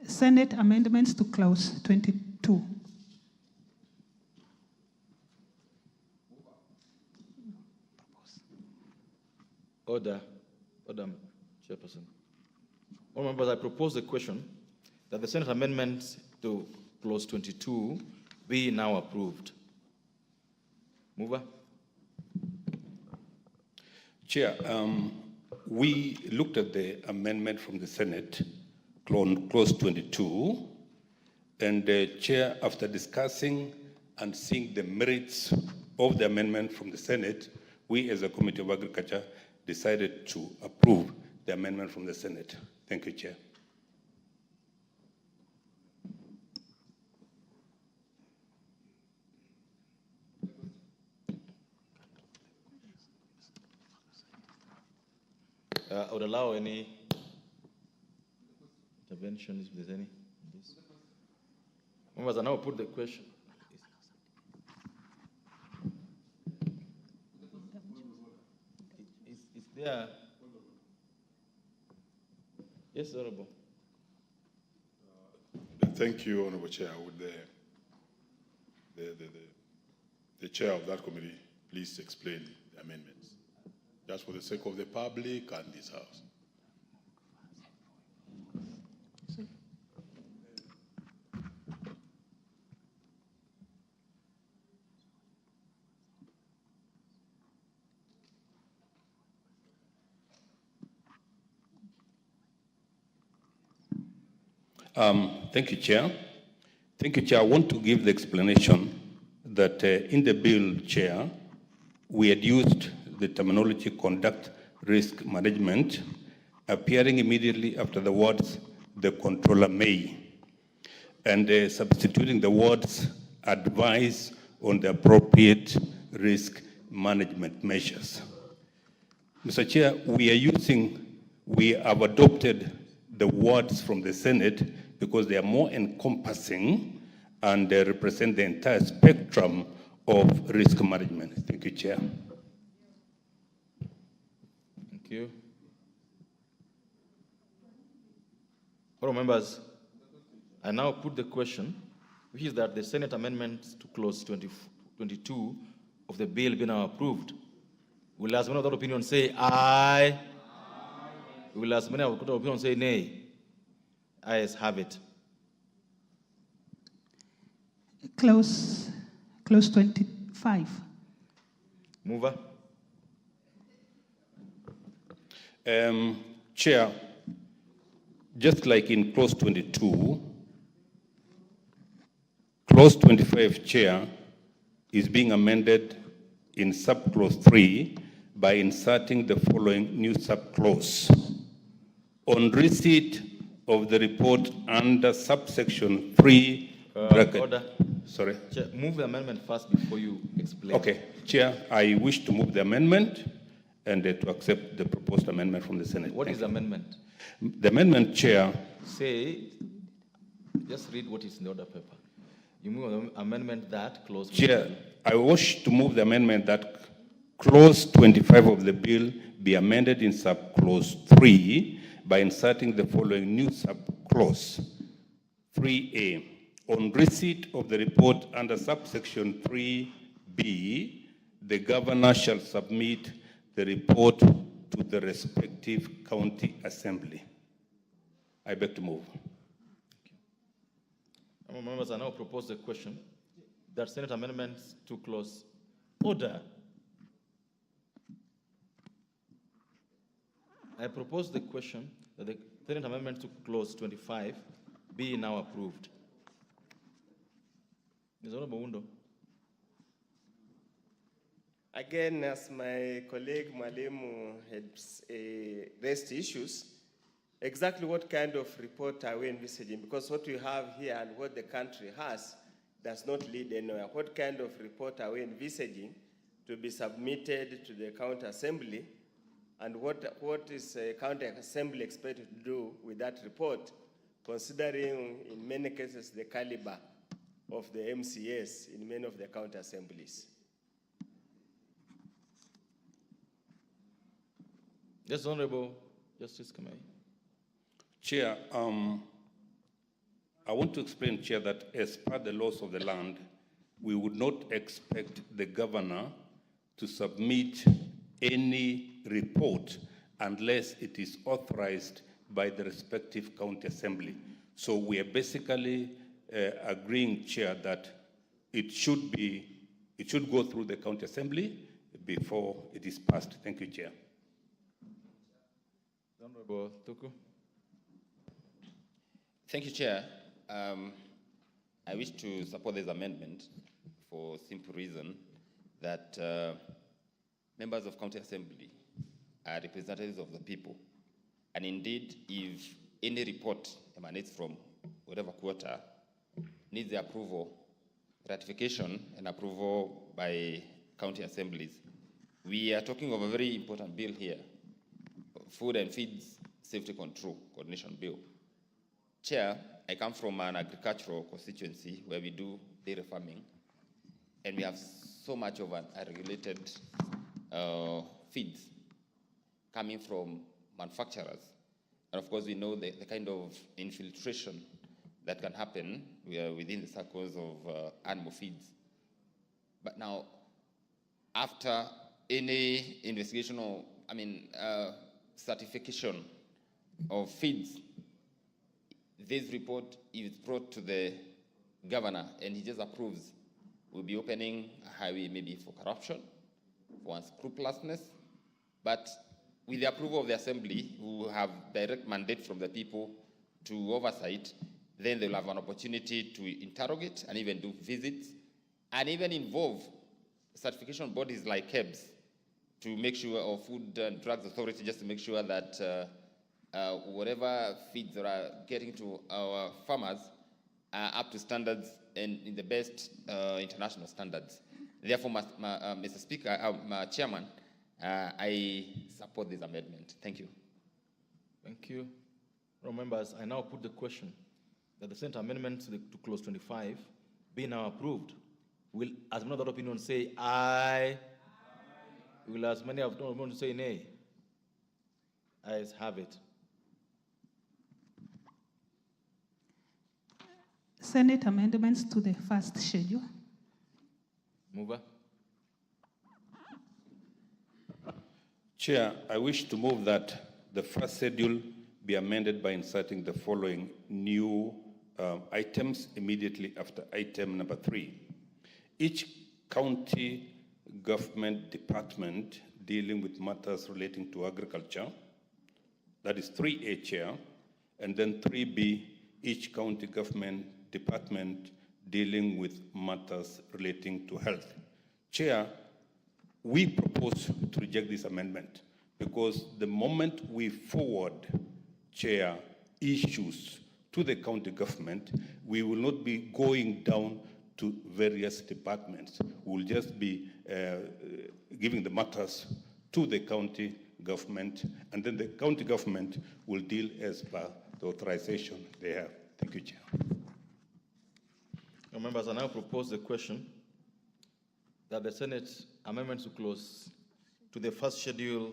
Senate amendments to clause 22. Order, Chairperson. All members, I propose the question that the Senate amendments to clause 22 be now approved. Mover. Chair, we looked at the amendment from the Senate, clause 22, and Chair, after discussing and seeing the merits of the amendment from the Senate, we as a Committee of Agriculture decided to approve the amendment from the Senate. Thank you, Chair. I would allow any intervention if there's any. Members, I now put the question. Is there? Yes, Honorable. Thank you, Honorable Chair. Would the chair of that committee please explain the amendments, just for the sake of the public and this House? Thank you, Chair. Thank you, Chair. I want to give the explanation that in the bill, Chair, we had used the terminology conduct risk management, appearing immediately after the words the controller may, and substituting the words advise on the appropriate risk management measures. Mr. Chair, we have adopted the words from the Senate because they are more encompassing and they represent the entire spectrum of risk management. Thank you, Chair. Thank you. All members, I now put the question, which is that the Senate amendments to clause 22 of the bill be now approved. Will as many of that opinion say aye? Will as many of that opinion say nay? Ayes have it. Clause 25. Mover. Chair, just like in clause 22, clause 25, Chair, is being amended in subclause 3 by inserting the following new subclause. On receipt of the report under subsection 3, bracket. Order. Sorry. Chair, move the amendment first before you explain. Okay, Chair, I wish to move the amendment and to accept the proposed amendment from the Senate. What is the amendment? The amendment, Chair. Say, just read what is in the order paper. You move the amendment that clause. Chair, I wish to move the amendment that clause 25 of the bill be amended in subclause 3 by inserting the following new subclause. 3A. On receipt of the report under subsection 3B, the governor shall submit the report to the respective county assembly. I beg to move. Members, I now propose the question that Senate amendments to clause order. I propose the question that the Senate amendment to clause 25 be now approved. Ms. Honorable Wundo. Again, as my colleague Mwalimu had raised issues, exactly what kind of report are we envisaging? Because what we have here and what the country has does not lead anywhere. What kind of report are we envisaging to be submitted to the county assembly? And what is a county assembly expected to do with that report, considering in many cases the caliber of the MCAs in many of the county assemblies? Yes, Honorable Justice Kamei. Chair, I want to explain, Chair, that as per the laws of the land, we would not expect the governor to submit any report unless it is authorized by the respective county assembly. So we are basically agreeing, Chair, that it should go through the county assembly before it is passed. Thank you, Chair. Honorable Tuku. Thank you, Chair. I wish to support this amendment for simple reason that members of county assembly are representatives of the people. And indeed, if any report emanates from whatever quarter, needs the approval, ratification, and approval by county assemblies, we are talking of a very important bill here, Food and Feeds Safety Control Coordination Bill. Chair, I come from an agricultural constituency where we do dairy farming, and we have so much of unregulated feeds coming from manufacturers. And of course, we know the kind of infiltration that can happen within the circles of animal feeds. But now, after any investigation or, certification of feeds, this report is brought to the governor and he just approves. We'll be opening a highway maybe for corruption, for unscrupulousness, but with the approval of the assembly, who have direct mandate from the people to oversight, then they'll have an opportunity to interrogate and even do visits and even involve certification bodies like KEBS to make sure, or Food and Drugs Authority, just to make sure that whatever feeds that are getting to our farmers are up to standards and in the best international standards. Therefore, Mr. Speaker, Chairman, I support this amendment. Thank you. Thank you. Members, I now put the question that the Senate amendment to clause 25 be now approved. Will, as many of that opinion say aye? Will as many of that opinion say nay? Ayes have it. Senate amendments to the first schedule. Mover. Chair, I wish to move that the first schedule be amended by inserting the following new items immediately after item number 3. Each county government department dealing with matters relating to agriculture That is 3A, Chair. And then 3B, each county government department dealing with matters relating to health. Chair, we propose to reject this amendment because the moment we forward, Chair, issues to the county government, we will not be going down to various departments. We'll just be giving the matters to the county government, and then the county government will deal as per the authorization they have. Thank you, Chair. Your members, I now propose the question that the Senate amendments to clause to the first schedule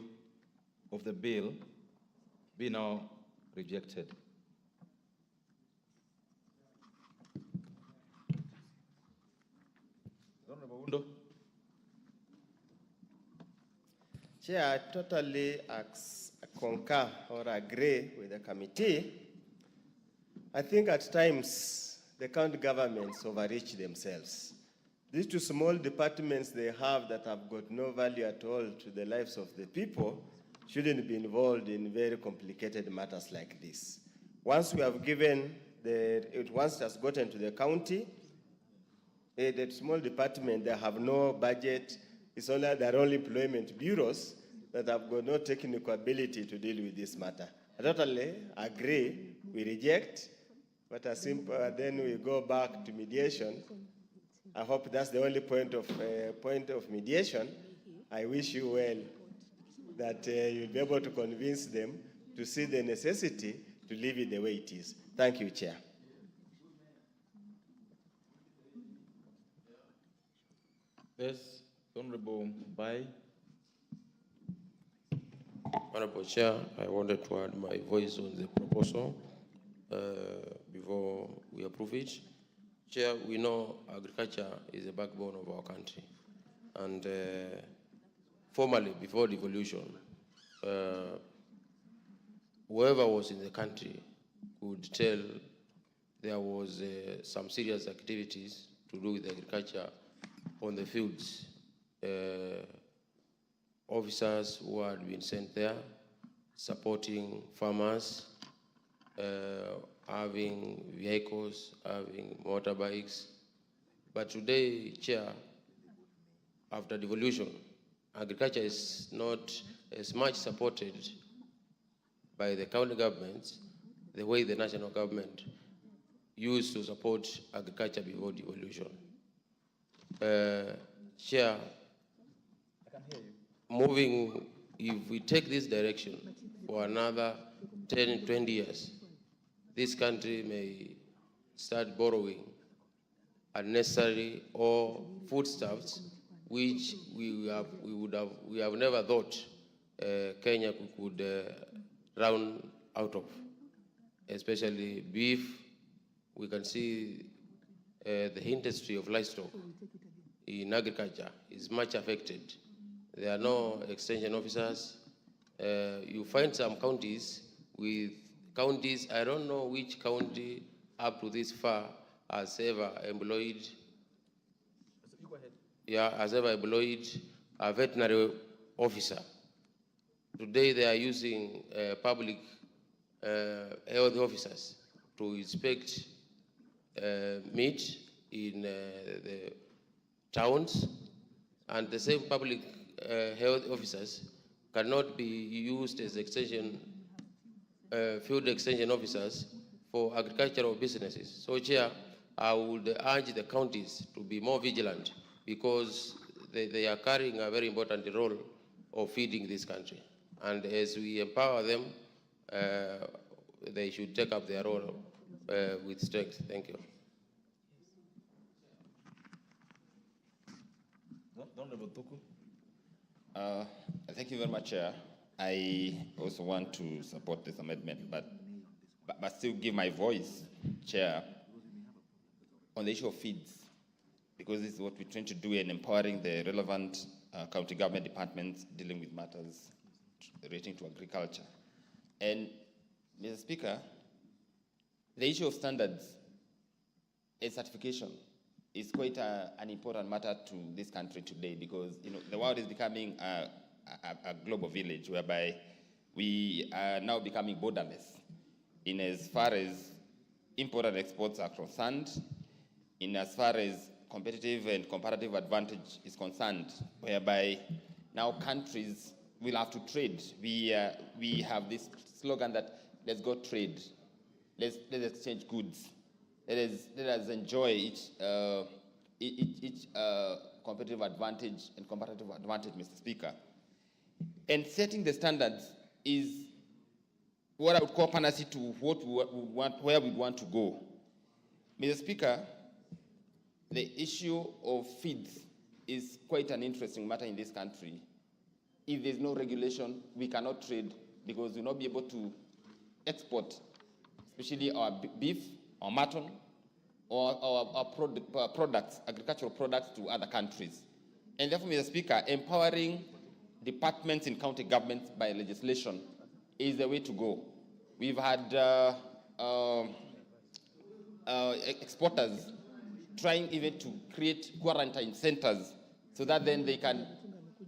of the bill be now rejected. Honorable Undo. Chair, I totally concur or agree with the committee. I think at times the county governments overreach themselves. These two small departments they have that have got no value at all to the lives of the people shouldn't be involved in very complicated matters like this. Once we have given once it has gotten to the county, the small department, they have no budget. It's only their own employment bureaus that have got no technical ability to deal with this matter. I totally agree. We reject, but then we go back to mediation. I hope that's the only point of mediation. I wish you well that you'll be able to convince them to see the necessity to leave it the way it is. Thank you, Chair. Yes, Honorable Bai. Honorable Chair, I wanted to add my voice on the proposal before we approve it. Chair, we know agriculture is the backbone of our country. And formerly, before devolution, whoever was in the country could tell there was some serious activities to do with agriculture on the fields. Officers who had been sent there, supporting farmers, having vehicles, having motorbikes. But today, Chair, after devolution, agriculture is not as much supported by the county governments the way the national government used to support agriculture before devolution. Chair, moving, if we take this direction for another 10, 20 years, this country may start borrowing unnecessary or foodstuffs, which we have never thought Kenya could round out of, especially beef. We can see the industry of livestock in agriculture is much affected. There are no extension officers. You find some counties with counties, I don't know which county up to this far has ever employed, has ever employed a veterinary officer. Today they are using public health officers to inspect meat in the towns, and the same public health officers cannot be used as field extension officers for agricultural businesses. So, Chair, I would urge the counties to be more vigilant because they are carrying a very important role of feeding this country. And as we empower them, they should take up their role with strength. Thank you. Thank you very much, Chair. I also want to support this amendment, but still give my voice, Chair, on the issue of feeds, because this is what we're trying to do in empowering the relevant county government departments dealing with matters relating to agriculture. And, Mr. Speaker, the issue of standards and certification is quite an important matter to this country today because the world is becoming a global village whereby we are now becoming borderless in as far as import and exports are concerned, in as far as competitive and comparative advantage is concerned, whereby now countries will have to trade. We have this slogan that let's go trade, let's exchange goods, let us enjoy each competitive advantage and comparative advantage, Mr. Speaker. And setting the standards is what I would call panacea to what we want, where we want to go. Mr. Speaker, the issue of feeds is quite an interesting matter in this country. If there's no regulation, we cannot trade because we'll not be able to export, especially our beef, our mutton, or our products, agricultural products to other countries. And therefore, Mr. Speaker, empowering departments in county governments by legislation is the way to go. We've had exporters trying even to create quarantine centers so that then they can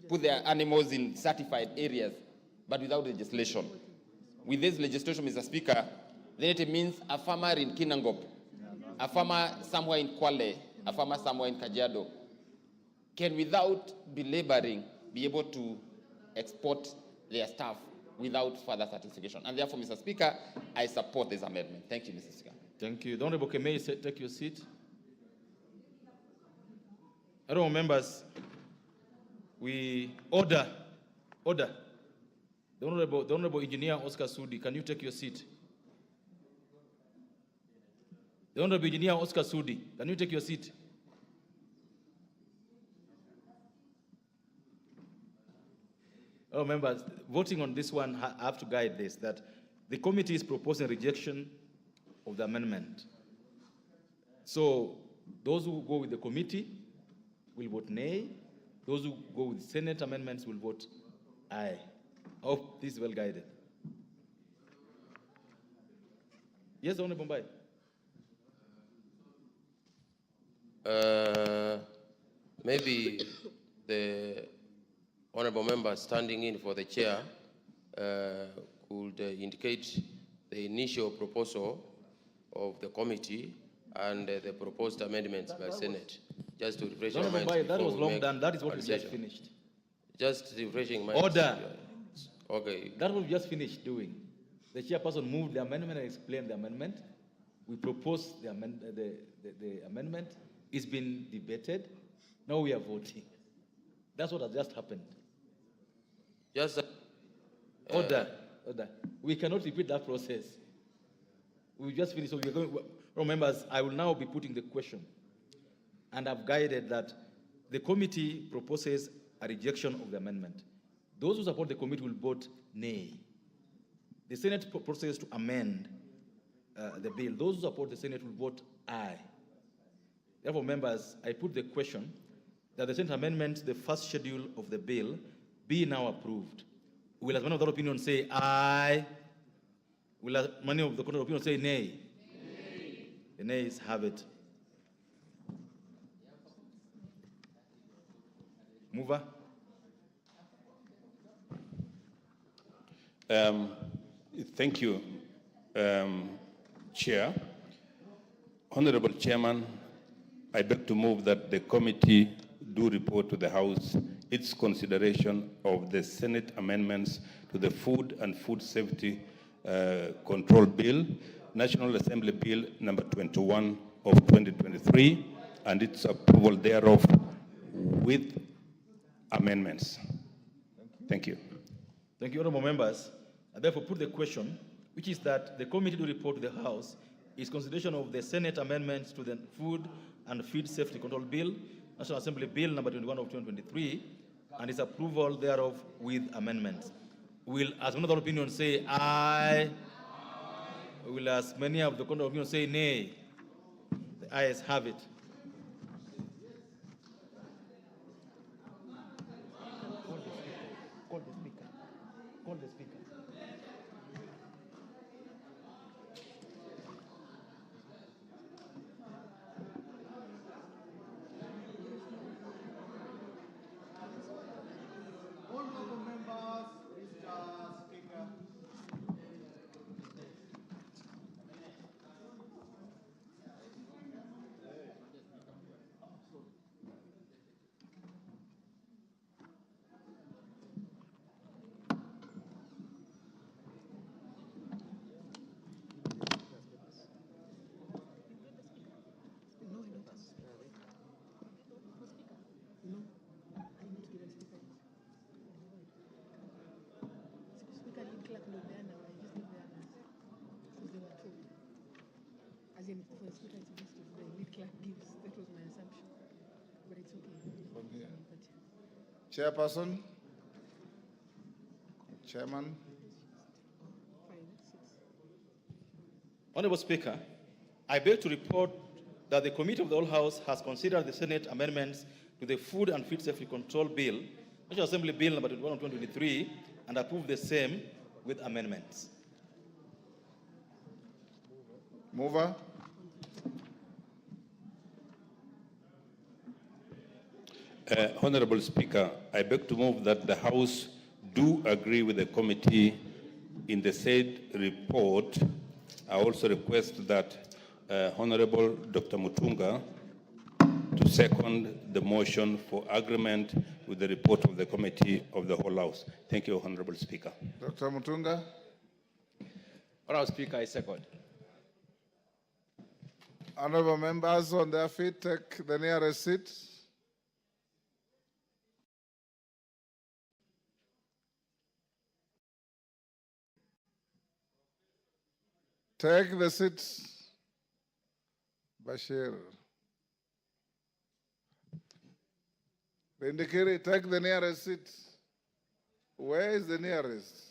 put their animals in certified areas, but without legislation. With this legislation, Mr. Speaker, then it means a farmer in Kinangop, a farmer somewhere in Kwale, a farmer somewhere in Kajiado, can, without belaboring, be able to export their stuff without further certification. And therefore, Mr. Speaker, I support this amendment. Thank you, Mr. Speaker. Thank you. The Honorable Kemei, take your seat. Honorable members, we order. The Honorable Engineer Oscar Sudi, can you take your seat? The Honorable Engineer Oscar Sudi, can you take your seat? Oh, members, voting on this one, I have to guide this, that the committee is proposing rejection of the amendment. So those who go with the committee will vote nay. Those who go with Senate amendments will vote aye. I hope this is well guided. Yes, Honorable Mbai. Maybe the honorable member standing in for the chair could indicate the initial proposal of the committee and the proposed amendments by Senate. Just to refresh your mind. That was long done. That is what we just finished. Just refreshing my order. Okay. That's what we just finished doing. The chairperson moved the amendment and explained the amendment. We proposed the amendment. It's been debated. Now we are voting. That's what has just happened. Just order. We cannot repeat that process. We just finished. So we're going. Members, I will now be putting the question, and I've guided that the committee proposes a rejection of the amendment. Those who support the committee will vote nay. The Senate proposes to amend the bill. Those who support the Senate will vote aye. Therefore, members, I put the question that the Senate amendment, the first schedule of the bill, be now approved. Will as many of that opinion say aye? Will as many of the contrary opinion say nay? Nay. The nays have it. Mover. Thank you, Chair. Honorable Chairman, I beg to move that the committee do report to the House its consideration of the Senate amendments to the Food and Food Safety Control Bill, National Assembly Bill number 21 of 2023, and its approval thereof with amendments. Thank you. Thank you, honorable members. I therefore put the question, which is that the committee to report to the House is consideration of the Senate amendments to the Food and Feed Safety Control Bill, National Assembly Bill number 21 of 2023, and its approval thereof with amendments. Will, as another opinion, say aye? Will, as many of the contrary opinion, say nay? The ayes have it. Call the speaker. Call the speaker. Honorable members, Mr. Speaker. That was my assumption, but it's okay. From here. Chairperson? Chairman? Honorable Speaker, I beg to report that the Committee of the Whole House has considered the Senate amendments to the Food and Feed Safety Control Bill, National Assembly Bill number 21 of 2023, and approved the same with amendments. Mover? Honorable Speaker, I beg to move that the House do agree with the committee in the said report. I also request that Honorable Dr. Mutunga to second the motion for agreement with the report of the Committee of the Whole House. Thank you, Honorable Speaker. Dr. Mutunga? Honorable Speaker, I second. Honorable members on their feet, take the nearest seat. Take the seats. Bashir. Rindikiri, take the nearest seat. Where is the nearest?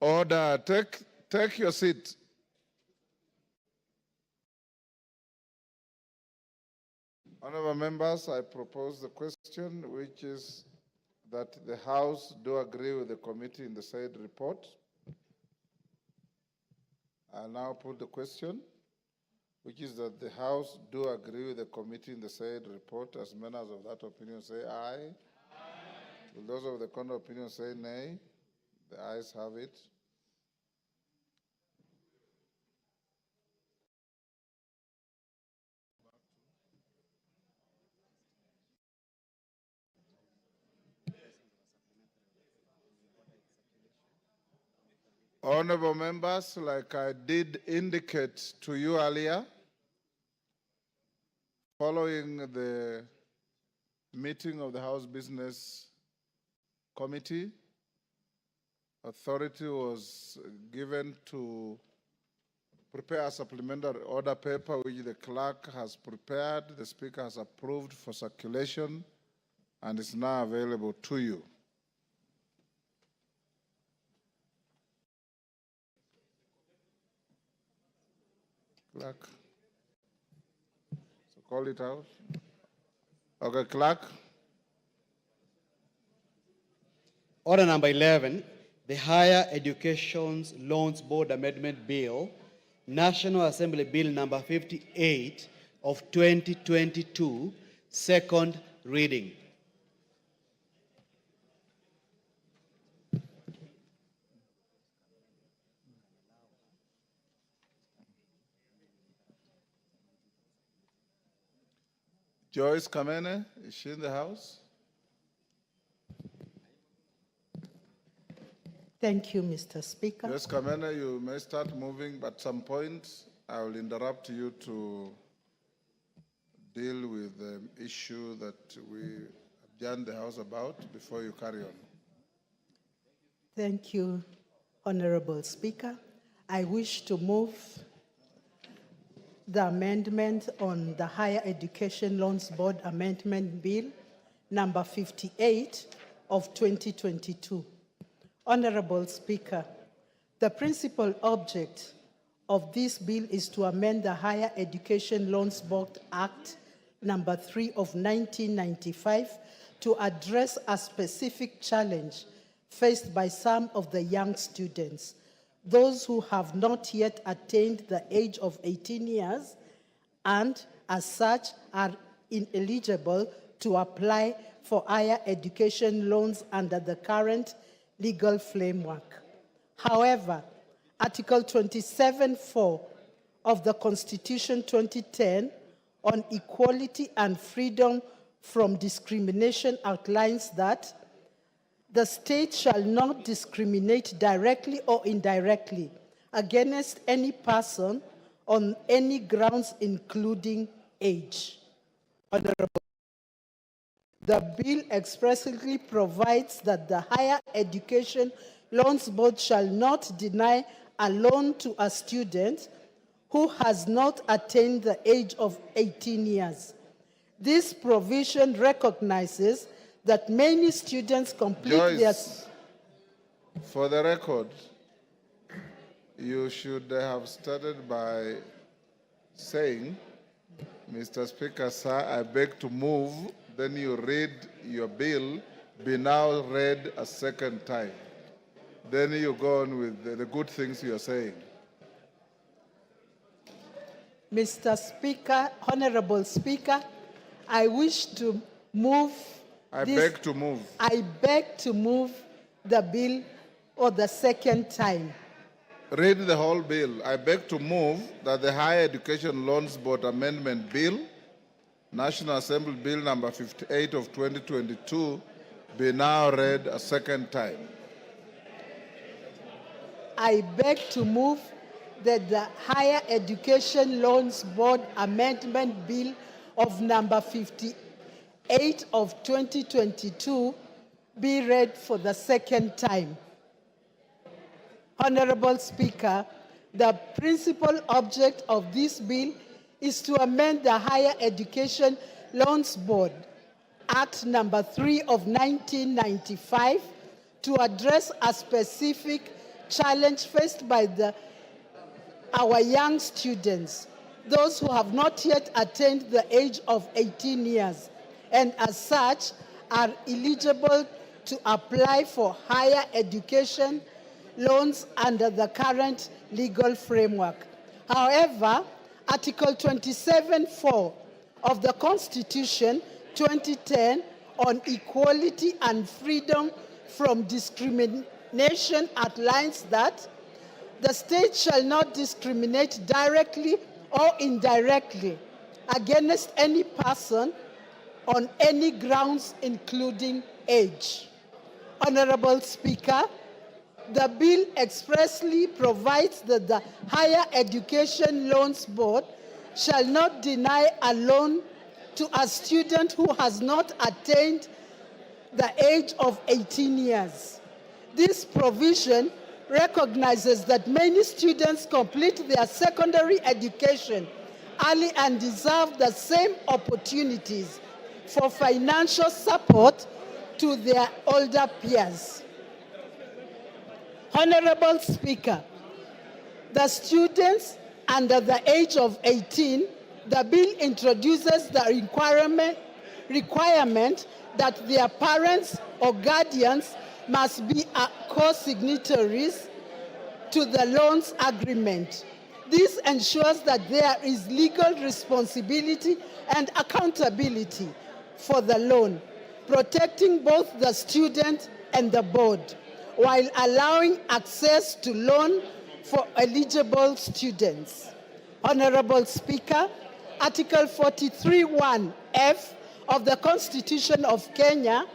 Order, take your seat. Honorable members, I propose the question, which is that the House do agree with the committee in the said report. I now put the question, which is that the House do agree with the committee in the said report. As members of that opinion say aye. Aye. Will those of the contrary opinion say nay? The ayes have it. Honorable members, like I did indicate to you earlier, following the meeting of the House Business Committee, authority was given to prepare a supplementary order paper which the clerk has prepared, the Speaker has approved for circulation, and is now available to you. Clerk. So call it out. Okay, clerk. Order number 11, the Higher Education Loans Board Amendment Bill, National Assembly Bill number 58 of 2022, second reading. Joyce Kamene, is she in the house? Thank you, Mr. Speaker. Joyce Kamene, you may start moving, but at some point I will interrupt you to deal with the issue that we adjourned the House about before you carry on. Thank you, Honorable Speaker. I wish to move the amendment on the Higher Education Loans Board Amendment Bill, number 58 of 2022. Honorable Speaker, the principal object of this bill is to amend the Higher Education Loans Board Act, number 3 of 1995, to address a specific challenge faced by some of the young students, those who have not yet attained the age of 18 years and, as such, are ineligible to apply for higher education loans under the current legal framework. However, Article 27(4) of the Constitution 2010 on equality and freedom from discrimination outlines that the state shall not discriminate directly or indirectly against any person on any grounds including age. Honorable, the bill expressly provides that the Higher Education Loans Board shall not deny a loan to a student who has not attained the age of 18 years. This provision recognizes that many students complete their... For the record, you should have started by saying, Mr. Speaker, sir, I beg to move, then you read your bill, be now read a second time. Then you go on with the good things you're saying. Mr. Speaker, Honorable Speaker, I wish to move. I beg to move. I beg to move the bill for the second time. Read the whole bill. I beg to move that the Higher Education Loans Board Amendment Bill, National Assembly Bill number 58 of 2022, be now read a second time. I beg to move that the Higher Education Loans Board Amendment Bill of number 58 of 2022 be read for the second time. Honorable Speaker, the principal object of this bill is to amend the Higher Education Loans Board Act number 3 of 1995 to address a specific challenge faced by our young students, those who have not yet attained the age of 18 years, and as such are eligible to apply for higher education loans under the current legal framework. However, Article 27(4) of the Constitution 2010 on equality and freedom from discrimination outlines that the state shall not discriminate directly or indirectly against any person on any grounds, including age. Honorable Speaker, the bill expressly provides that the Higher Education Loans Board shall not deny a loan to a student who has not attained the age of 18 years. This provision recognizes that many students complete their secondary education early and deserve the same opportunities for financial support to their older peers. Honorable Speaker, the students under the age of 18, the bill introduces the requirement that their parents or guardians must be co-signatories to the loans agreement. This ensures that there is legal responsibility and accountability for the loan, protecting both the student and the board, while allowing access to loan for eligible students. Honorable Speaker, Article 43(1)(f) of the Constitution of Kenya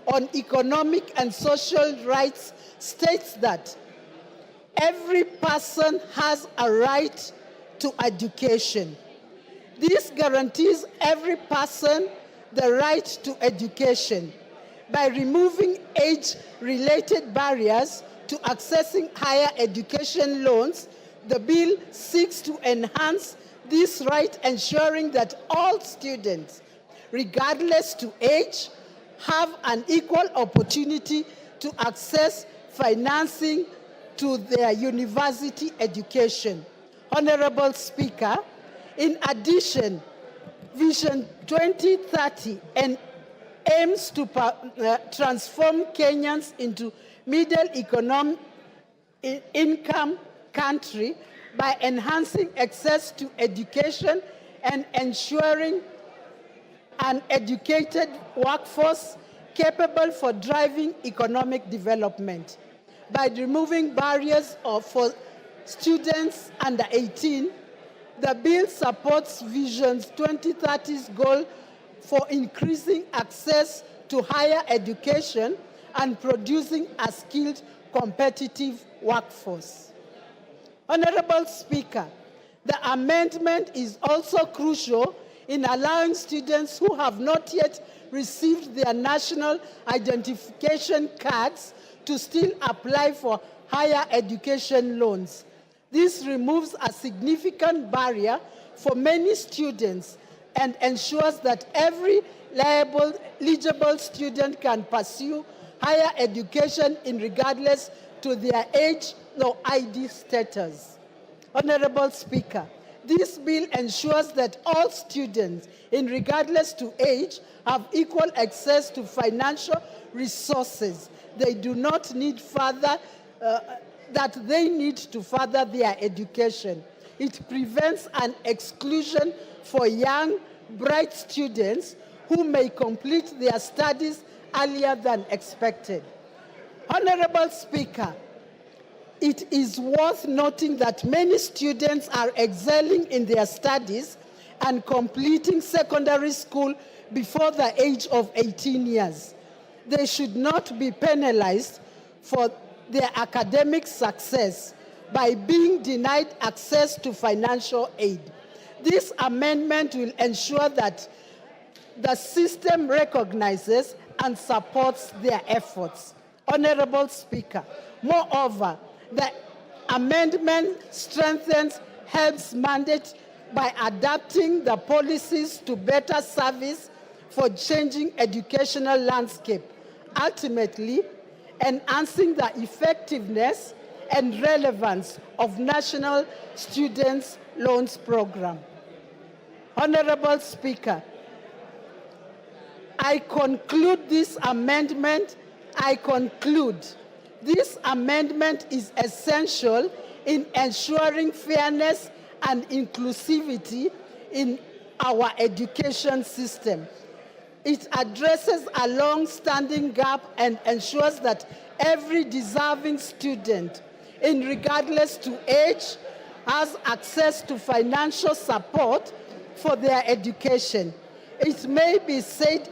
on economic and social rights states that every person has a right to education. This guarantees every person the right to education. By removing age-related barriers to accessing higher education loans, the bill seeks to enhance this right, ensuring that all students, regardless to age, have an equal opportunity to access financing to their university education. Honorable Speaker, in addition, Vision 2030 aims to transform Kenyans into middle income country by enhancing access to education and ensuring an educated workforce capable for driving economic development. By removing barriers for students under 18, the bill supports Vision 2030's goal for increasing access to higher education and producing a skilled, competitive workforce. Honorable Speaker, The amendment is also crucial in allowing students who have not yet received their national identification cards to still apply for higher education loans. This removes a significant barrier for many students and ensures that every eligible student can pursue higher education regardless to their age or ID status. Honorable Speaker, this bill ensures that all students, regardless to age, have equal access to financial resources they do not need that they need to further their education. It prevents an exclusion for young, bright students who may complete their studies earlier than expected. Honorable Speaker, it is worth noting that many students are excelling in their studies and completing secondary school before the age of 18 years. They should not be penalized for their academic success by being denied access to financial aid. This amendment will ensure that the system recognizes and supports their efforts. Honorable Speaker, moreover, the amendment strengthens HELB's mandate by adapting the policies to better service for changing educational landscape, ultimately enhancing the effectiveness and relevance of National Students' Loans Program. Honorable Speaker, I conclude this amendment is essential in ensuring fairness and inclusivity in our education system. It addresses a long-standing gap and ensures that every deserving student, regardless to age, has access to financial support for their education. It may be said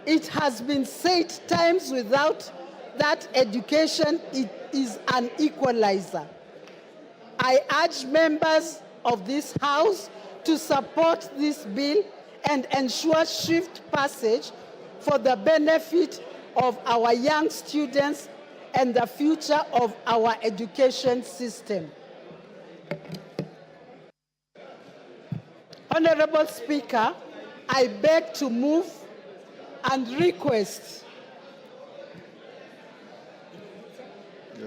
it has been said times without that education is an equalizer. I urge members of this House to support this bill and ensure swift passage for the benefit of our young students and the future of our education system. Honorable Speaker, I beg to move and request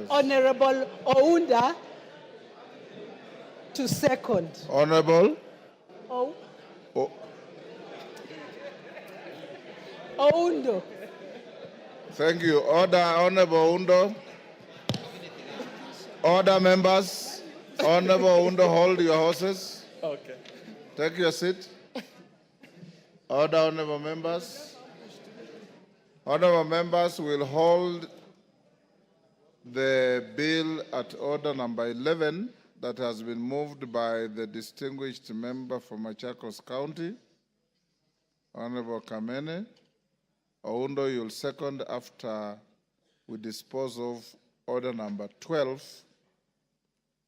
Honorable Ounda to second. Honorable Oundo. Thank you. Order, Honorable Oundo. Order, members. Honorable Oundo, hold your horses. Okay. Take your seat. Order, honorable members. Honorable members will hold the bill at order number 11 that has been moved by the distinguished member from Machakos County, Honorable Kamene. Oundo, you'll second after we dispose of order number 12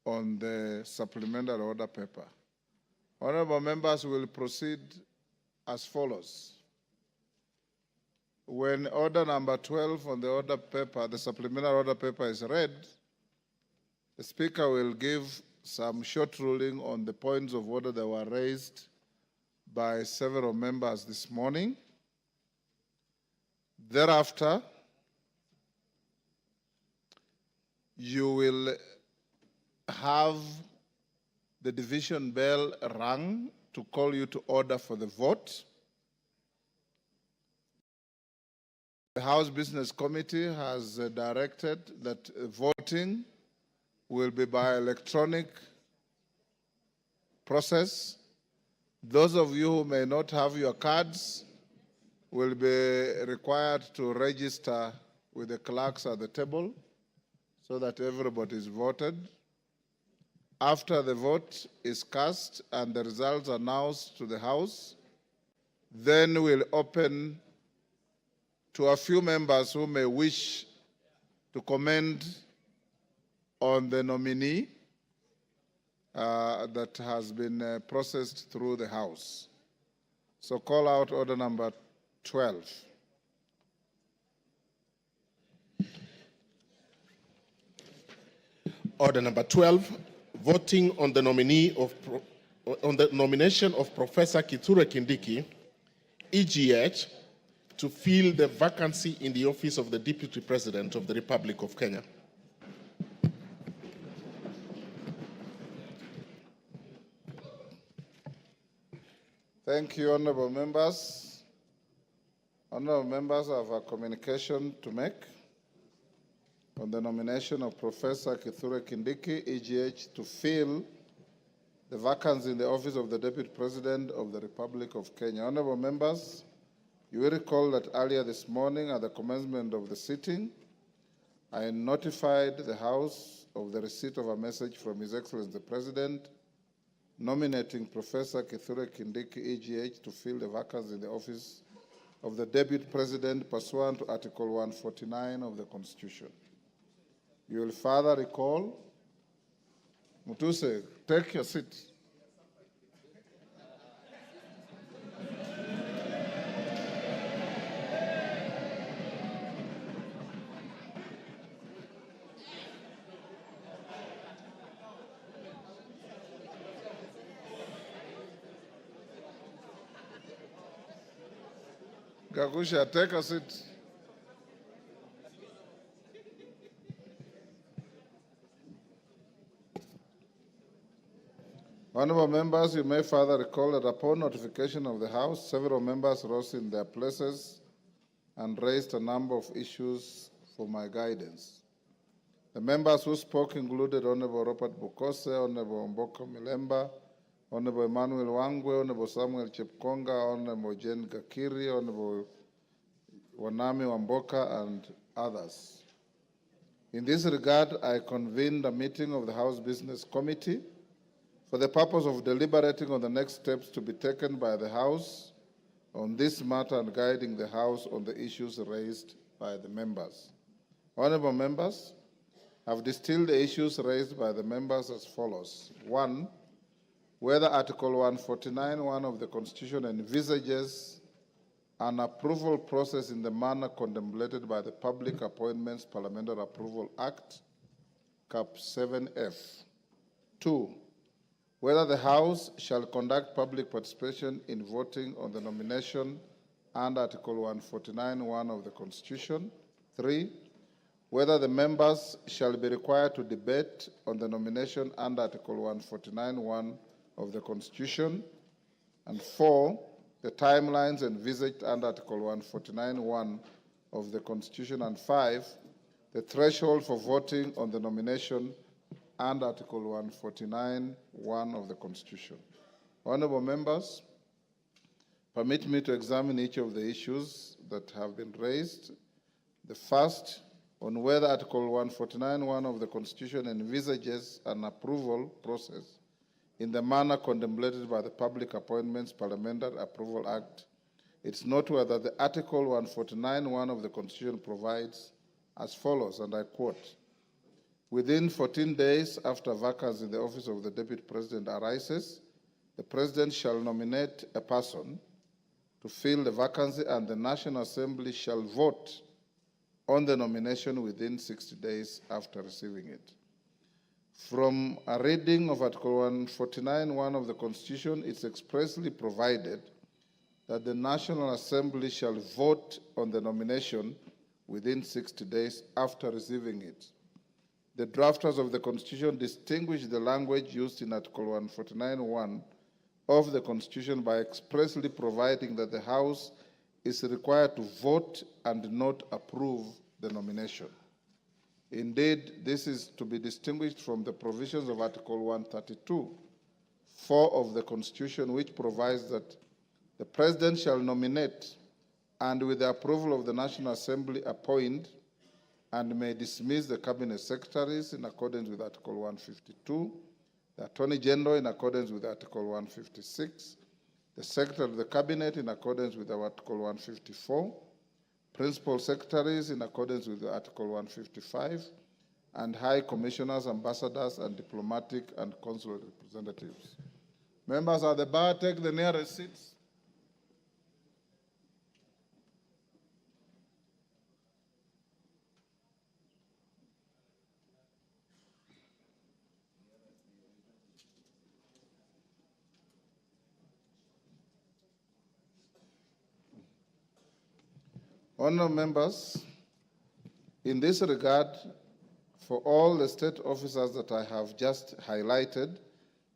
on the supplementary order paper. Honorable members will proceed as follows. When order number 12 on the order paper, the supplementary order paper is read, the Speaker will give some short ruling on the points of order that were raised by several members this morning. Thereafter, you will have the division bell rung to call you to order for the vote. The House Business Committee has directed that voting will be by electronic process. Those of you who may not have your cards will be required to register with the clerks at the table so that everybody is voted. After the vote is cast and the results announced to the House, then we'll open to a few members who may wish to comment on the nominee that has been processed through the House. So call out order number 12. Order number 12, voting on the nomination of Professor Kithure Kindiki, EGH, to fill the vacancy in the office of the Deputy President of the Republic of Kenya. Thank you, honorable members. Honorable members, I have a communication to make on the nomination of Professor Kithure Kindiki, EGH, to fill the vacancy in the office of the Deputy President of the Republic of Kenya. Honorable members, you will recall that earlier this morning at the commencement of the sitting, I notified the House of the receipt of a message from His Excellency the President nominating Professor Kithure Kindiki, EGH, to fill the vacancy in the office of the Deputy President pursuant to Article 149 of the Constitution. You will further recall, Mutuse, take your seat. Gagusha, take a seat. Honorable members, you may further recall that upon notification of the House, several members rose in their places and raised a number of issues for my guidance. The members who spoke included Honorable Robert Bukose, Honorable Mboka Milemba, Honorable Emmanuel Wangwe, Honorable Samuel Chepkonga, Honorable Jen Gakiri, Honorable Wanami Wamboka, and others. In this regard, I convened a meeting of the House Business Committee for the purpose of deliberating on the next steps to be taken by the House on this matter and guiding the House on the issues raised by the members. Honorable members, I have distilled the issues raised by the members as follows. 1, whether Article 149(1) of the Constitution envisages an approval process in the manner contemplated by the Public Appointments Parliamentary Approval Act, Cap 7F. 2, whether the House shall conduct public participation in voting on the nomination under Article 149(1) of the Constitution. 3, whether the members shall be required to debate on the nomination under Article 149(1) of the Constitution. And 4, the timelines envisaged under Article 149(1) of the Constitution. And 5, the threshold for voting on the nomination under Article 149(1) of the Constitution. Honorable members, permit me to examine each of the issues that have been raised. The first, on whether Article 149(1) of the Constitution envisages an approval process in the manner contemplated by the Public Appointments Parliamentary Approval Act. It's noteworthy that the Article 149(1) of the Constitution provides as follows, and I quote, within 14 days after vacancy in the office of the Deputy President arises, the President shall nominate a person to fill the vacancy and the National Assembly shall vote on the nomination within 60 days after receiving it. From a reading of Article 149(1) of the Constitution, it's expressly provided that the National Assembly shall vote on the nomination within 60 days after receiving it. The drafters of the Constitution distinguish the language used in Article 149(1) of the Constitution by expressly providing that the House is required to vote and not approve the nomination. Indeed, this is to be distinguished from the provisions of Article 132(4) of the Constitution, which provides that the President shall nominate and, with the approval of the National Assembly, appoint and may dismiss the Cabinet Secretaries in accordance with Article 152, the Attorney General in accordance with Article 156, the Secretary of the Cabinet in accordance with Article 154, Principal Secretaries in accordance with Article 155, and high commissioners, ambassadors, and diplomatic and consular representatives. Members at the bar, take the nearest seats. Honourable members, in this regard, for all the state officers that I have just highlighted,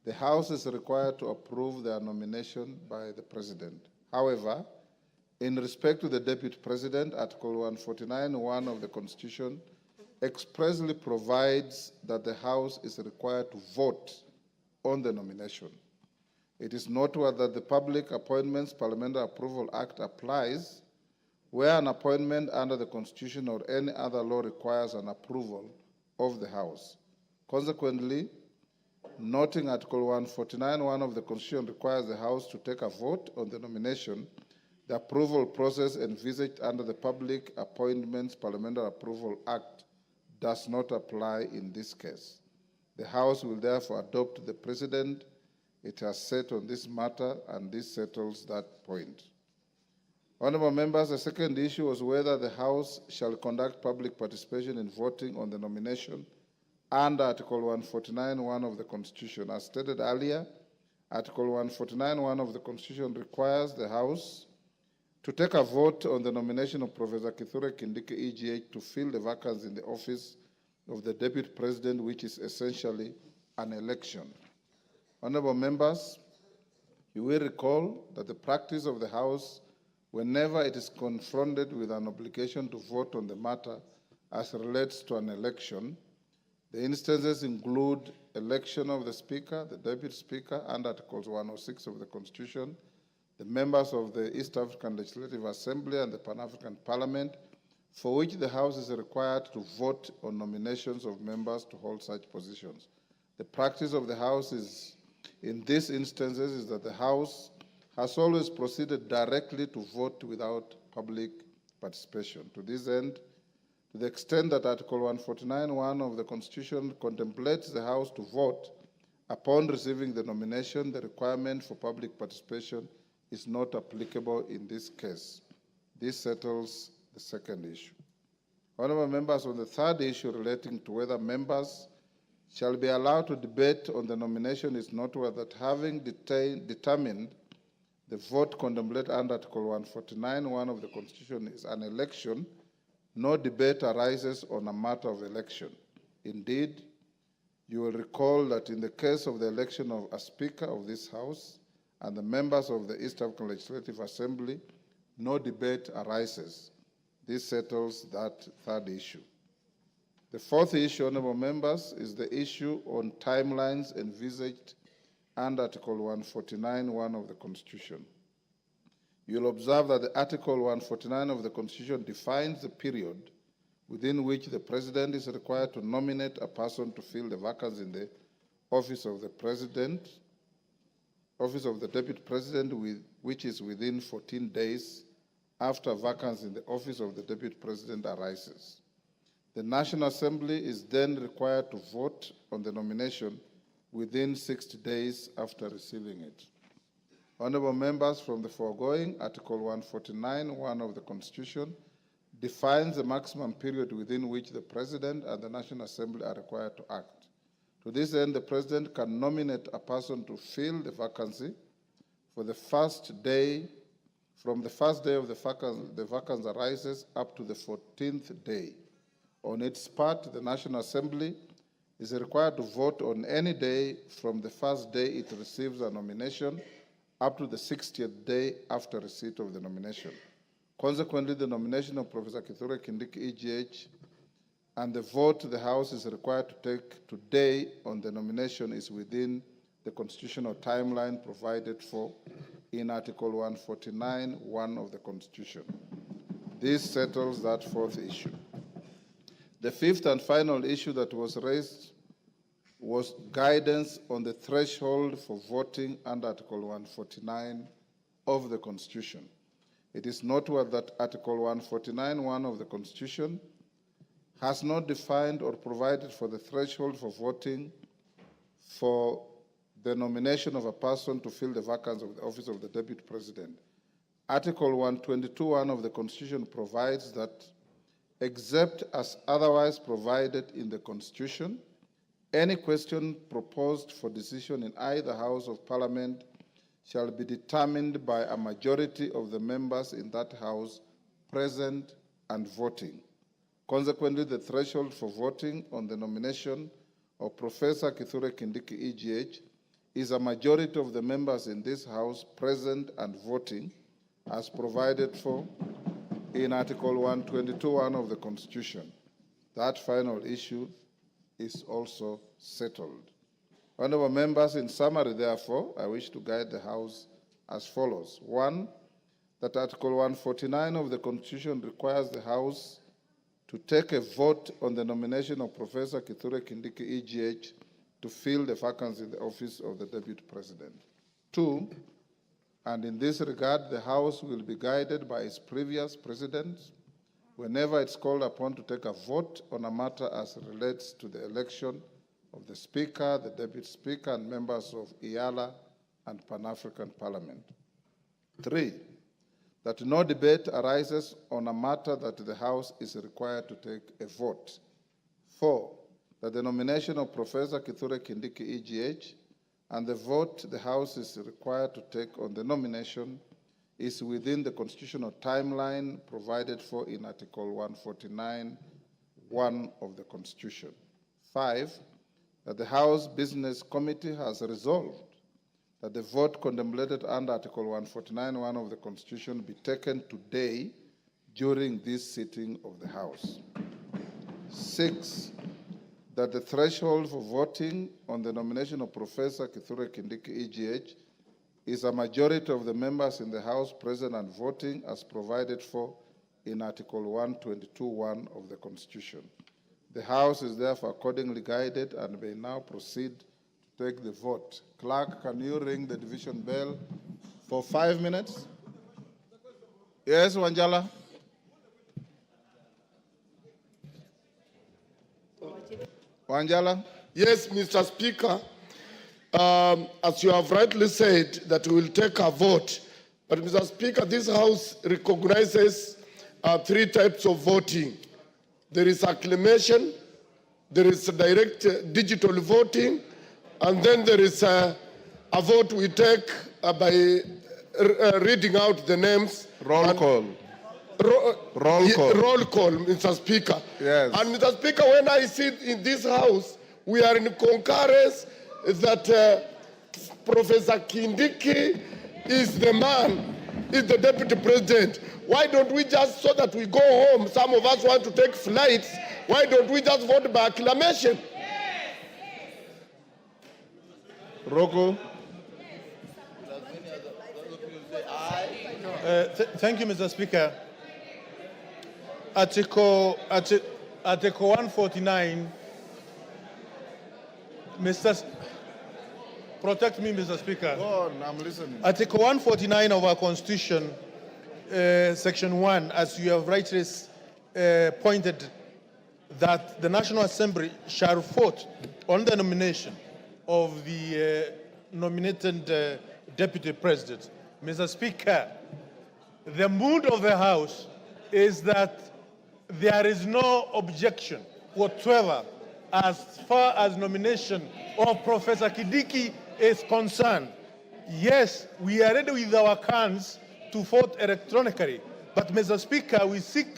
the House is required to approve their nomination by the President. However, in respect to the Deputy President, Article 149(1) of the Constitution expressly provides that the House is required to vote on the nomination. It is noteworthy that the Public Appointments Parliamentary Approval Act applies where an appointment under the Constitution or any other law requires an approval of the House. Consequently, noting Article 149(1) of the Constitution requires the House to take a vote on the nomination, the approval process envisaged under the Public Appointments Parliamentary Approval Act does not apply in this case. The House will therefore adopt the precedent it has set on this matter, and this settles that point. Honourable members, the second issue was whether the House shall conduct public participation in voting on the nomination under Article 149(1) of the Constitution. As stated earlier, Article 149(1) of the Constitution requires the House to take a vote on the nomination of Professor Kithure Kindiki, EGH, to fill the vacancy in the office of the Deputy President, which is essentially an election. Honourable members, you will recall that the practice of the House, whenever it is confronted with an obligation to vote on the matter as relates to an election, the instances include election of the Speaker, the Deputy Speaker, under Articles 106 of the Constitution, the members of the East African Legislative Assembly and the Pan-African Parliament, for which the House is required to vote on nominations of members to hold such positions. The practice of the House in these instances is that the House has always proceeded directly to vote without public participation. To this end, to the extent that Article 149(1) of the Constitution contemplates the House to vote upon receiving the nomination, the requirement for public participation is not applicable in this case. This settles the second issue. Honourable members, on the third issue relating to whether members shall be allowed to debate on the nomination, is noteworthy that having determined the vote contemplated under Article 149(1) of the Constitution is an election, no debate arises on a matter of election. Indeed, you will recall that in the case of the election of a Speaker of this House and the members of the East African Legislative Assembly, no debate arises. This settles that third issue. The fourth issue, honourable members, is the issue on timelines envisaged under Article 149(1) of the Constitution. You will observe that the Article 149 of the Constitution defines the period within which the President is required to nominate a person to fill the vacancy in the office of the Deputy President, which is within 14 days after vacancy in the office of the Deputy President arises. The National Assembly is then required to vote on the nomination within 60 days after receiving it. Honourable members, from the foregoing, Article 149(1) of the Constitution defines the maximum period within which the President and the National Assembly are required to act. To this end, the President can nominate a person to fill the vacancy from the first day of the vacancy arises up to the 14th day. On its part, the National Assembly is required to vote on any day from the first day it receives a nomination up to the 60th day after receipt of the nomination. Consequently, the nomination of Professor Kithure Kindiki, EGH, and the vote the House is required to take today on the nomination is within the constitutional timeline provided for in Article 149(1) of the Constitution. This settles that fourth issue. The fifth and final issue that was raised was guidance on the threshold for voting under Article 149 of the Constitution. It is noteworthy that Article 149(1) of the Constitution has not defined or provided for the threshold for voting for the nomination of a person to fill the vacancy of the office of the Deputy President. Article 122(1) of the Constitution provides that, except as otherwise provided in the Constitution, any question proposed for decision in either House of Parliament shall be determined by a majority of the members in that House present and voting. Consequently, the threshold for voting on the nomination of Professor Kithure Kindiki, EGH, is a majority of the members in this House present and voting, as provided for in Article 122(1) of the Constitution. That final issue is also settled. Honourable members, in summary, therefore, I wish to guide the House as follows. 1, that Article 149 of the Constitution requires the House to take a vote on the nomination of Professor Kithure Kindiki, EGH, to fill the vacancy in the office of the Deputy President. 2, and in this regard, the House will be guided by its previous precedents whenever it's called upon to take a vote on a matter as it relates to the election of the Speaker, the Deputy Speaker, and members of IALA and Pan-African Parliament. 3, that no debate arises on a matter that the House is required to take a vote. 4, that the nomination of Professor Kithure Kindiki, EGH, and the vote the House is required to take on the nomination is within the constitutional timeline provided for in Article 149(1) of the Constitution. 5, that the House Business Committee has resolved that the vote contemplated under Article 149(1) of the Constitution be taken today during this sitting of the House. 6, that the threshold for voting on the nomination of Professor Kithure Kindiki, EGH, is a majority of the members in the House present and voting as provided for in Article 122(1) of the Constitution. The House is therefore accordingly guided and may now proceed to take the vote. Clerk, can you ring the division bell for 5 minutes? Yes, Wanjala? Wanjala? Yes, Mr. Speaker. As you have rightly said, that we will take a vote. But, Mr. Speaker, this House recognizes 3 types of voting. There is acclamation, there is direct digital voting, and then there is a vote we take by reading out the names. Roll call. Roll call, Mr. Speaker. Yes. And Mr. Speaker, when I sit in this House, we are in concurrence that Professor Kindiki is the man, is the Deputy President. Why don't we just, so that we go home, some of us want to take flights, why don't we just vote by acclamation? Roko? Thank you, Mr. Speaker. Article 149, protect me, Mr. Speaker. Go on, I'm listening. Article 149 of our Constitution, Section 1, as you have rightly pointed, that the National Assembly shall vote on the nomination of the nominated Deputy President. Mr. Speaker, the mood of the House is that there is no objection whatsoever as far as nomination of Professor Kindiki is concerned. Yes, we are ready with our cards to vote electronically, but Mr. Speaker, we seek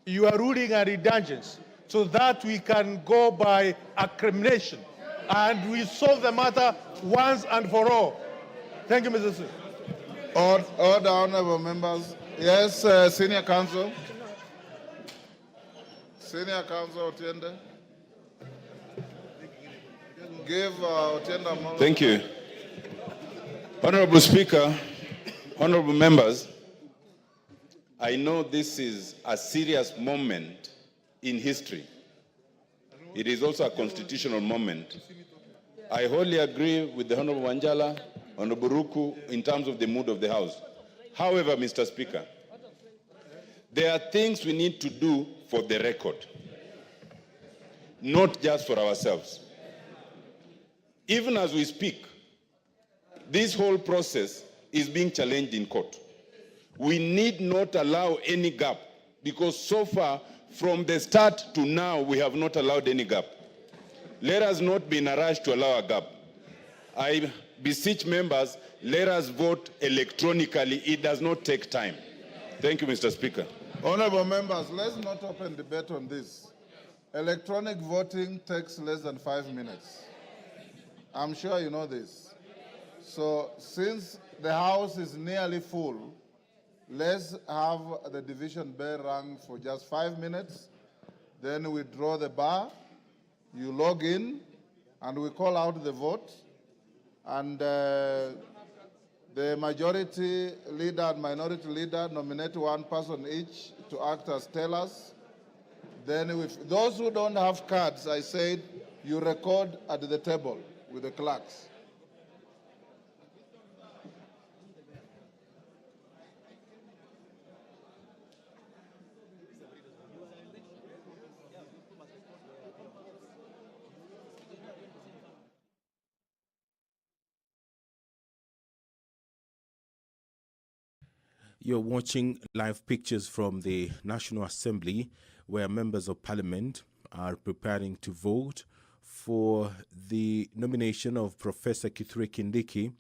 your ruling and indulgence so that we can go by acclamation and we solve the matter once and for all. Thank you, Mr. Speaker. Order, honorable members. Yes, Senior Counsel. Senior Counsel Otiende. Give Otiende a moment. Thank you. Honorable Speaker, honorable members, I know this is a serious moment in history. It is also a constitutional moment. I wholly agree with the Honorable Wanjala, Honorable Ruku, in terms of the mood of the House. However, Mr. Speaker, there are things we need to do for the record. not just for ourselves. Even as we speak, this whole process is being challenged in court. We need not allow any gap, because so far, from the start to now, we have not allowed any gap. Let us not be in a rush to allow a gap. I beseech members, let us vote electronically. It does not take time. Thank you, Mr. Speaker. Honorable members, let's not open debate on this. Electronic voting takes less than 5 minutes. I'm sure you know this. So since the House is nearly full, let's have the division bell rung for just 5 minutes. Then we draw the bar, you log in, and we call out the vote. And the majority leader and minority leader nominate one person each to act as tellers. Then with those who don't have cards, I said, you record at the table with the clerks. You're watching live pictures from the National Assembly, where members of parliament are preparing to vote for the nomination of Professor Kithure Kindiki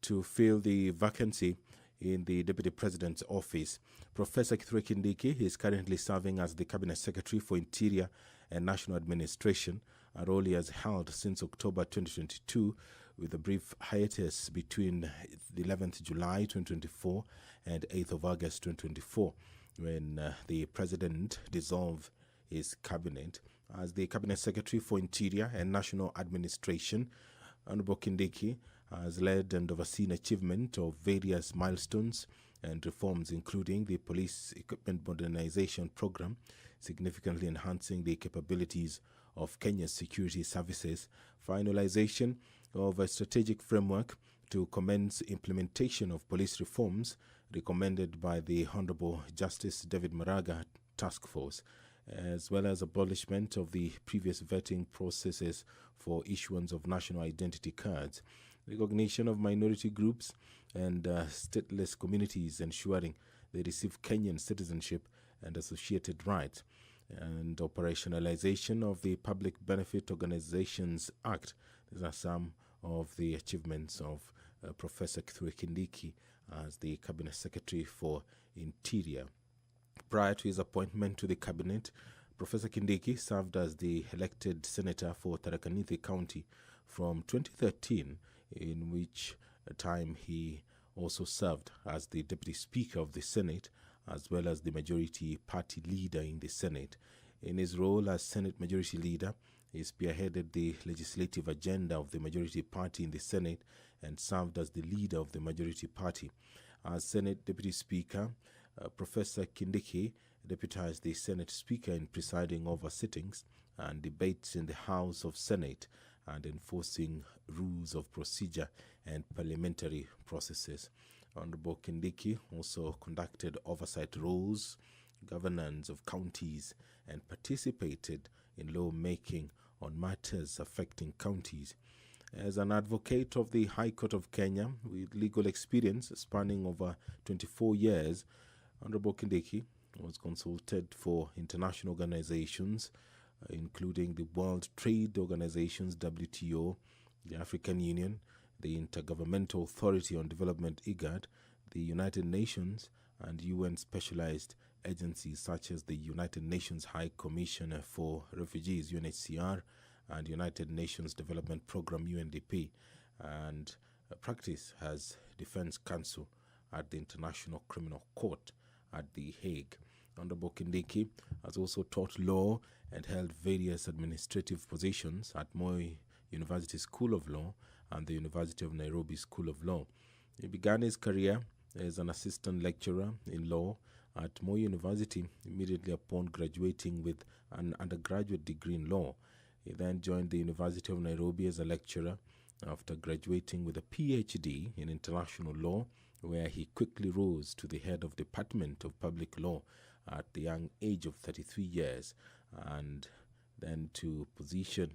to fill the vacancy in the Deputy President's office. Professor Kithure Kindiki is currently serving as the Cabinet Secretary for Interior and National Administration, a role he has held since October 2022, with a brief hiatus between the 11th July 2024 and 8th of August 2024, when the President dissolved his cabinet. As the Cabinet Secretary for Interior and National Administration, Honorable Kindiki has led and overseen achievement of various milestones and reforms, including the Police Equipment Modernization Program, significantly enhancing the capabilities of Kenya's security services, finalization of a strategic framework to commence implementation of police reforms recommended by the Honorable Justice David Maraga Task Force, as well as abolishment of the previous vetting processes for issuance of national identity cards, recognition of minority groups and stateless communities, ensuring they receive Kenyan citizenship and associated rights, and operationalization of the Public Benefit Organizations Act. These are some of the achievements of Professor Kithure Kindiki as the Cabinet Secretary for Interior. Prior to his appointment to the Cabinet, Professor Kindiki served as the elected senator for Tharaka Nithi County from 2013, in which time he also served as the Deputy Speaker of the Senate, as well as the Majority Party Leader in the Senate. In his role as Senate Majority Leader, he spearheaded the legislative agenda of the Majority Party in the Senate and served as the leader of the Majority Party. As Senate Deputy Speaker, Professor Kindiki deputized the Senate Speaker in presiding over sittings and debates in the House of Senate and enforcing rules of procedure and parliamentary processes. Honorable Kindiki also conducted oversight roles, governance of counties, and participated in law-making on matters affecting counties. As an advocate of the High Court of Kenya with legal experience spanning over 24 years, Honorable Kindiki was consulted for international organizations, including the World Trade Organizations, WTO, the African Union, the Intergovernmental Authority on Development, IGAD, the United Nations, and UN specialized agencies such as the United Nations High Commissioner for Refugees, UNHCR, and United Nations Development Program, UNDP, and practice as defense counsel at the International Criminal Court at The Hague. Honorable Kindiki has also taught law and held various administrative positions at Moi University School of Law and the University of Nairobi School of Law. He began his career as an assistant lecturer in law at Moi University immediately upon graduating with an undergraduate degree in law. He then joined the University of Nairobi as a lecturer after graduating with a PhD in international law, where he quickly rose to the head of Department of Public Law at the young age of 33 years, and then to position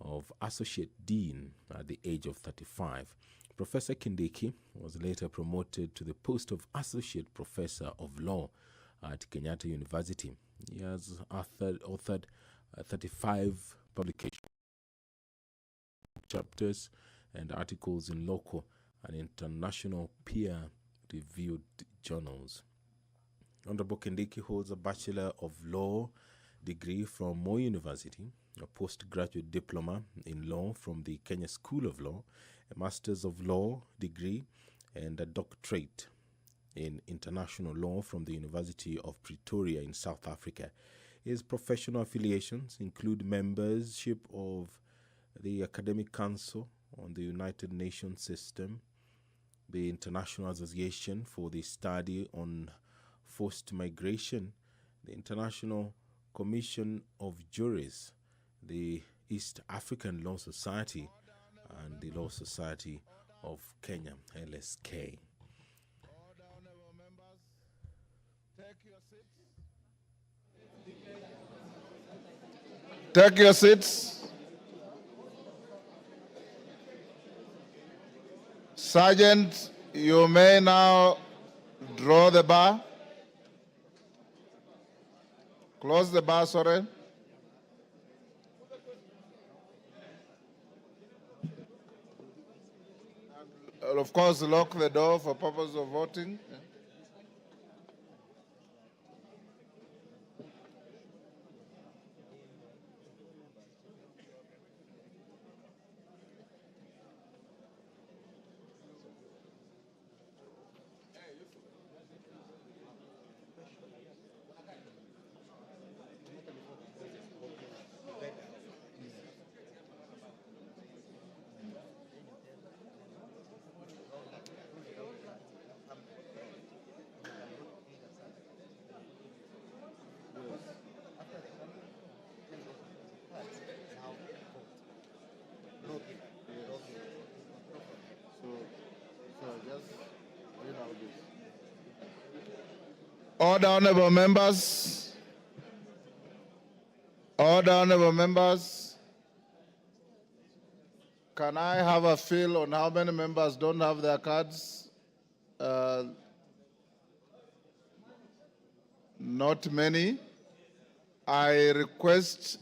of Associate Dean at the age of 35. Professor Kindiki was later promoted to the post of Associate Professor of Law at Kenyatta University. He has authored 35 publications, chapters, and articles in local and international peer-reviewed journals. Honorable Kindiki holds a Bachelor of Law degree from Moi University, a postgraduate diploma in law from the Kenya School of Law, a Master's of Law degree, and a doctorate in international law from the University of Pretoria in South Africa. His professional affiliations include membership of the Academic Council on the United Nations System, the International Association for the Study on Forced Migration, the International Commission of Juries, the East African Law Society, and the Law Society of Kenya, LSK. Take your seats. Sergeant, you may now draw the bar. Close the bar, sorry. And of course, lock the door for purpose of voting. Order, honorable members. Order, honorable members. Can I have a feel on how many members don't have their cards? Not many. I request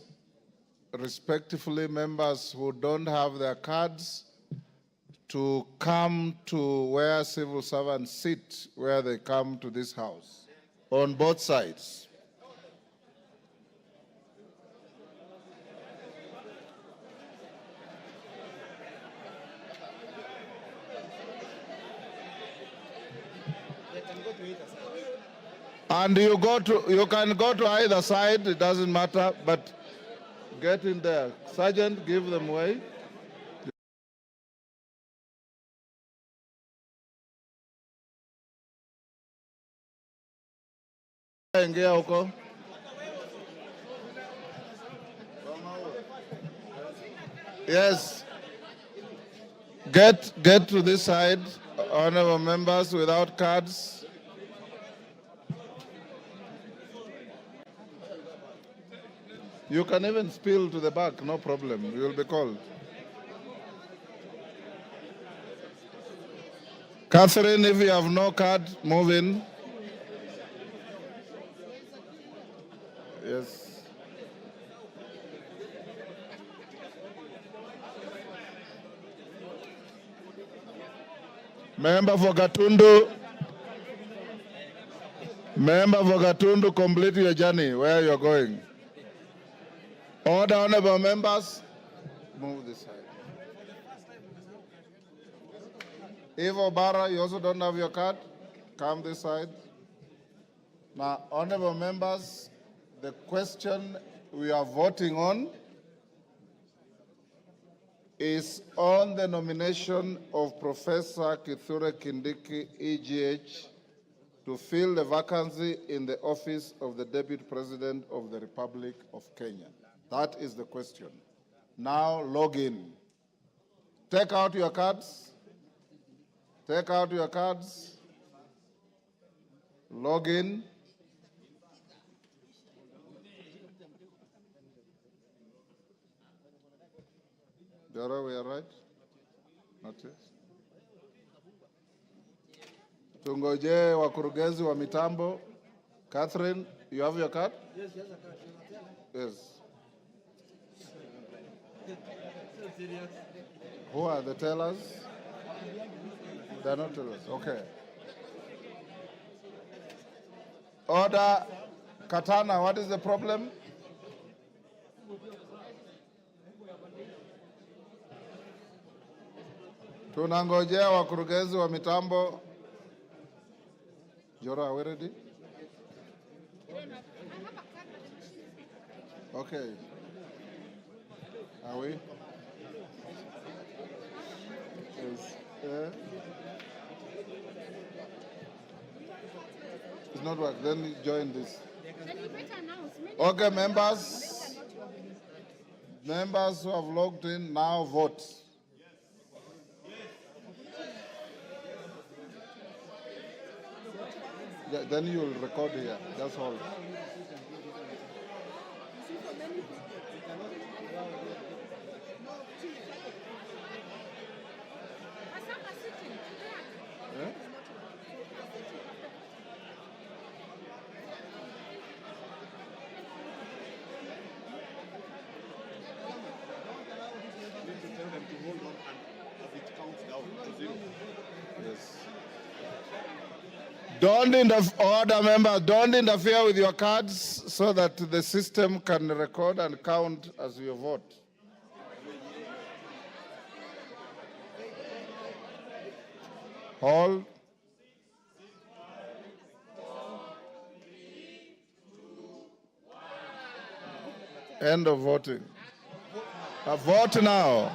respectfully members who don't have their cards to come to where civil servants sit, where they come to this house, on both sides. And you can go to either side, it doesn't matter, but get in there. Sergeant, give them way. Ingia huko. Yes. Get to this side, honorable members without cards. You can even spill to the back, no problem. You will be called. Catherine, if you have no card, move in. Yes. Member for Gatundu. Member for Gatundu, complete your journey where you're going. Order, honorable members. Move this side. Evo Barra, you also don't have your card. Come this side. Now, honorable members, the question we are voting on is on the nomination of Professor Kithure Kindiki, EGH, to fill the vacancy in the office of the Deputy President of the Republic of Kenya. That is the question. Now log in. Take out your cards. Take out your cards. Log in. Dora, we are right? Not yet. Tungoje wakurugenzi wa mitambo. Catherine, you have your card? Yes, yes, Yes. Who are the tellers? They're not tellers. Okay. Order. Katana, what is the problem? Tunangojea wakurugenzi wa mitambo. Jora, are we ready? Okay. Are we? Yes. It's not work. Then you join this. Okay, members. Members who have logged in now vote. Yeah, then you will record here. That's all. Yeah? Yes. Don't order, members, don't interfere with your cards so that the system can record and count as you vote. Hold. End of voting. Vote now.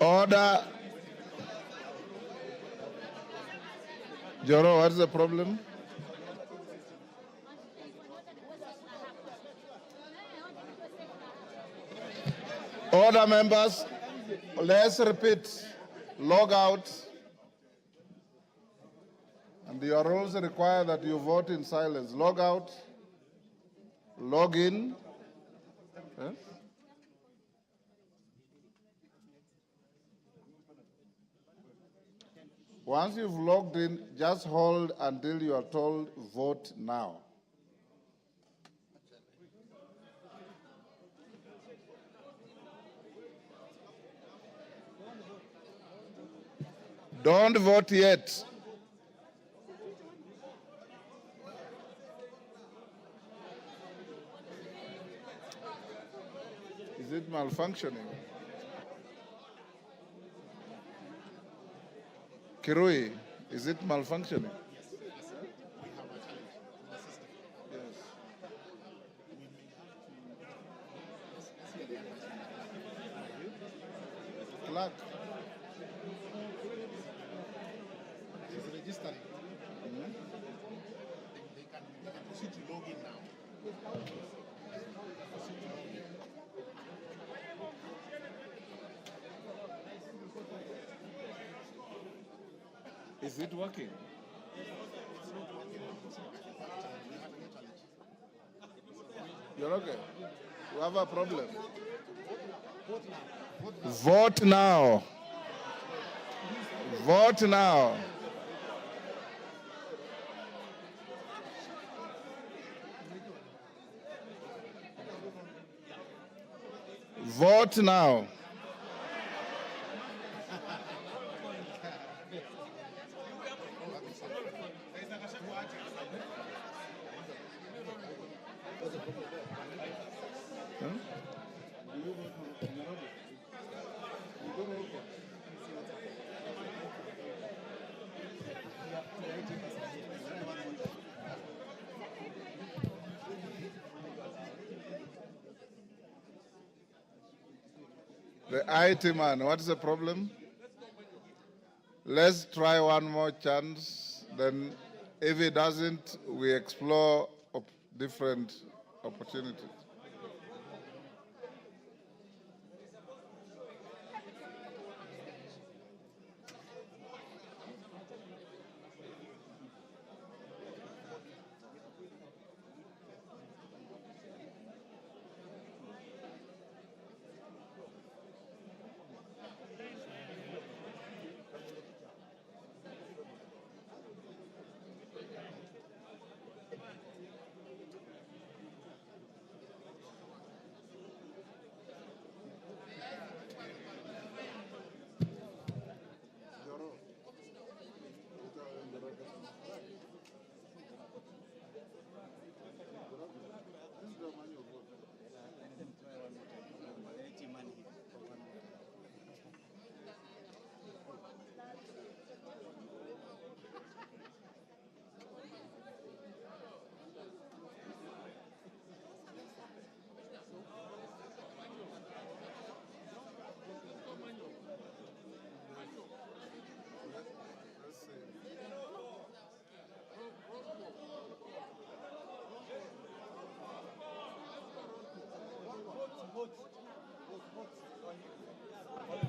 Order. Joro, what's the problem? Order, members. Let's repeat. Log out. And your rules require that you vote in silence. Log out. Log in. Yes? Once you've logged in, just hold until you are told vote now. Don't vote yet. Is it malfunctioning? Kirui, is it malfunctioning? Clerk. She's registering. They can proceed to log in now. Is it working? You're okay? You have a problem? Vote now. Vote now. Vote now. The IT man, what's the problem? Let's try one more chance. Then if it doesn't, we explore different opportunities.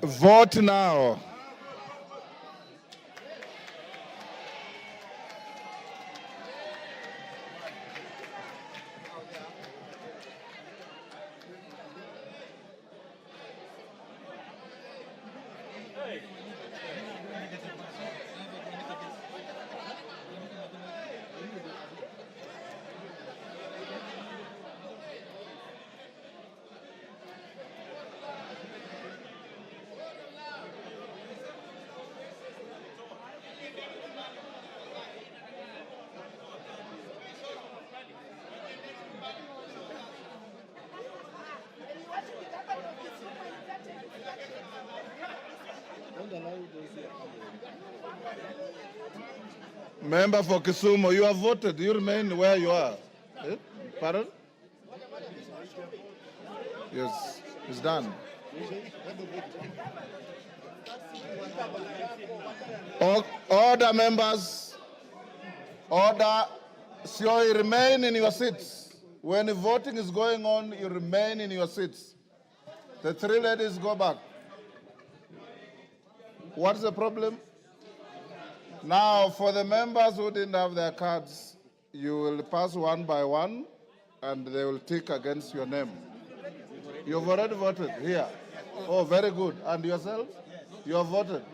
Vote now. Member for Kisumu, you have voted. You remain where you are. Eh? Pardon? Yes, it's done. Order, members. Order. So you remain in your seats. When the voting is going on, you remain in your seats. The three ladies go back. What's the problem? Now, for the members who didn't have their cards, you will pass one by one, and they will tick against your name. You've already voted here. Oh, very good. And yourself? You have voted?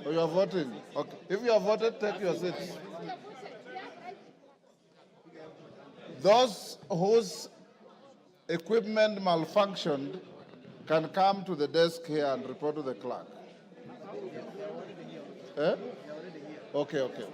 Oh, you are voting? Okay. If you have voted, take your seats. Those whose equipment malfunctioned can come to the desk here and report to the clerk. Eh? Okay, okay.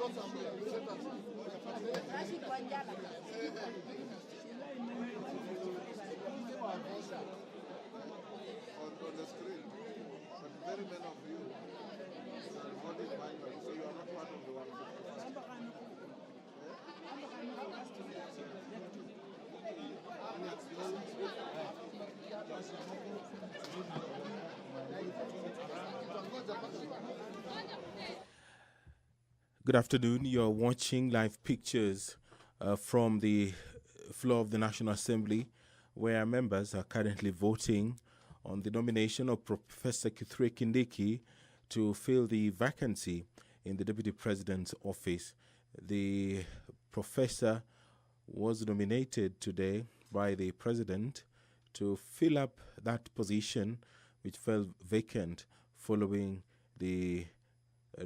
On the screen, but very many of you voted manually, so you are not part of the 155. Good afternoon. You're watching live pictures from the floor of the National Assembly, where members are currently voting on the nomination of Professor Kithure Kindiki to fill the vacancy in the Deputy President's office. The professor was nominated today by the President to fill up that position, which fell vacant following the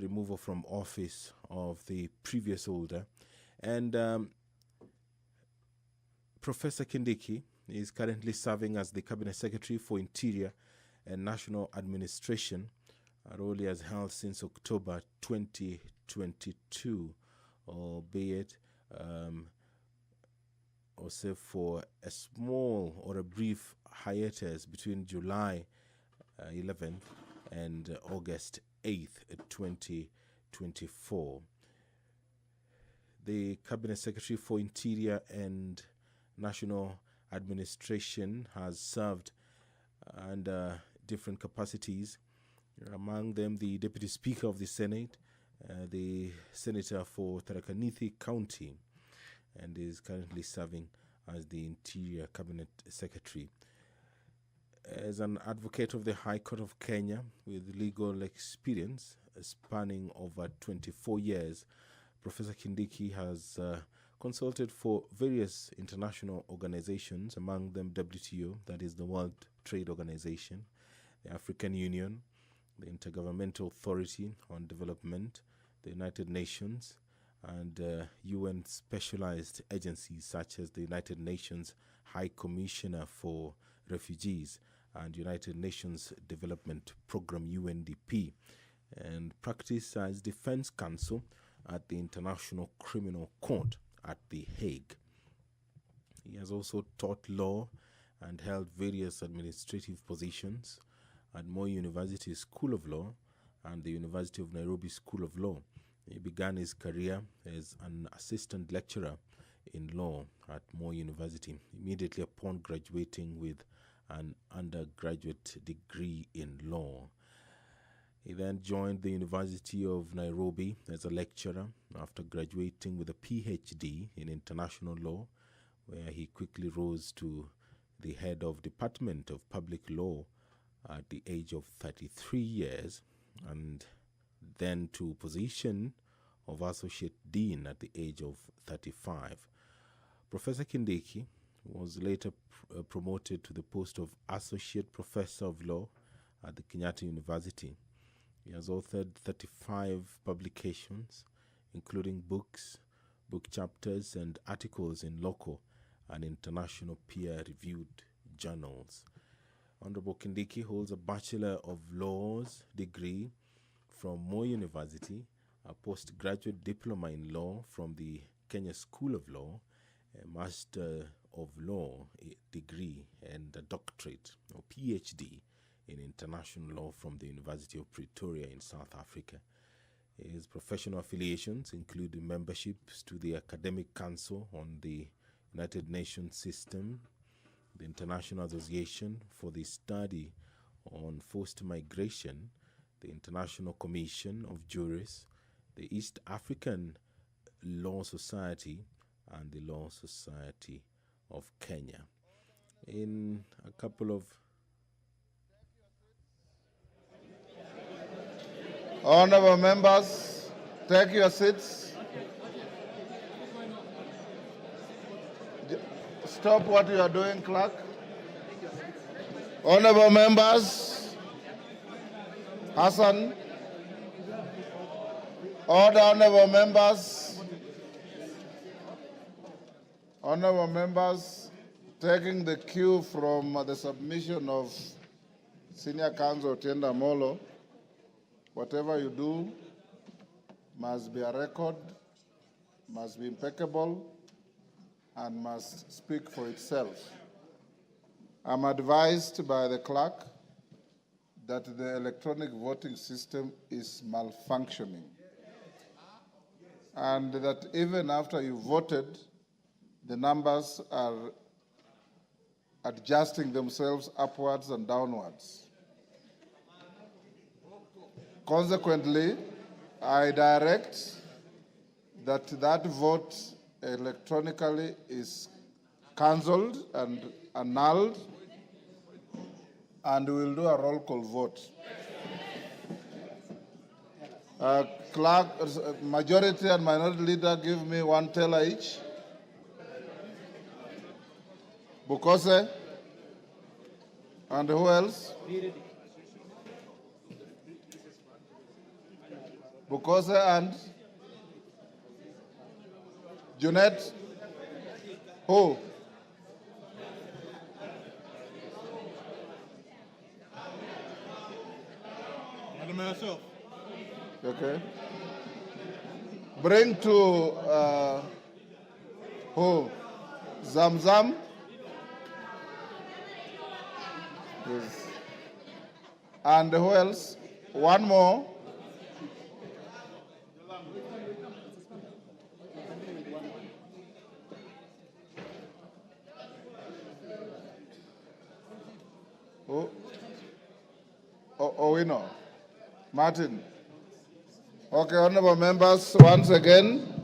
removal from office of the previous holder. And Professor Kindiki is currently serving as the Cabinet Secretary for Interior and National Administration, a role he has held since October 2022, albeit also for a small or a brief hiatus between July 11th and August 8th, 2024. The Cabinet Secretary for Interior and National Administration has served under different capacities, among them the Deputy Speaker of the Senate, the Senator for Tharaka Nithi County, and is currently serving as the Interior Cabinet Secretary. As an advocate of the High Court of Kenya with legal experience spanning over 24 years, Professor Kindiki has consulted for various international organizations, among them WTO, that is the World Trade Organization, the African Union, the Intergovernmental Authority on Development, the United Nations, and UN specialized agencies such as the United Nations High Commissioner for Refugees and United Nations Development Program UNDP, and practiced as defense counsel at the International Criminal Court at The Hague. He has also taught law and held various administrative positions at Moi University School of Law and the University of Nairobi School of Law. He began his career as an assistant lecturer in law at Moi University, immediately upon graduating with an undergraduate degree in law. He then joined the University of Nairobi as a lecturer after graduating with a PhD in international law, where he quickly rose to the head of Department of Public Law at the age of 33 years, and then to position of Associate Dean at the age of 35. Professor Kindiki was later promoted to the post of Associate Professor of Law at the Kenyatta University. He has authored 35 publications, including books, book chapters, and articles in local and international peer-reviewed journals. Honorable Kindiki holds a Bachelor of Laws degree from Moi University, a postgraduate diploma in law from the Kenya School of Law, a Master of Law degree, and a doctorate or PhD in international law from the University of Pretoria in South Africa. His professional affiliations include memberships to the Academic Council on the United Nations System, the International Association for the Study on Forced Migration, the International Commission of Jurists, the East African Law Society, and the Law Society of Kenya. In a couple of Honorable members, take your seats. Stop what you are doing, clerk. Honorable members, Hassan. Order, honorable members. Honorable members, taking the cue from the submission of Senior Counsel Tienda Molo, whatever you do, must be a record, must be impeccable, and must speak for itself. I'm advised by the clerk that the electronic voting system is malfunctioning, and that even after you voted, the numbers are adjusting themselves upwards and downwards. Consequently, I direct that that vote electronically is cancelled and annulled, and we'll do a roll call vote. Clerk, majority and minority leader, give me one teller each. Bukose, and who else? Bukose and Junet. Who? Myself. Okay. Bring to who? Zamzam. Yes. And who else? One more. Who? We know. Martin. Okay, honorable members, once again,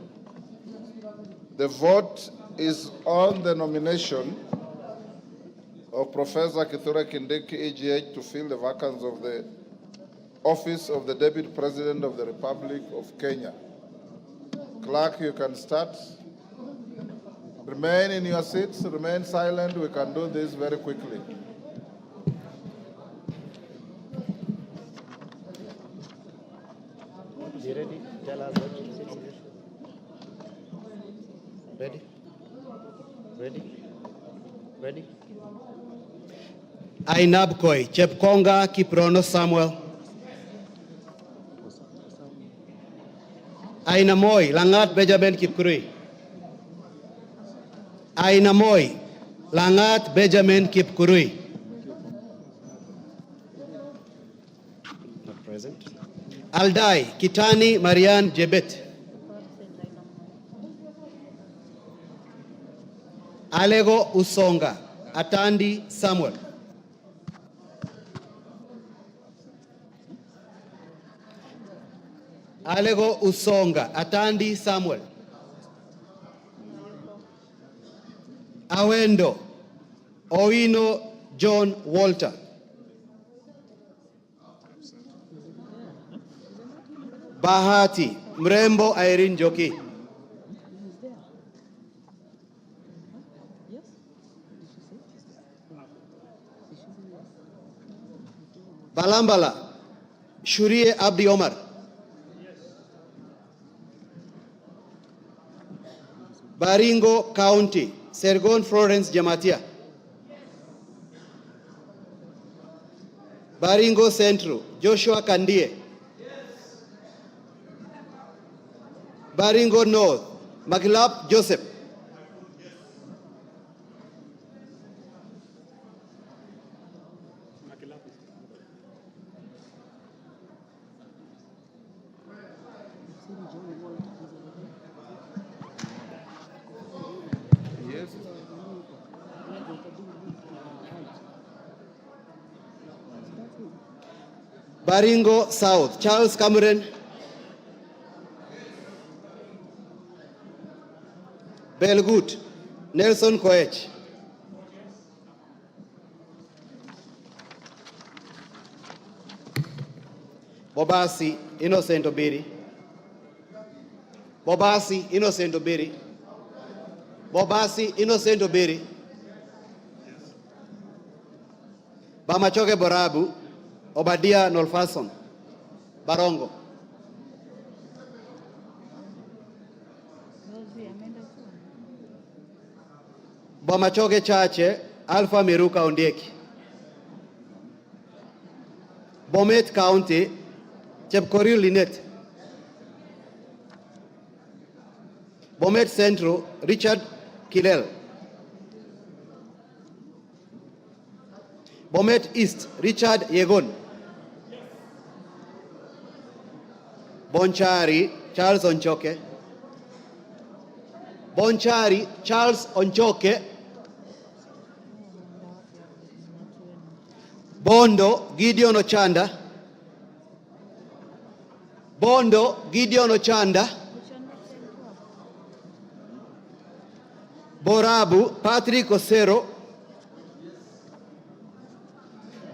the vote is on the nomination of Professor Kithure Kindiki, EGH, to fill the vacancy of the office of the Deputy President of the Republic of Kenya. Clerk, you can start. Remain in your seats, remain silent. We can do this very quickly. You ready? Tell us what you say. Ready? Ready? Ready? Ainab Koi, Chepkonga Kiprono Samuel. Aina Moi, Langat Benjamin Kipkurui. Aina Moi, Langat Benjamin Kipkurui. Not present. Aldai, Kitani Marian Jebet. Alego Usonga, Atandi Samuel. Alego Usonga, Atandi Samuel. Awendo, Owino John Walter. Bahati, Mrembo Irene Joki. Balambala, Shurie Abdi Omar. Baringo County, Sergon Florence Jamatia. Baringo Central, Joshua Kandie. Baringo North, Maglap Joseph. Yes. Baringo South, Charles Cameron. Belgut, Nelson Koech. Bobasi, Innocent Obiri. Bobasi, Innocent Obiri. Bobasi, Innocent Obiri. Bamachoke Borabu, Obadia Nolfason. Barongo. Bomachoke Chache, Alpha Miruka Ondieki. Bomet County, Chepkorir Linet. Bomet Central, Richard Kilel. Bomet East, Richard Yegon. Bonchari, Charles Onchoke. Bonchari, Charles Onchoke. Bondo, Gideon Ochanda. Bondo, Gideon Ochanda. Borabu, Patrick Osero.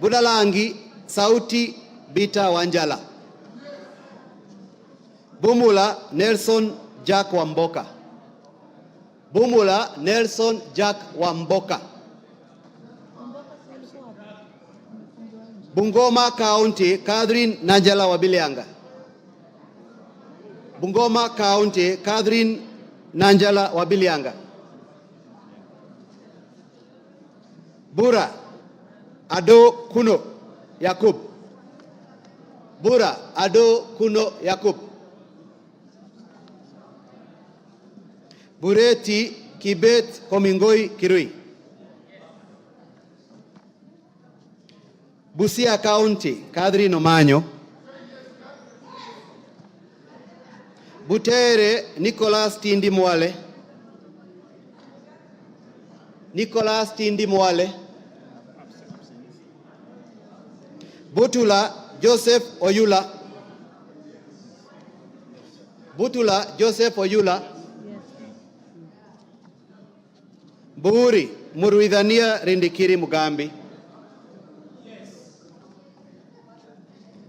Budalangi, Sauti Bita Wanjala. Bumula, Nelson Jack Wamboka. Bumula, Nelson Jack Wamboka. Bungoma County, Catherine Nanjala Wabilianga. Bungoma County, Catherine Nanjala Wabilianga. Bura, Ado Kuno Yakub. Bura, Ado Kuno Yakub. Bureti Kibet Komingoi Kirui. Busia County, Catherine Omanyo. Butere, Nicholas Tindi Mwale. Nicholas Tindi Mwale. Butula, Joseph Oyula. Butula, Joseph Oyula. Buri, Muruidhania Rindikiri Mugambi.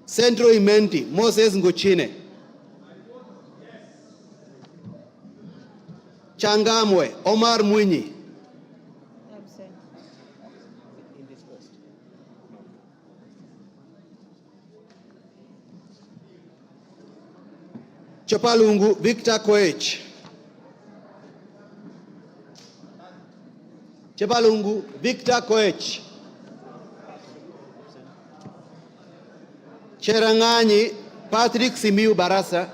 Central Imenti, Moses Nguchine. Changamwe, Omar Mwinyi. Chopalungu, Victor Koech. Chopalungu, Victor Koech. Cherangani, Patrick Simiu Barasa.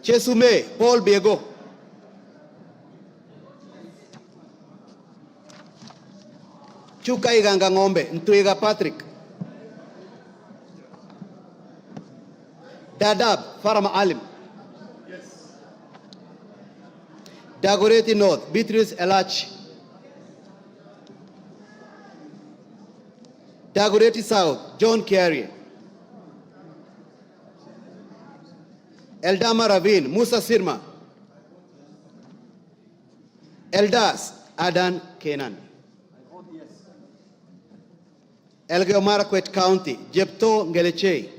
Chesume, Paul Biego. Chuka Iganga Ngombe, Ntwiga Patrick. Dadab, Farama Alim. Dagoretti North, Beatrice Elach. Dagoretti South, John Carey. Eldama Ravine, Musa Sirma. Eldas, Adan Kenan. Elgeyo Marakwet County, Jepto Ngelechei.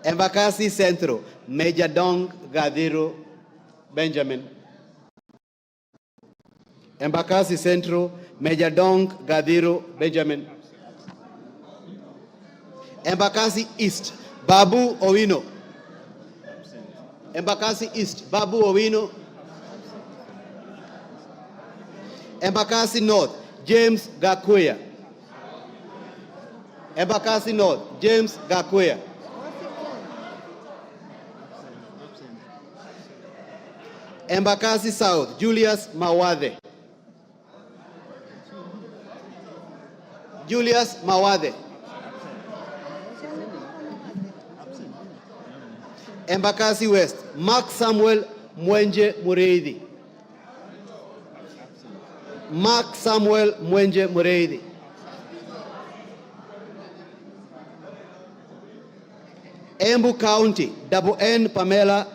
Embakasi Central, Major Dong Gadiro Benjamin. Embakasi Central, Major Dong Gadiro Benjamin. Embakasi East, Babu Owino. Embakasi East, Babu Owino. Embakasi North, James Gakuya. Embakasi North, James Gakuya. Embakasi South, Julius Mawade. Julius Mawade. Embakasi West, Mark Samuel Mwenje Mureithi. Mark Samuel Mwenje Mureithi. Embu County, Double N Pamela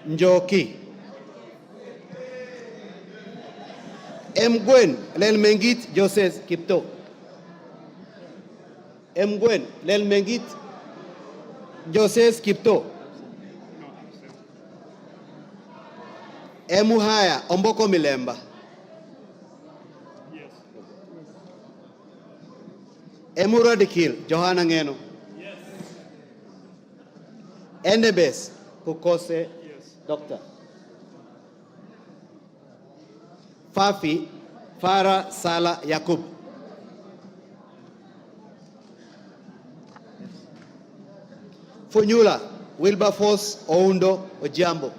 Njoki. Mgwen Lelmengit Joseph Kipto. Mgwen Lelmengit Joseph Kipto. Emuhaya Omboko Milemba. Emuradikil Johanna Ngeno. Endebes Kukose Doctor. Fafi Farah Sala Yakub. Funyula Wilberforce Oundo Ojambo.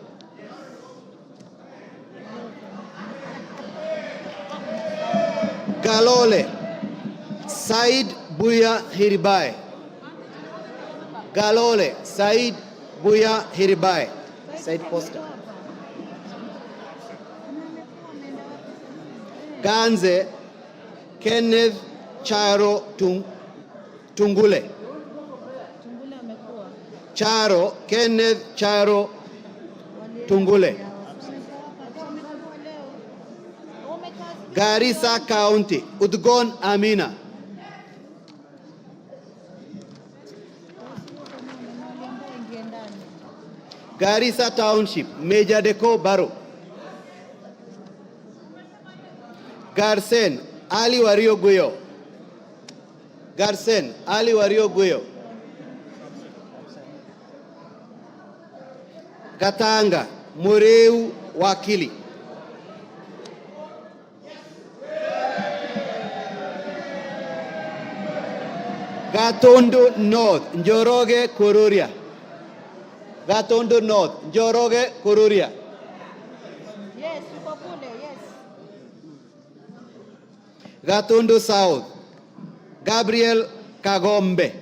Galole Said Buya Hiribai. Galole Said Buya Hiribai. Said Poster. Ganze Kenneth Charo Tungule. Charo Kenneth Charo Tungule. Garissa County Udgon Amina. Garissa Township Major Deko Baro. Garsen Ali Wario Guyo. Garsen Ali Wario Guyo. Katanga Mureu Wakili. Gatondo North Njoroge Kururia. Gatondo North Njoroge Kururia. Yes, Ukopule, yes. Gatondo South Gabriel Kagombe.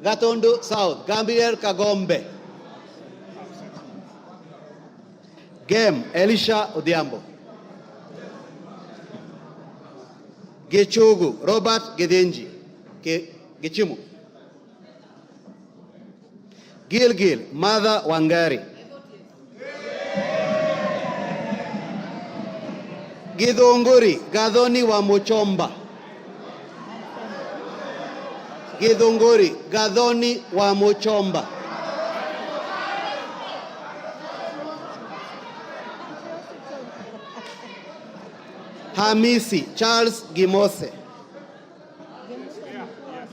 Gatondo South Gabriel Kagombe. Gem Elisha Odhiambo. Gechugu Robert Gedenji Gechimu. Gilgil Mother Wangari. Githunguri Gathoni wa Muchomba. Githunguri Gathoni wa Muchomba. Hamisi Charles Gimose.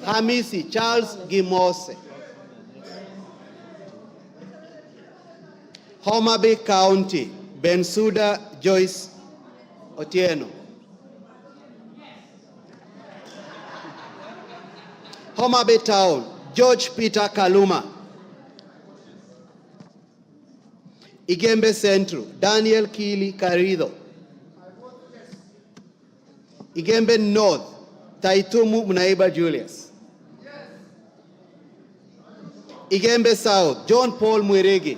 Hamisi Charles Gimose. Homa Bay County Bensuda Joyce Otieno. Homa Bay Town George Peter Kaluma. Igembe Central Daniel Kili Karido. Igembe North Taitumu Munaiba Julius. Igembe South John Paul Mwirigi.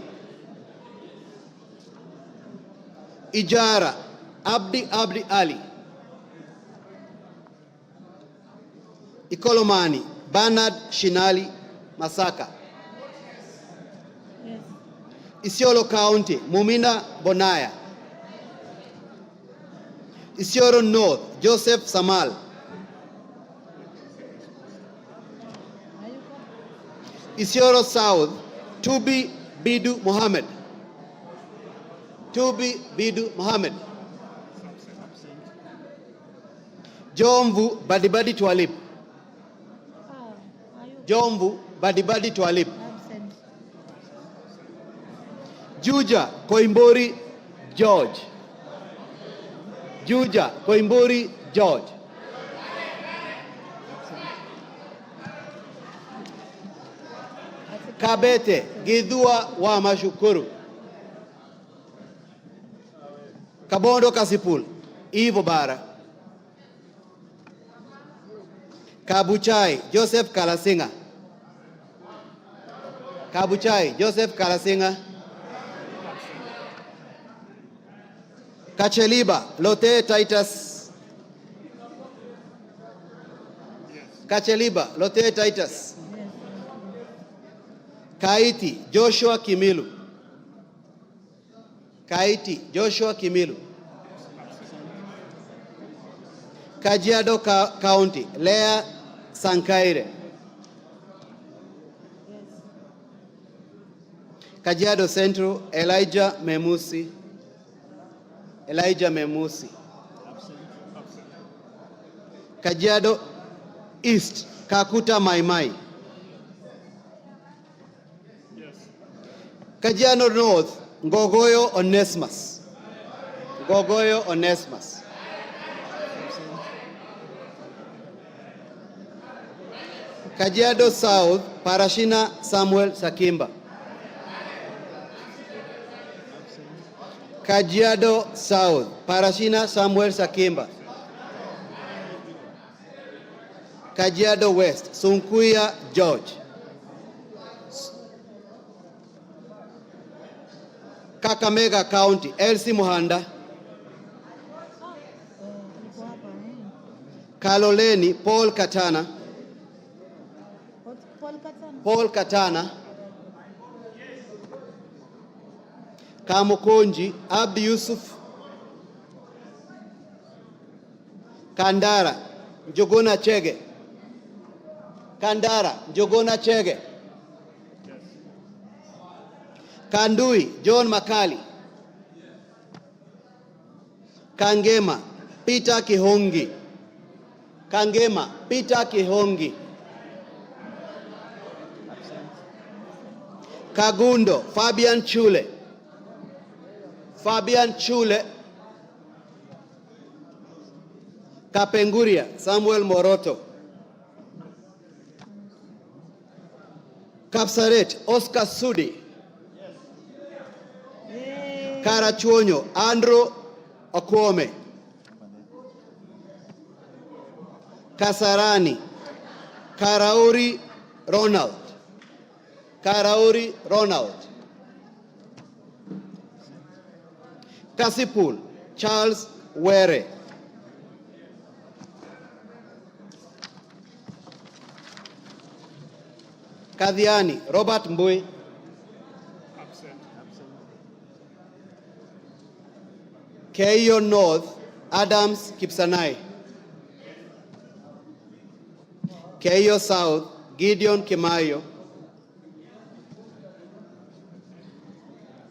Ijara Abdi Ali. Ikolomani Bernard Shinali Masaka. Isiolo County Mumina Bonaya. Isiolo North Joseph Samal. Isiolo South Tubi Bidu Mohammed. Tubi Bidu Mohammed. Jomvu Badibadi Twalib. Jomvu Badibadi Twalib. Juja Koimbori George. Juja Koimbori George. Kabete Gidhua wa Mashukuru. Kabondo Kasipul Ivo Bara. Kabuchai Joseph Kalasinga. Kabuchai Joseph Kalasinga. Kacheliba Lote Titus. Kacheliba Lote Titus. Kaiti Joshua Kimilu. Kaiti Joshua Kimilu. Kajiado County Lea Sankaire. Kajiado Central Elijah Memusi. Elijah Memusi. Kajiado East Kakuta Maimai. Kajiado North Ngogoyo Onesmus. Ngogoyo Onesmus. Kajiado South Parashina Samuel Sakimba. Kajiado South, Parashina Samuel Sakimba. Kajiado West, Sunkuya George. Kakamega County, Elsie Muhanda. Kaloleni, Paul Katana. Paul Katana. Kamukonji, Abdi Yusuf. Kandara, Njuguna Chege. Kandara, Njuguna Chege. Kandui, John Makali. Kangema, Peter Kihongi. Kangema, Peter Kihongi. Kagundo, Fabian Chule. Fabian Chule. Kapenguria, Samuel Moroto. Kapsaret, Oscar Sudi. Karachuonyo, Andrew Okwome. Kasarani, Karauri Ronald. Karauri Ronald. Kasipul, Charles Were. Kadhiani, Robert Mbui. Keio North, Adams Kipsanai. Keio South, Gideon Kimayo.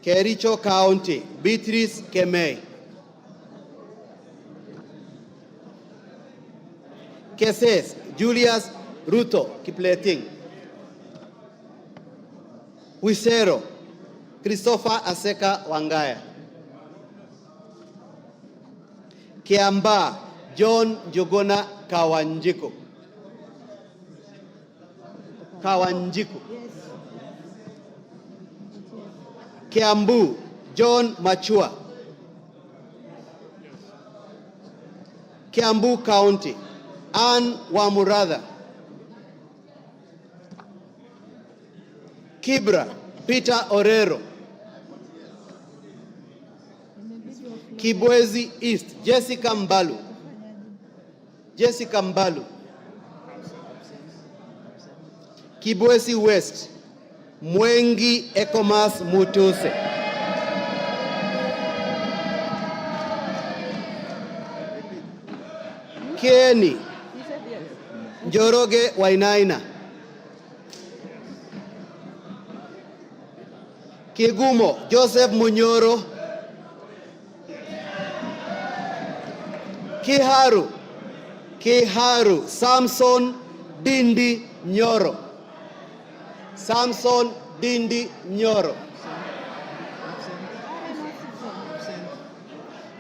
Kericho County, Beatrice Kemei. Keses, Julius Ruto Kipleting. Wisero, Christopher Aseka Wangaya. Kiamba, John Njuguna Kawanjiku. Kawanjiku. Kiambu, John Machua. Kiambu County, Ann Wamuratha. Kibra, Peter Orero. Kibwezi East, Jessica Mbalu. Jessica Mbalu. Kibwezi West, Mwengi Ekomas Mutuse. Kieni, Njoroge Wainaina. Kigumo, Joseph Munyoro. Kiharu, Kiharu, Samson Dindi Nyoro. Samson Dindi Nyoro.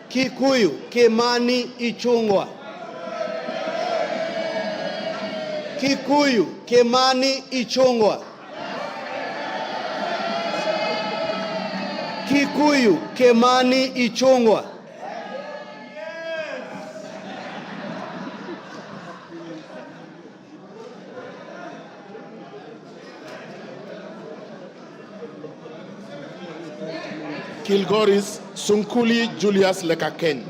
Kikuyu, Kimani Ichungwa. Kikuyu, Kimani Ichungwa. Kikuyu, Kimani Ichungwa. Kilgoris, Sunkuli Julius Lekaken.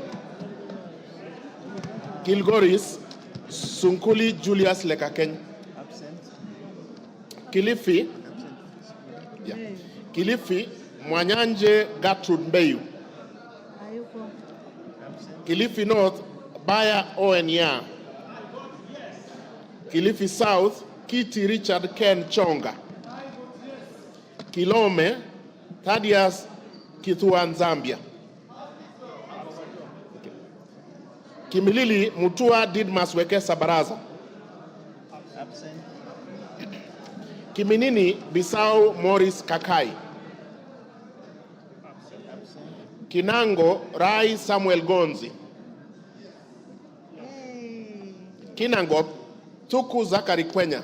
Kilgoris, Sunkuli Julius Lekaken. Kilifi, yeah. Kilifi, Mwanyanje Gertrude Mbeyu. Kilifi North, Baya Owenya. Kilifi South, Kiti Richard Ken Chonga. Kilome, Thaddeus Kithuan Zambia. Kimilili Mutua Didmas Wekesa Baraza. Kiminini Bisau Morris Kakai. Kinango Rai Samuel Gonzi. Kinangop Tuku Zakari Kwenya.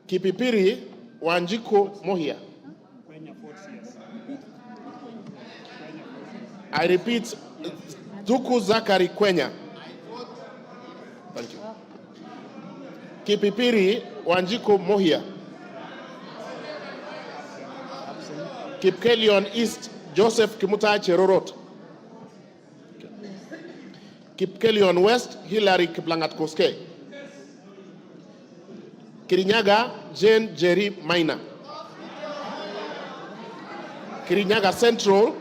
Kipipiri Wanjiko Mohia. I repeat, Duku Zakari Kwenya. Thank you. Kipipiri Wanjiko Mohia. Kipkelion East Joseph Kimutai Cherorot. Kipkelion West Hilary Kiplangat Koske. Kirinyaga Jane Jerry Maina. Kirinyaga Central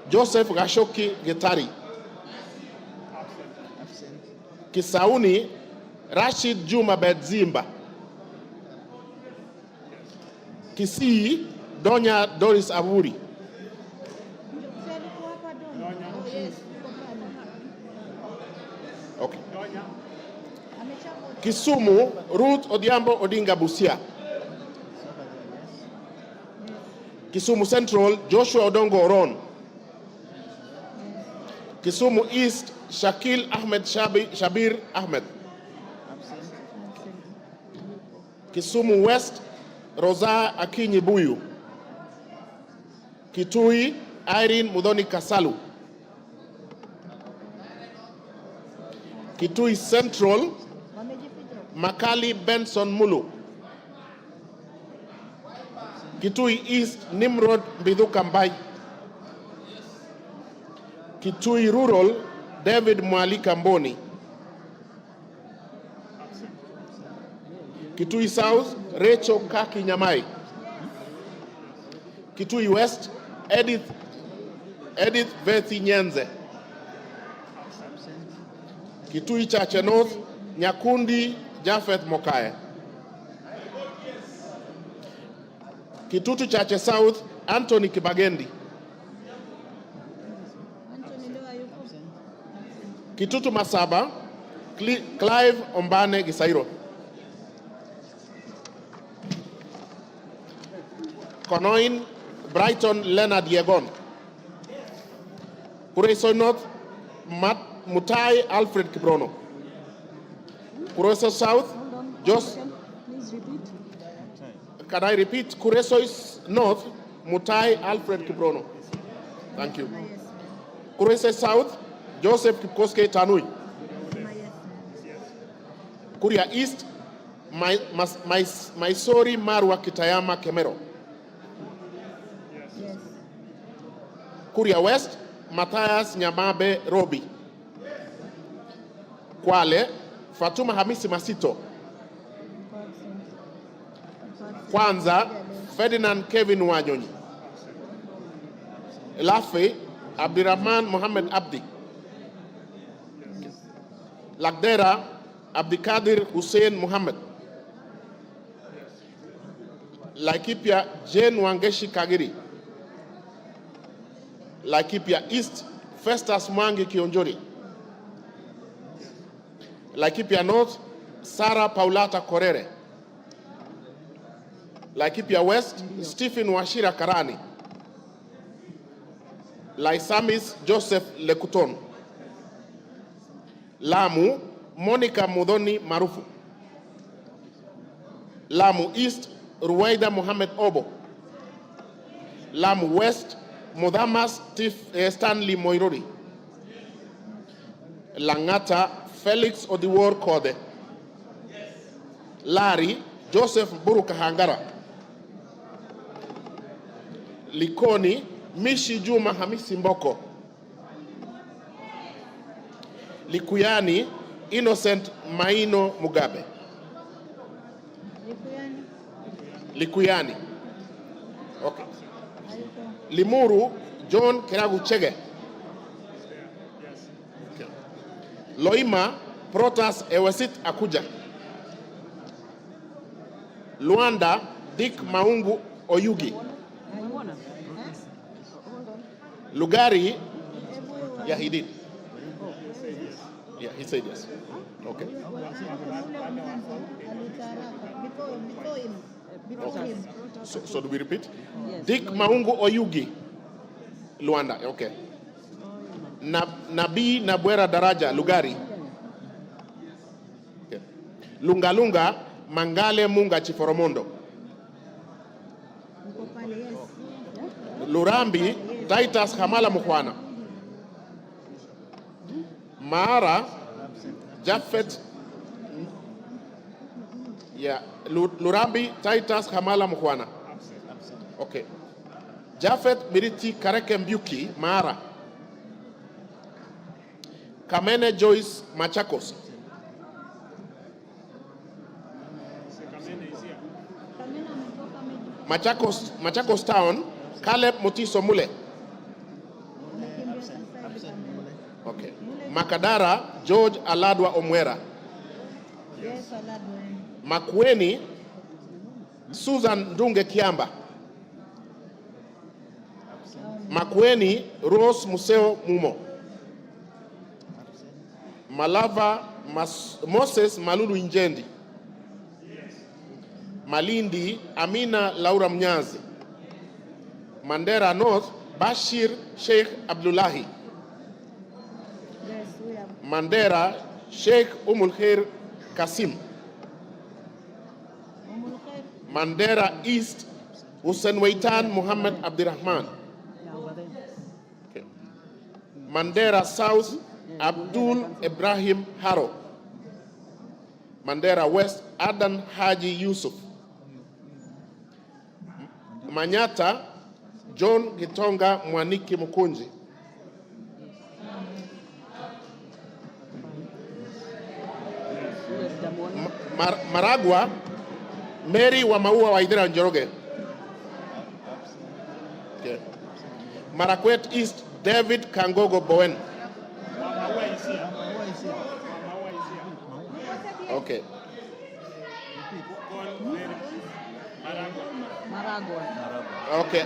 Joseph Gashoki Getari. Kisauni Rashid Juma Bedzimba. Kisii Donya Doris Aburi. Okay. Kisumu Ruth Odhiambo Odinga Busia. Kisumu Central Joshua Odongo Oron. Kisumu East Shakil Ahmed Shabir Ahmed. Kisumu West Rosa Akinyi Buyu. Kitui Irene Mudhoni Kasalu. Kitui Central Makali Benson Mulu. Kitui East Nimrod Mbithuka Mbai. Kitui Rural David Mwalika Mboni. Kitui South Rachel Kaki Nyamai. Kitui West Edith Vethi Nyenze. Kitui Chache North Nyakundi Jafeth Mokaya. Kitutu Chache South Anthony Kibagendi. Kitutu Masaba Clive Ombane Gisairo. Konoin Brighton Leonard Yegon. Kureiso North Mutai Alfred Kiprono. Kureiso South Please repeat. Can I repeat? Kureiso North Mutai Alfred Kiprono. Thank you. Kureiso South Joseph Kipkoske Tanui. Kuria East Maisori Marwa Kitayama Kemero. Kuria West Matthias Nyamabe Robi. Kwale Fatuma Hamisi Masito. Kwanza Ferdinand Kevin Wanyonyi. Lafe Abdirahman Mohammed Abdi. Lagdera Abdikadir Hussein Muhammad. Laikipia Jane Wangeshi Kagiri. Laikipia East Festus Mwangi Kionjori. Laikipia North Sarah Paulata Korere. Laikipia West Stephen Washira Karani. Laisamis Joseph Lekuton. Lamu Monica Mudhoni Marufu. Lamu East Ruwaida Mohammed Obo. Lamu West Mudhamas Stanley Moirori. Langata Felix Odiwor Kode. Lari Joseph Buruka Hangara. Likoni Mishi Juma Hamisi Mboko. Likuyani Innocent Maino Mugabe. Likuyani. Okay. Limuru John Keragu Chege. Okay. Loima Protas Ewesit Akuja. Luanda Dick Maungu Oyugi. Lugari, yeah, he did. Yeah, he said yes. Okay. So do we repeat? Yes. Dick Maungu Oyugi, Luanda, okay. Nabi Nabwera Daraja, Lugari. Okay. Lunga Lunga, Mangale Munga Chiforomondo. Lurambi Titus Hamala Mukwana. Mara Japheth Lurambi Titus Hamala Mukwana. Okay. Japheth Miriti Kareke Mbuki Mara. Kamene Joyce Machakos. Machakos Town, Caleb Mutiso Mule. Okay. Makadara, George Aladwa Omwera. Yes, Aladwa. Makueni, Susan Ndunge Kiamba. Makueni, Rose Museo Mumo. Malava, Moses Malulu Injendi. Malindi, Amina Laura Mnyazi. Mandera North, Bashir Sheikh Abdullahi. Yes, we have. Mandera, Sheikh Umulkhair Kasim. Mandera East, Hussein Waitan Muhammad Abdirahman. Okay. Mandera South, Abdul Ibrahim Haro. Mandera West, Adan Haji Yusuf. Manyata, John Gitonga Mwaniki Mukunji. Maragwa, Mary Wamaua Waidira Njoroge. Okay. Marakwet East, David Kangogo Bowen. Okay. Okay.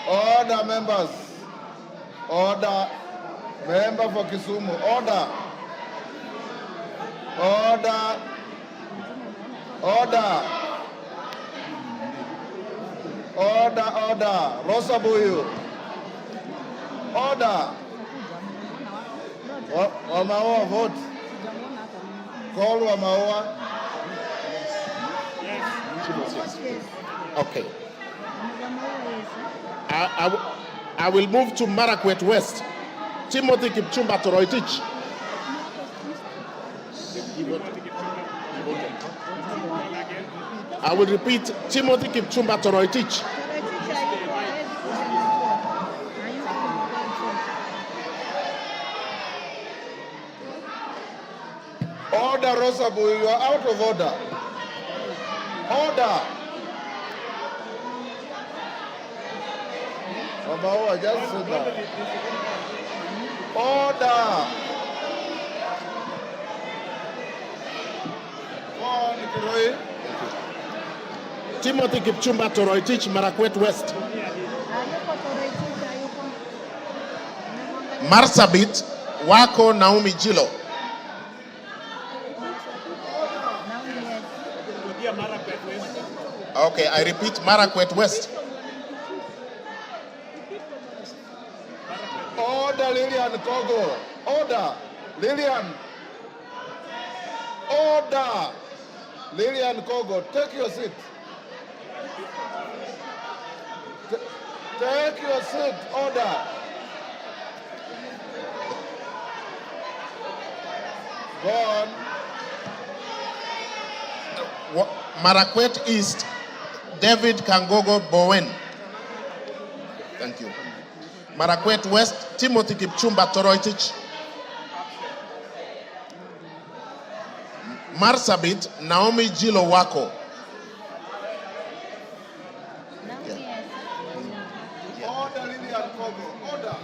Order, members. Order. Member for Kisumu. Order. Order. Order. Order. Rosa Buyu. Order. Wamaua, vote. Call Wamaua. Okay. I will move to Marakwet West. Timothy Kipchumba Toroitich. I will repeat, Timothy Kipchumba Toroitich. Order, Rosabu, you are out of order. Order. Obawa, just sit down. Order. Timothy Kipchumba Toroitich, Marakwet West. Marsabit, Wako Naomi Jilo. Okay, I repeat, Marakwet West. Order, Lillian Kogo. Order, Lillian. Order, Lillian Kogo. Take your seat. Take your seat. Order. Go on. Marakwet East, David Kangogo Bowen. Thank you. Marakwet West, Timothy Kipchumba Toroitich. Marsabit, Naomi Jilo Wako. Order, Lillian Kogo. Order.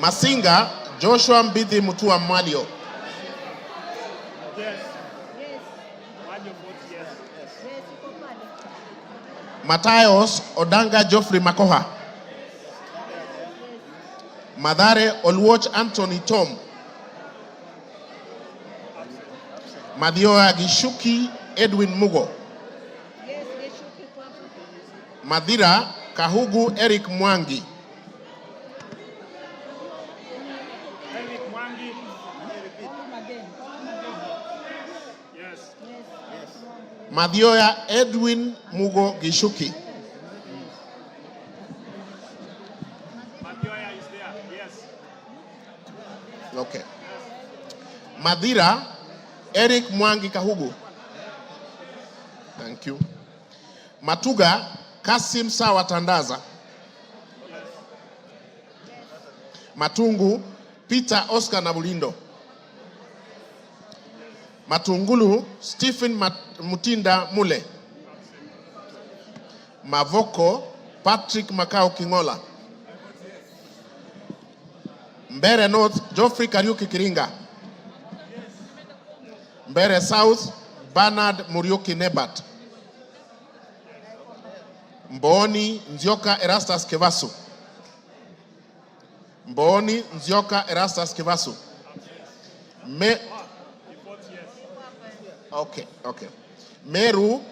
Masinga, Joshua Mbithi Mutua Malio. Yes. Matayos Odanga Geoffrey Makoha. Madare Olwoch Anthony Tom. Madioa Gishuki Edwin Mugo. Madira Kahugu Eric Mwangi. Madhioya Edwin Mugo Gishuki. Madhioya is there, yes. Okay. Madira Eric Mwangi Kahugu. Thank you. Matuga Kasim Sawa Tandaza. Matungu Peter Oscar Nabulindo. Matungulu Stephen Mutinda Mule. Mavoko Patrick Makao Kingola. Mbere North Geoffrey Kariuki Kiringa. Mbere South Bernard Muriuki Nebat. Mboni Nzioka Erastus Kevasu. Mboni Nzioka Erastus Kevasu. Okay. Meru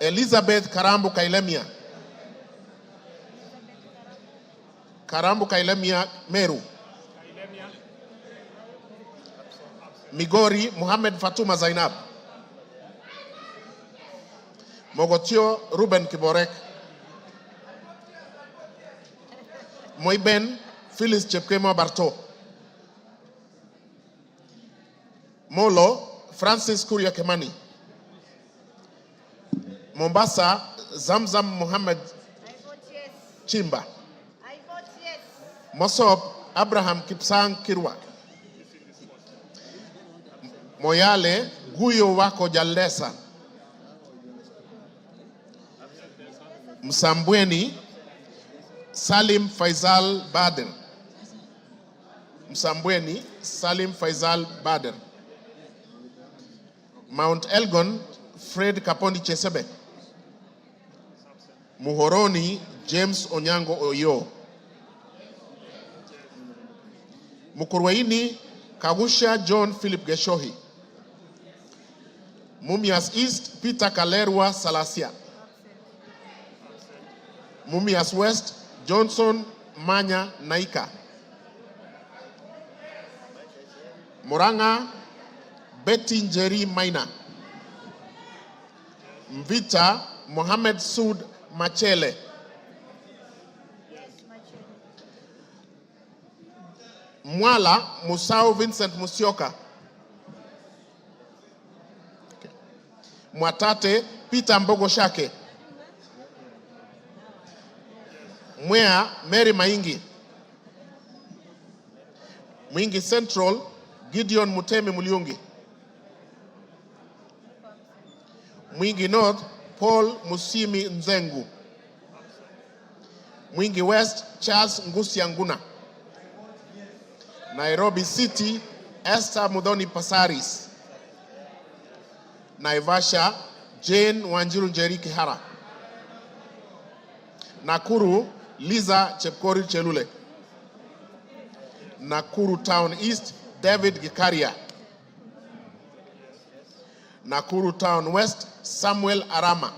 Elizabeth Karambu Kailemia. Karambu Kailemia Meru. Migori Muhammad Fatuma Zainab. Mogotio Ruben Kiborek. Moiben Phyllis Chepkemo Barto. Molo Francis Kuria Kemani. Mombasa Zamzam Muhammad Chimba. Mosop Abraham Kipsang Kirwa. Moyale Guyo Wako Jalesa. Msambweni Salim Faisal Bader. Msambweni Salim Faisal Bader. Mount Elgon Fred Kapondi Chesebe. Muhoroni James Onyango Oyo. Mukurweini Kagusha John Philip Geshohi. Mumias East Peter Kalerwa Salasia. Mumias West Johnson Manya Naika. Muranga Betty Njeri Maina. Mvita Mohamed Sud Machele. Mwala Musau Vincent Musioka. Mwatate Peter Mbogo Shake. Mwea Mary Maingi. Mwingi Central Gideon Mutemi Muliungi. Mwingi North Paul Musimi Nzengu. Mwingi West Charles Ngusi Anguna. Nairobi City Esther Mudhoni Pasaris. Naivasha Jane Wanjiru Njeri Kihara. Nakuru Liza Chepkori Chelule. Nakuru Town East David Gikaria. Nakuru Town West Samuel Arama.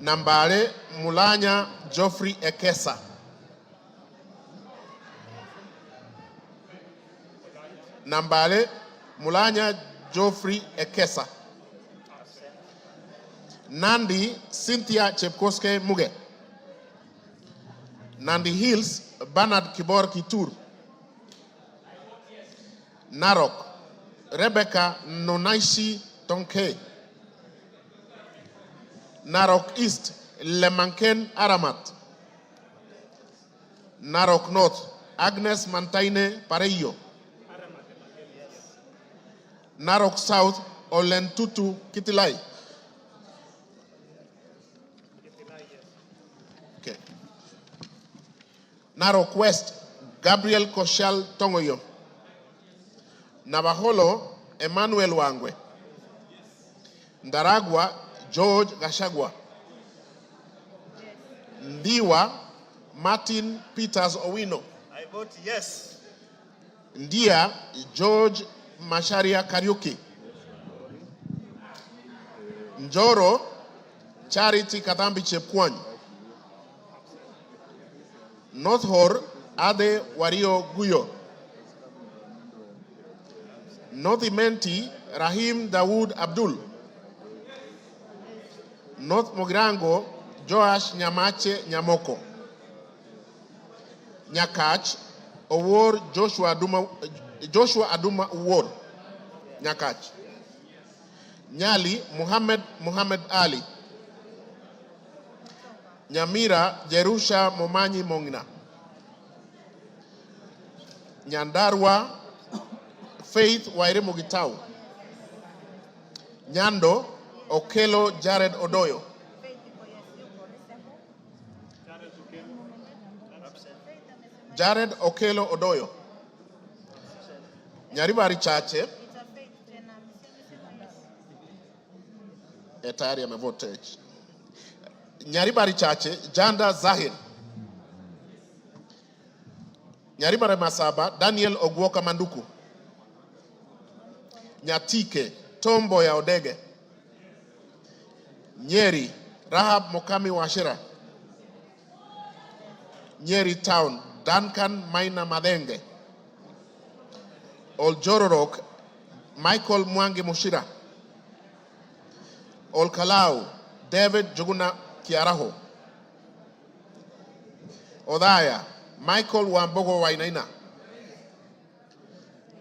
Nambale Mulanya Geoffrey Ekesa. Nambale Mulanya Geoffrey Ekesa. Nandi Cynthia Chepkoske Muge. Nandi Hills Bernard Kibor Kitur. Narok Rebecca Nonaishi Tonke. Narok East Lemanken Aramat. Narok North Agnes Mantaine Pareyo. Narok South Olentutu Kitilai. Okay. Narok West Gabriel Koshal Tongoyo. Navaholo Emmanuel Wangwe. Ndaragwa George Gashagwa. Ndiwa Martin Peters Owino. I vote yes. Ndia George Masharia Kariuki. Njoro Charity Katambi Chepkwany. North Hor, Ade Wario Guyo. North Imenti, Rahim Dawood Abdul. North Mogrango, Joash Nyamache Nyamoko. Nyakach, Owor Joshua Aduma Owor. Nyakach. Nyali, Muhammad Ali. Nyamira, Jerusha Momanyi Mongina. Nyandarua, Faith Waire Mugitau. Nyando, Okelo Jared Odoyo. Jared Okelo Odoyo. Nyaribari Chache. Tayari amevote. Nyaribari Chache, Janda Zahir. Nyaribari Masaba, Daniel Ogwoka Manduku. Nyatike, Tombo ya Odege. Nyeri, Rahab Mokami Washira. Nyeri Town, Duncan Maina Madenge. Oljororok, Michael Mwangi Mushira. Olkalau, David Juguna Kiaraho. Odaya, Michael Wambogo Wainaina.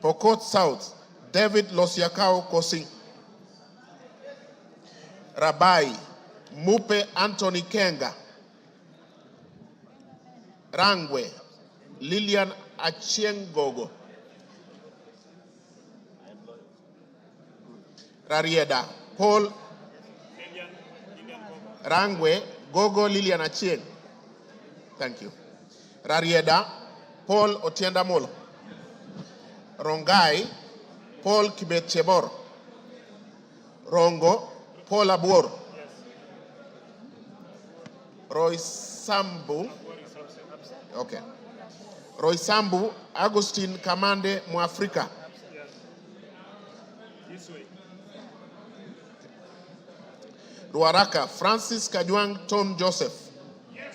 Pokot South, David Losiakao Kosing. Rabai, Mupe Anthony Kenga. Rangwe, Lilian Achiengogo. Rarieda, Paul Rangwe, Gogo Lilian Achieng. Thank you. Rarieda, Paul Otienda Molo. Rongai, Paul Kibet Chebor. Rongo, Paul Abuor. Roy Sambu. Okay. Roy Sambu, Agustin Kamande Muafrika. This way. Ruaraka, Francis Kajwang Tom Joseph. Yes.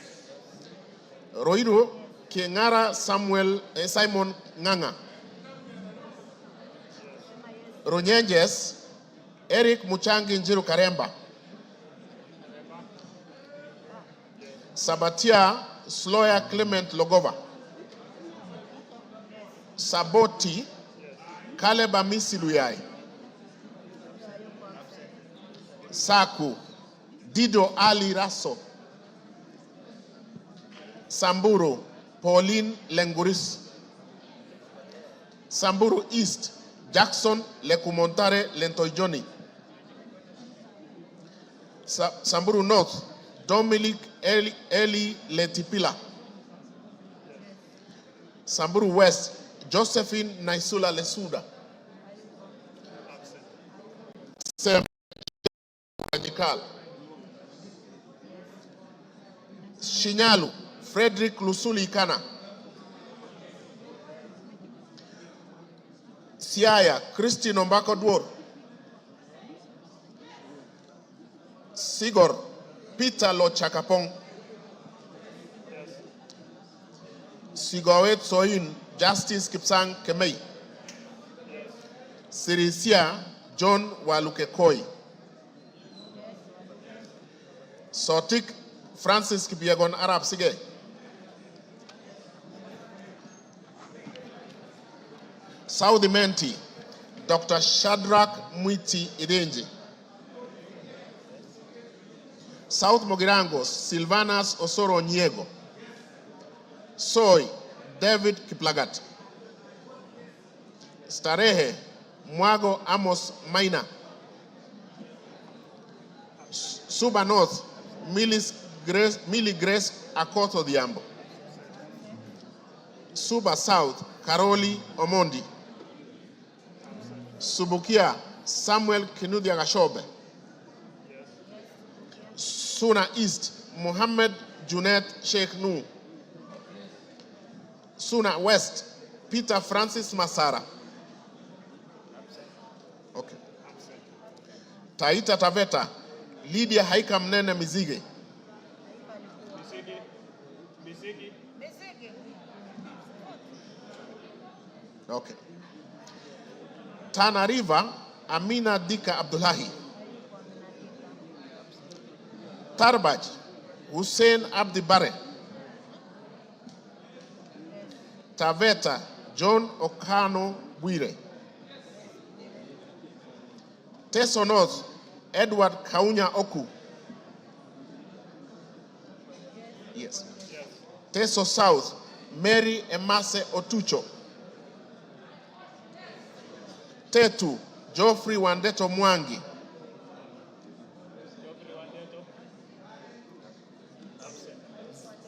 Roiru, Kiengara Simon Nganga. Runyenjes, Eric Muchangi Njiru Karemba. Sabatia, Sloya Clement Logova. Saboti, Caleb Amisi Luyai. Saku, Dido Ali Raso. Samburu, Pauline Lenguris. Samburu East, Jackson Lekumontare Lentoijoni. Samburu North, Dominic Eli Letipila. Samburu West, Josephine Naisula Lesuda. Sem Ajikal. Shinyalu, Frederick Lusuli Ikana. Siaya, Christine Ombako Dwor. Sigor, Peter Lochakapong. Sigowet Soin, Justice Kipsang Kemei. Sirisia, John Walukekoi. Sotik, Francis Kibiagon Arab Sige. Saudi Menti, Dr. Shadrach Mwiti Idenji. South Mogirangos, Silvanas Osoro Nyego. Soy, David Kiplagat. Starehe, Mwago Amos Maina. Suba North, Millie Grace Akoto Diambo. Suba South, Karoli Omondi. Subukia, Samuel Kinudia Gashobe. Suna East, Mohammed Junet Sheikh Nu. Suna West, Peter Francis Masara. Okay. Taita Taveta, Lydia Haika Mnene Mizige. Okay. Tana River, Amina Dika Abdullahi. Tarbaj, Hussein Abdi Bare. Taveta, John Okano Bwire. Teso North, Edward Kaunya Oku. Yes. Teso South, Mary Emase Otucho. Tetu, Geoffrey Wandeto Mwangi.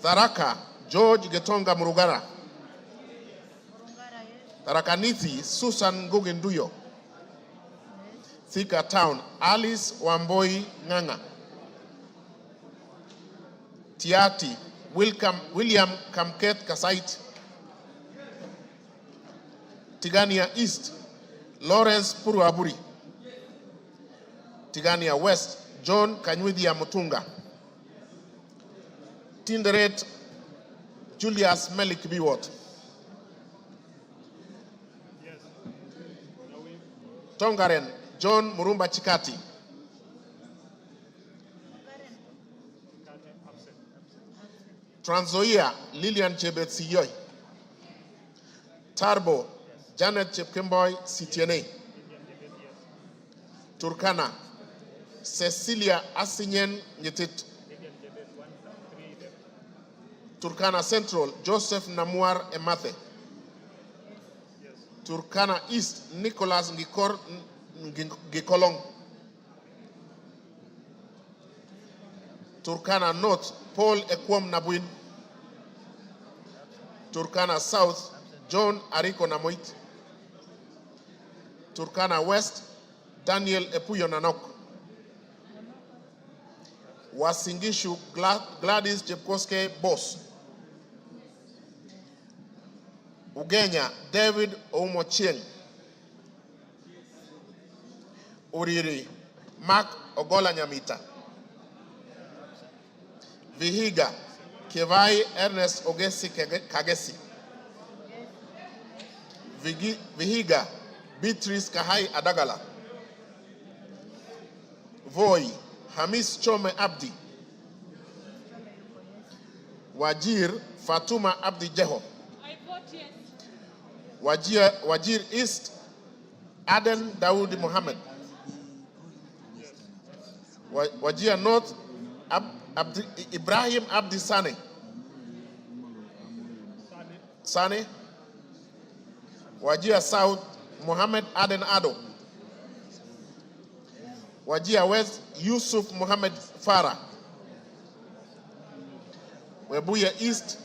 Tharaka, George Getonga Murugara. Tharakanithi, Susan Ngugenduyo. Thika Town, Alice Wamboi Nganga. Tiati, William Kamket Kasait. Tigania East, Lawrence Puruaburi. Tigania West, John Kanywidia Mutunga. Tinderet, Julius Melik Biwot. Tongaren, John Murumba Chikati. Trans-Nzoia, Lillian Chebet Siyoy. Tarbo, Janet Chepkemboy Sitiene. Turkana, Cecilia Asinyen Nyetit. Turkana Central, Joseph Namuar Emathe. Turkana East, Nicholas Gikolong. Turkana North, Paul Ekwom Nabuin. Turkana South, John Ariko Namoit. Turkana West, Daniel Epuyo Nanok. Wasingishu, Gladys Jepkoske Boss. Ugenya, David Oumochieng. Uriri, Mark Ogola Nyamita. Vihiga, Kevai Ernest Ogesi Kagesi. Vihiga, Beatrice Kahai Adagala. Voi, Hamis Chome Abdi. Wajir, Fatuma Abdi Jeho. I vote yes. Wajir East, Aden Dawood Mohammed. Wajir North, Ibrahim Abdi Sane. Sane. Wajir South, Mohammed Aden Ado. Wajir West, Yusuf Mohammed Farah. Webuye East,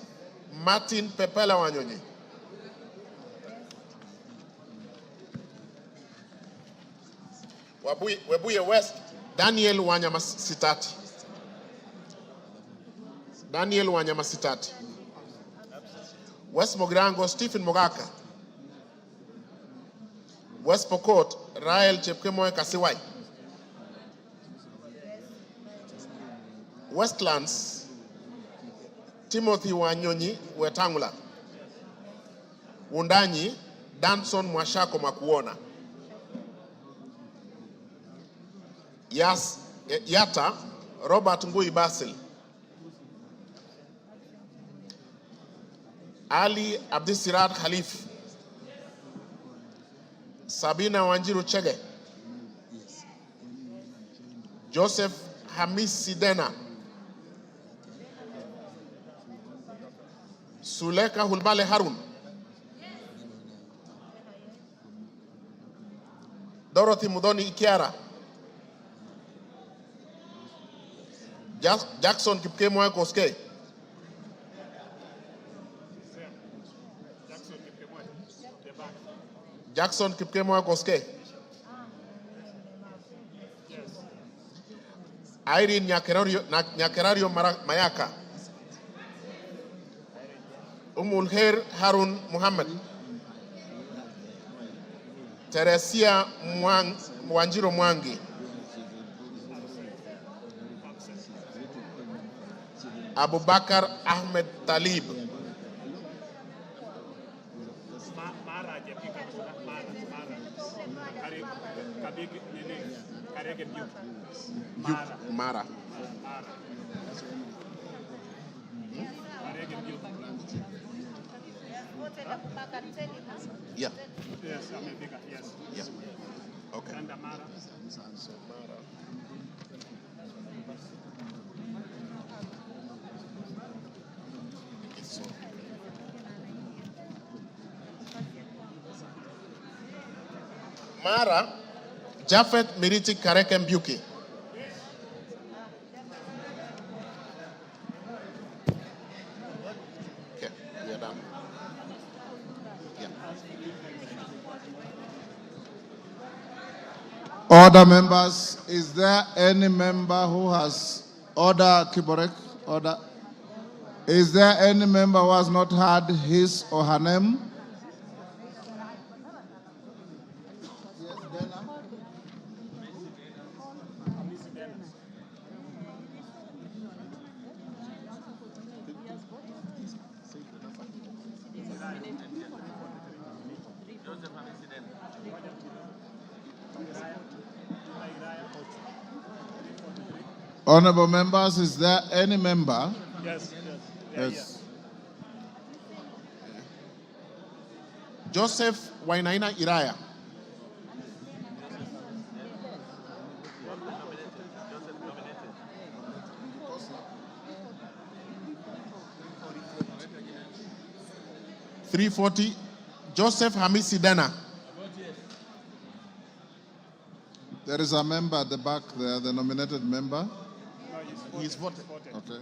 Martin Pepela Wanyonyi. Webuye West, Daniel Wanyamasitati. Daniel Wanyamasitati. West Mogrango, Stephen Mogaka. West Pokot, Rael Chepkemoy Kasiwai. Westlands, Timothy Wanyonyi Wetangula. Wundanyi, Danson Mwashako Makuona. Yata, Robert Ngui Basil. Ali Abdisirat Khalif. Sabina Wanjiru Chege. Joseph Hamis Sidena. Suleka Hulbale Harun. Dorothy Mudoni Ikiara. Jackson Kipkemoy Koske. Jackson Kipkemoy Koske. Irene Nyakerario Mayaka. Umulher Harun Muhammad. Teresia Wanjiro Mwangi. Abubakar Ahmed Talib. Mara. Yeah. Yes, amefika. Yes. Yeah. Okay. And Mara. Mara, Jafet Miriti Kareke Mbuki. Okay, we are done. Yeah. Order, members. Is there any member who has order, Kiborek? Order. Is there any member who has not had his or her name? Honorable members, is there any member? Yes. Yes. Joseph Wainaina Iraya. $340. Joseph Hamisi Dana. There is a member at the back there, the nominated member. No, he's voted. Okay.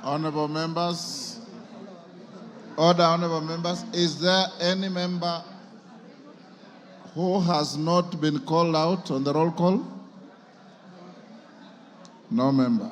Honorable members, order, honorable members, is there any member who has not been called out on the roll call? No member.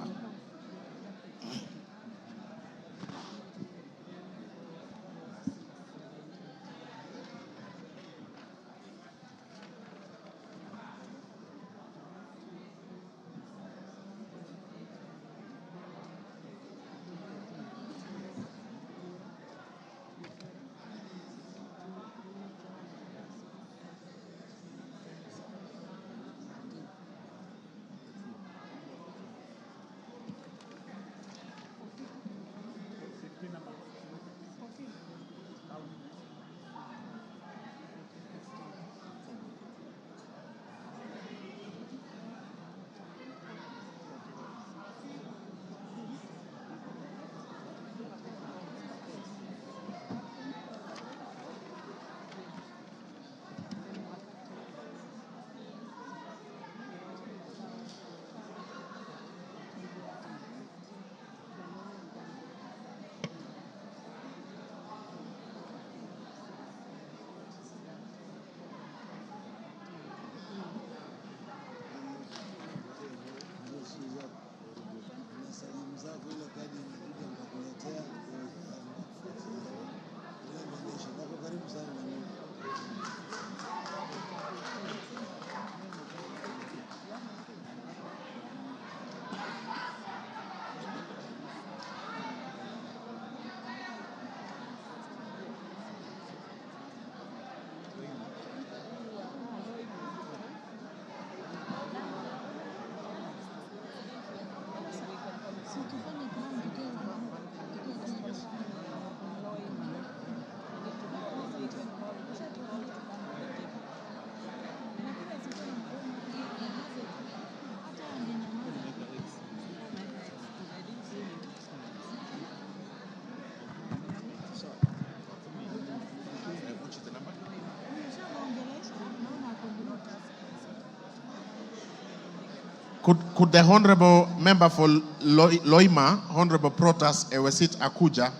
Could the Honorable Member for Loima, Honorable Protas Ewesit Akuja,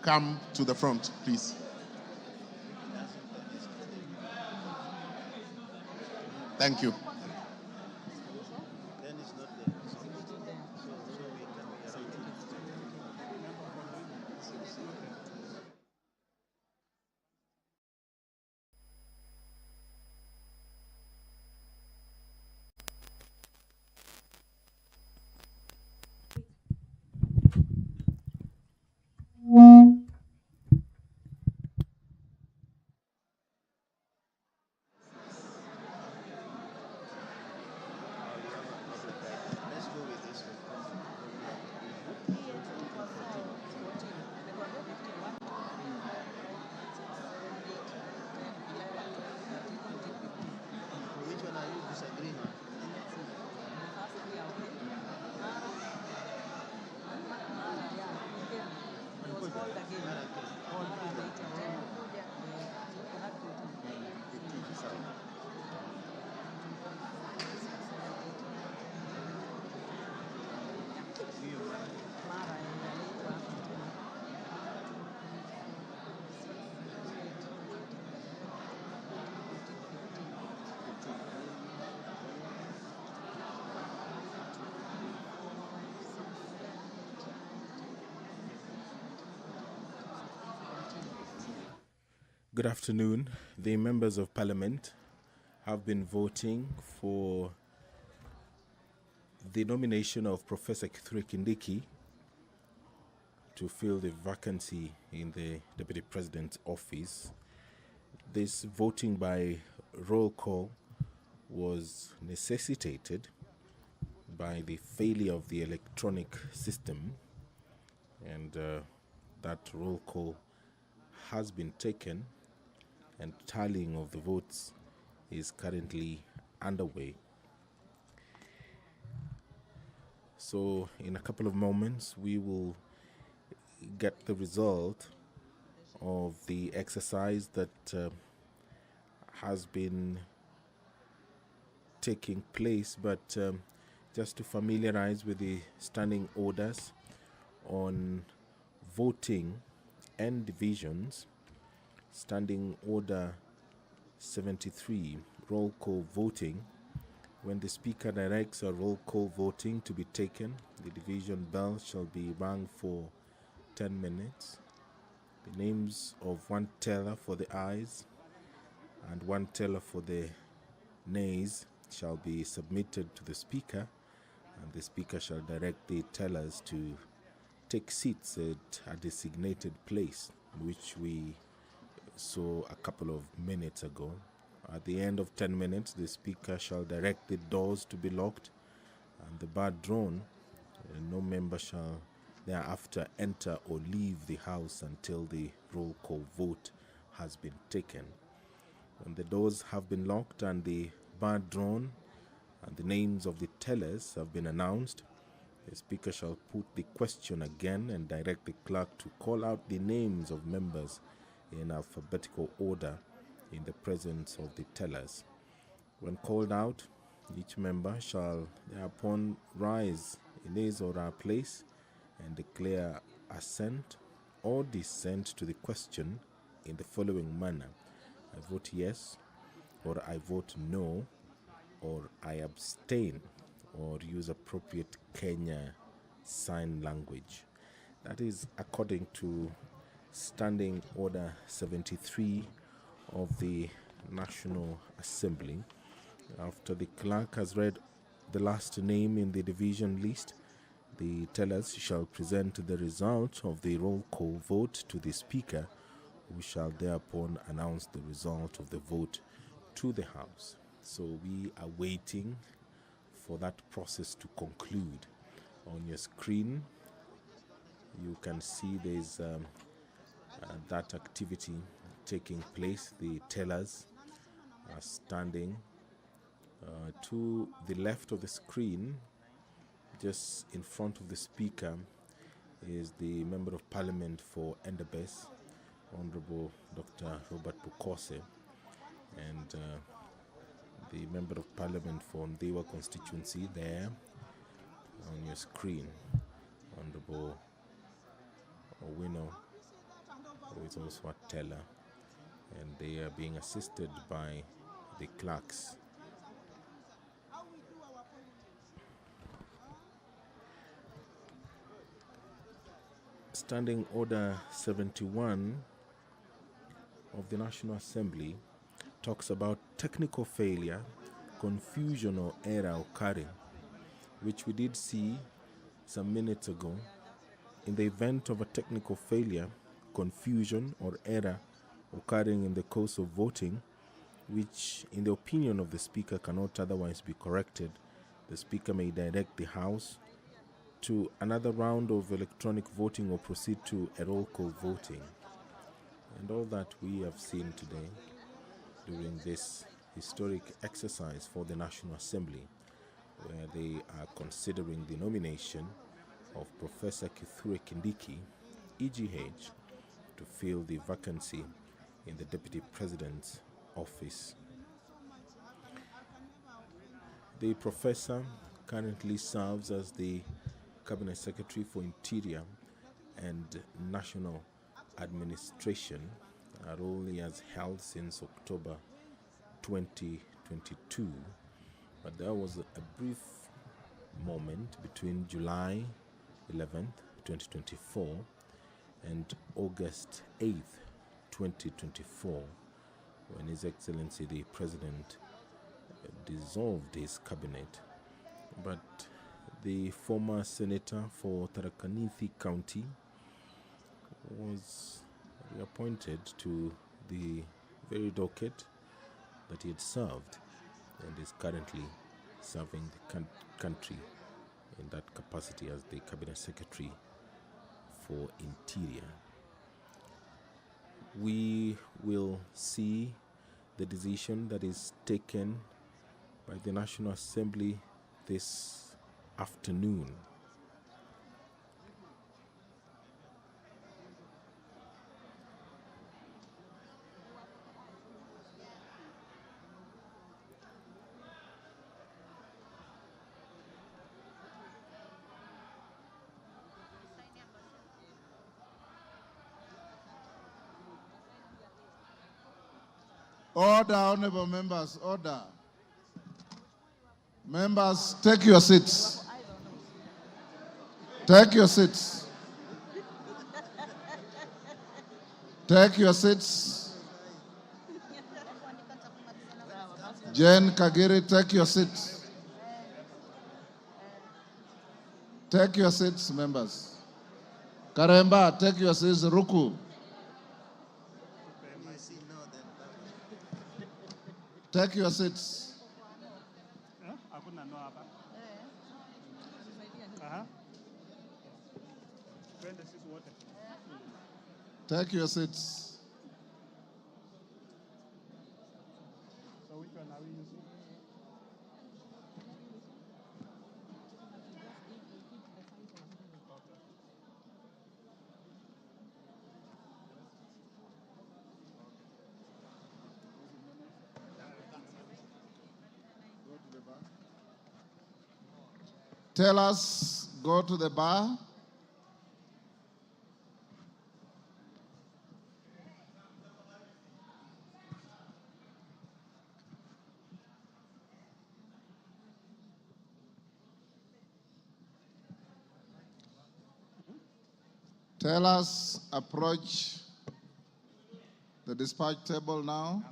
come to the front, please? Thank you. Good afternoon. The members of parliament have been voting for the nomination of Professor Kithure Kindiki to fill the vacancy in the Deputy President's office. This voting by roll call was necessitated by the failure of the electronic system, and that roll call has been taken, and tallying of the votes is currently underway. So in a couple of moments we will get the result of the exercise that has been taking place, but just to familiarize with the standing orders on voting and divisions. Standing order 73, roll call voting. When the Speaker directs a roll call voting to be taken, the division bell shall be rung for 10 minutes. The names of one teller for the ayes and one teller for the nays shall be submitted to the Speaker, and the Speaker shall direct the tellers to take seats at a designated place, which we saw a couple of minutes ago. At the end of 10 minutes, the Speaker shall direct the doors to be locked and the bar drawn. No member shall thereafter enter or leave the House until the roll call vote has been taken. When the doors have been locked and the bar drawn and the names of the tellers have been announced, the Speaker shall put the question again and direct the clerk to call out the names of members in alphabetical order in the presence of the tellers. When called out, each member shall thereupon rise in his or her place and declare assent or dissent to the question in the following manner: I vote yes, or I vote no, or I abstain, or use appropriate Kenya Sign Language. That is according to Standing Order 73 of the National Assembly. After the clerk has read the last name in the division list, the tellers shall present the result of the roll call vote to the Speaker, who shall thereupon announce the result of the vote to the House. So we are waiting for that process to conclude. On your screen, you can see there's that activity taking place. The tellers are standing to the left of the screen. Just in front of the Speaker is the Member of Parliament for Endebess, Honorable Dr. Robert Bukose, and the Member of Parliament for Ndewa constituency there on your screen, Honorable Owino, who is also a teller, and they are being assisted by the clerks. Standing Order 71 of the National Assembly talks about technical failure, confusion or error occurring, which we did see some minutes ago. In the event of a technical failure, confusion or error occurring in the course of voting, which in the opinion of the Speaker cannot otherwise be corrected, the Speaker may direct the House to another round of electronic voting or proceed to a roll call voting. And all that we have seen today during this historic exercise for the National Assembly, where they are considering the nomination of Professor Kithure Kindiki, EGH, to fill the vacancy in the Deputy President's office. The professor currently serves as the Cabinet Secretary for Interior and National Administration, a role he has held since October 2022. But there was a brief moment between July 11th, 2024 and August 8th, 2024, when His Excellency the President dissolved his cabinet. But the former senator for Tharaka Nithi County was reappointed to the very docket that he had served, and is currently serving the country in that capacity as the Cabinet Secretary for Interior. We will see the decision that is taken by the National Assembly this afternoon. Order, honorable members, order. Members, take your seats. Take your seats. Take your seats. Jane Kagiri, take your seats. Take your seats, members. Karemba, take your seats. Ruku. Take your seats. Take your seats. So which one are we using? Tell us, go to the bar. Tell us, approach the dispatch table now.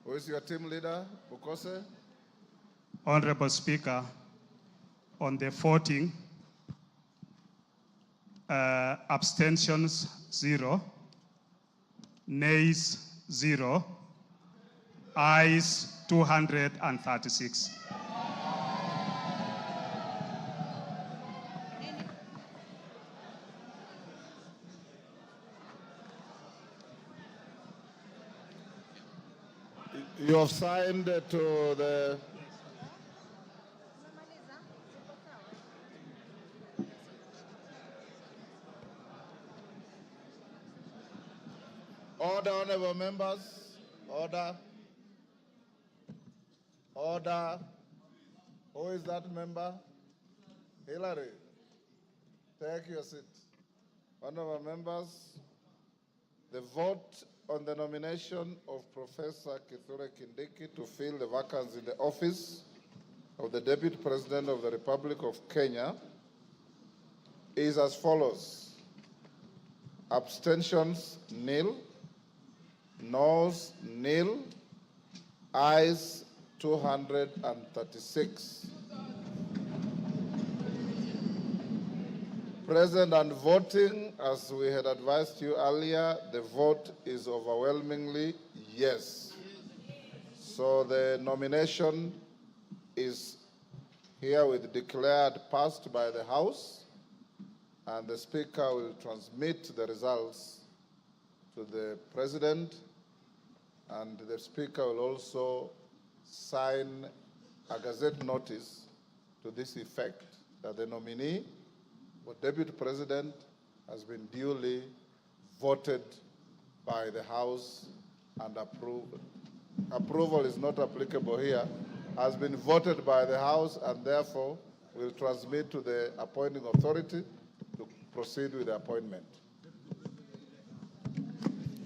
Who is your team leader, Bukose? Honorable Speaker, on the voting, abstentions 0, nays 0, ayes 236. You have signed to the... Order, honorable members. Order. Order. Who is that member? Hillary. Take your seat. Honorable members, the vote on the nomination of Professor Kithure Kindiki to fill the vacancy in the office of the Deputy President of the Republic of Kenya is as follows. Abstentions, nil. Noes, nil. Ayes, 236. Present and voting, as we had advised you earlier, the vote is overwhelmingly yes. So the nomination is herewith declared passed by the House, and the Speaker will transmit the results to the President, and the Speaker will also sign a Gazette notice to this effect, that the nominee for Deputy President has been duly voted by the House and approved. Approval is not applicable here, has been voted by the House, and therefore will transmit to the appointing authority to proceed with the appointment.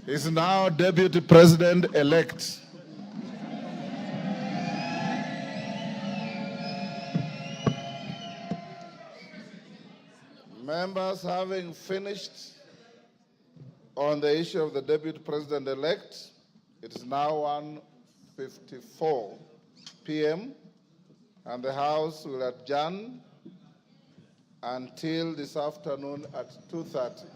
Is now Deputy President-elect. Members, having finished on the issue of the Deputy President-elect, it is now 1:54 p.m. and the House will adjourn until this afternoon at 2:30.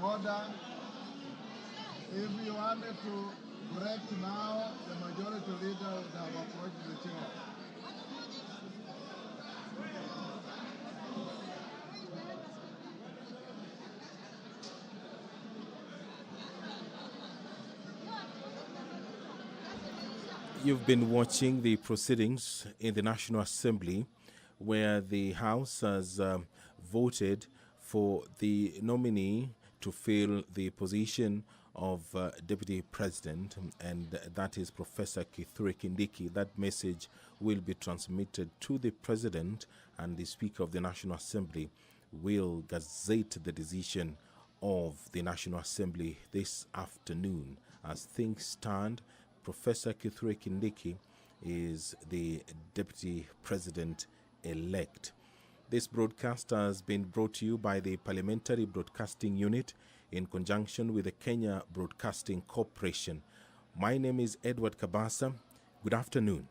Order. If you wanted to break now, the majority leader would have approached the chair. You've been watching the proceedings in the National Assembly, where the House has voted for the nominee to fill the position of Deputy President, and that is Professor Kithure Kindiki. That message will be transmitted to the President, and the Speaker of the National Assembly will gazette the decision of the National Assembly this afternoon. As things stand, Professor Kithure Kindiki is the Deputy President-elect. This broadcast has been brought to you by the Parliamentary Broadcasting Unit in conjunction with the Kenya Broadcasting Corporation. My name is Edward Kabasa. Good afternoon.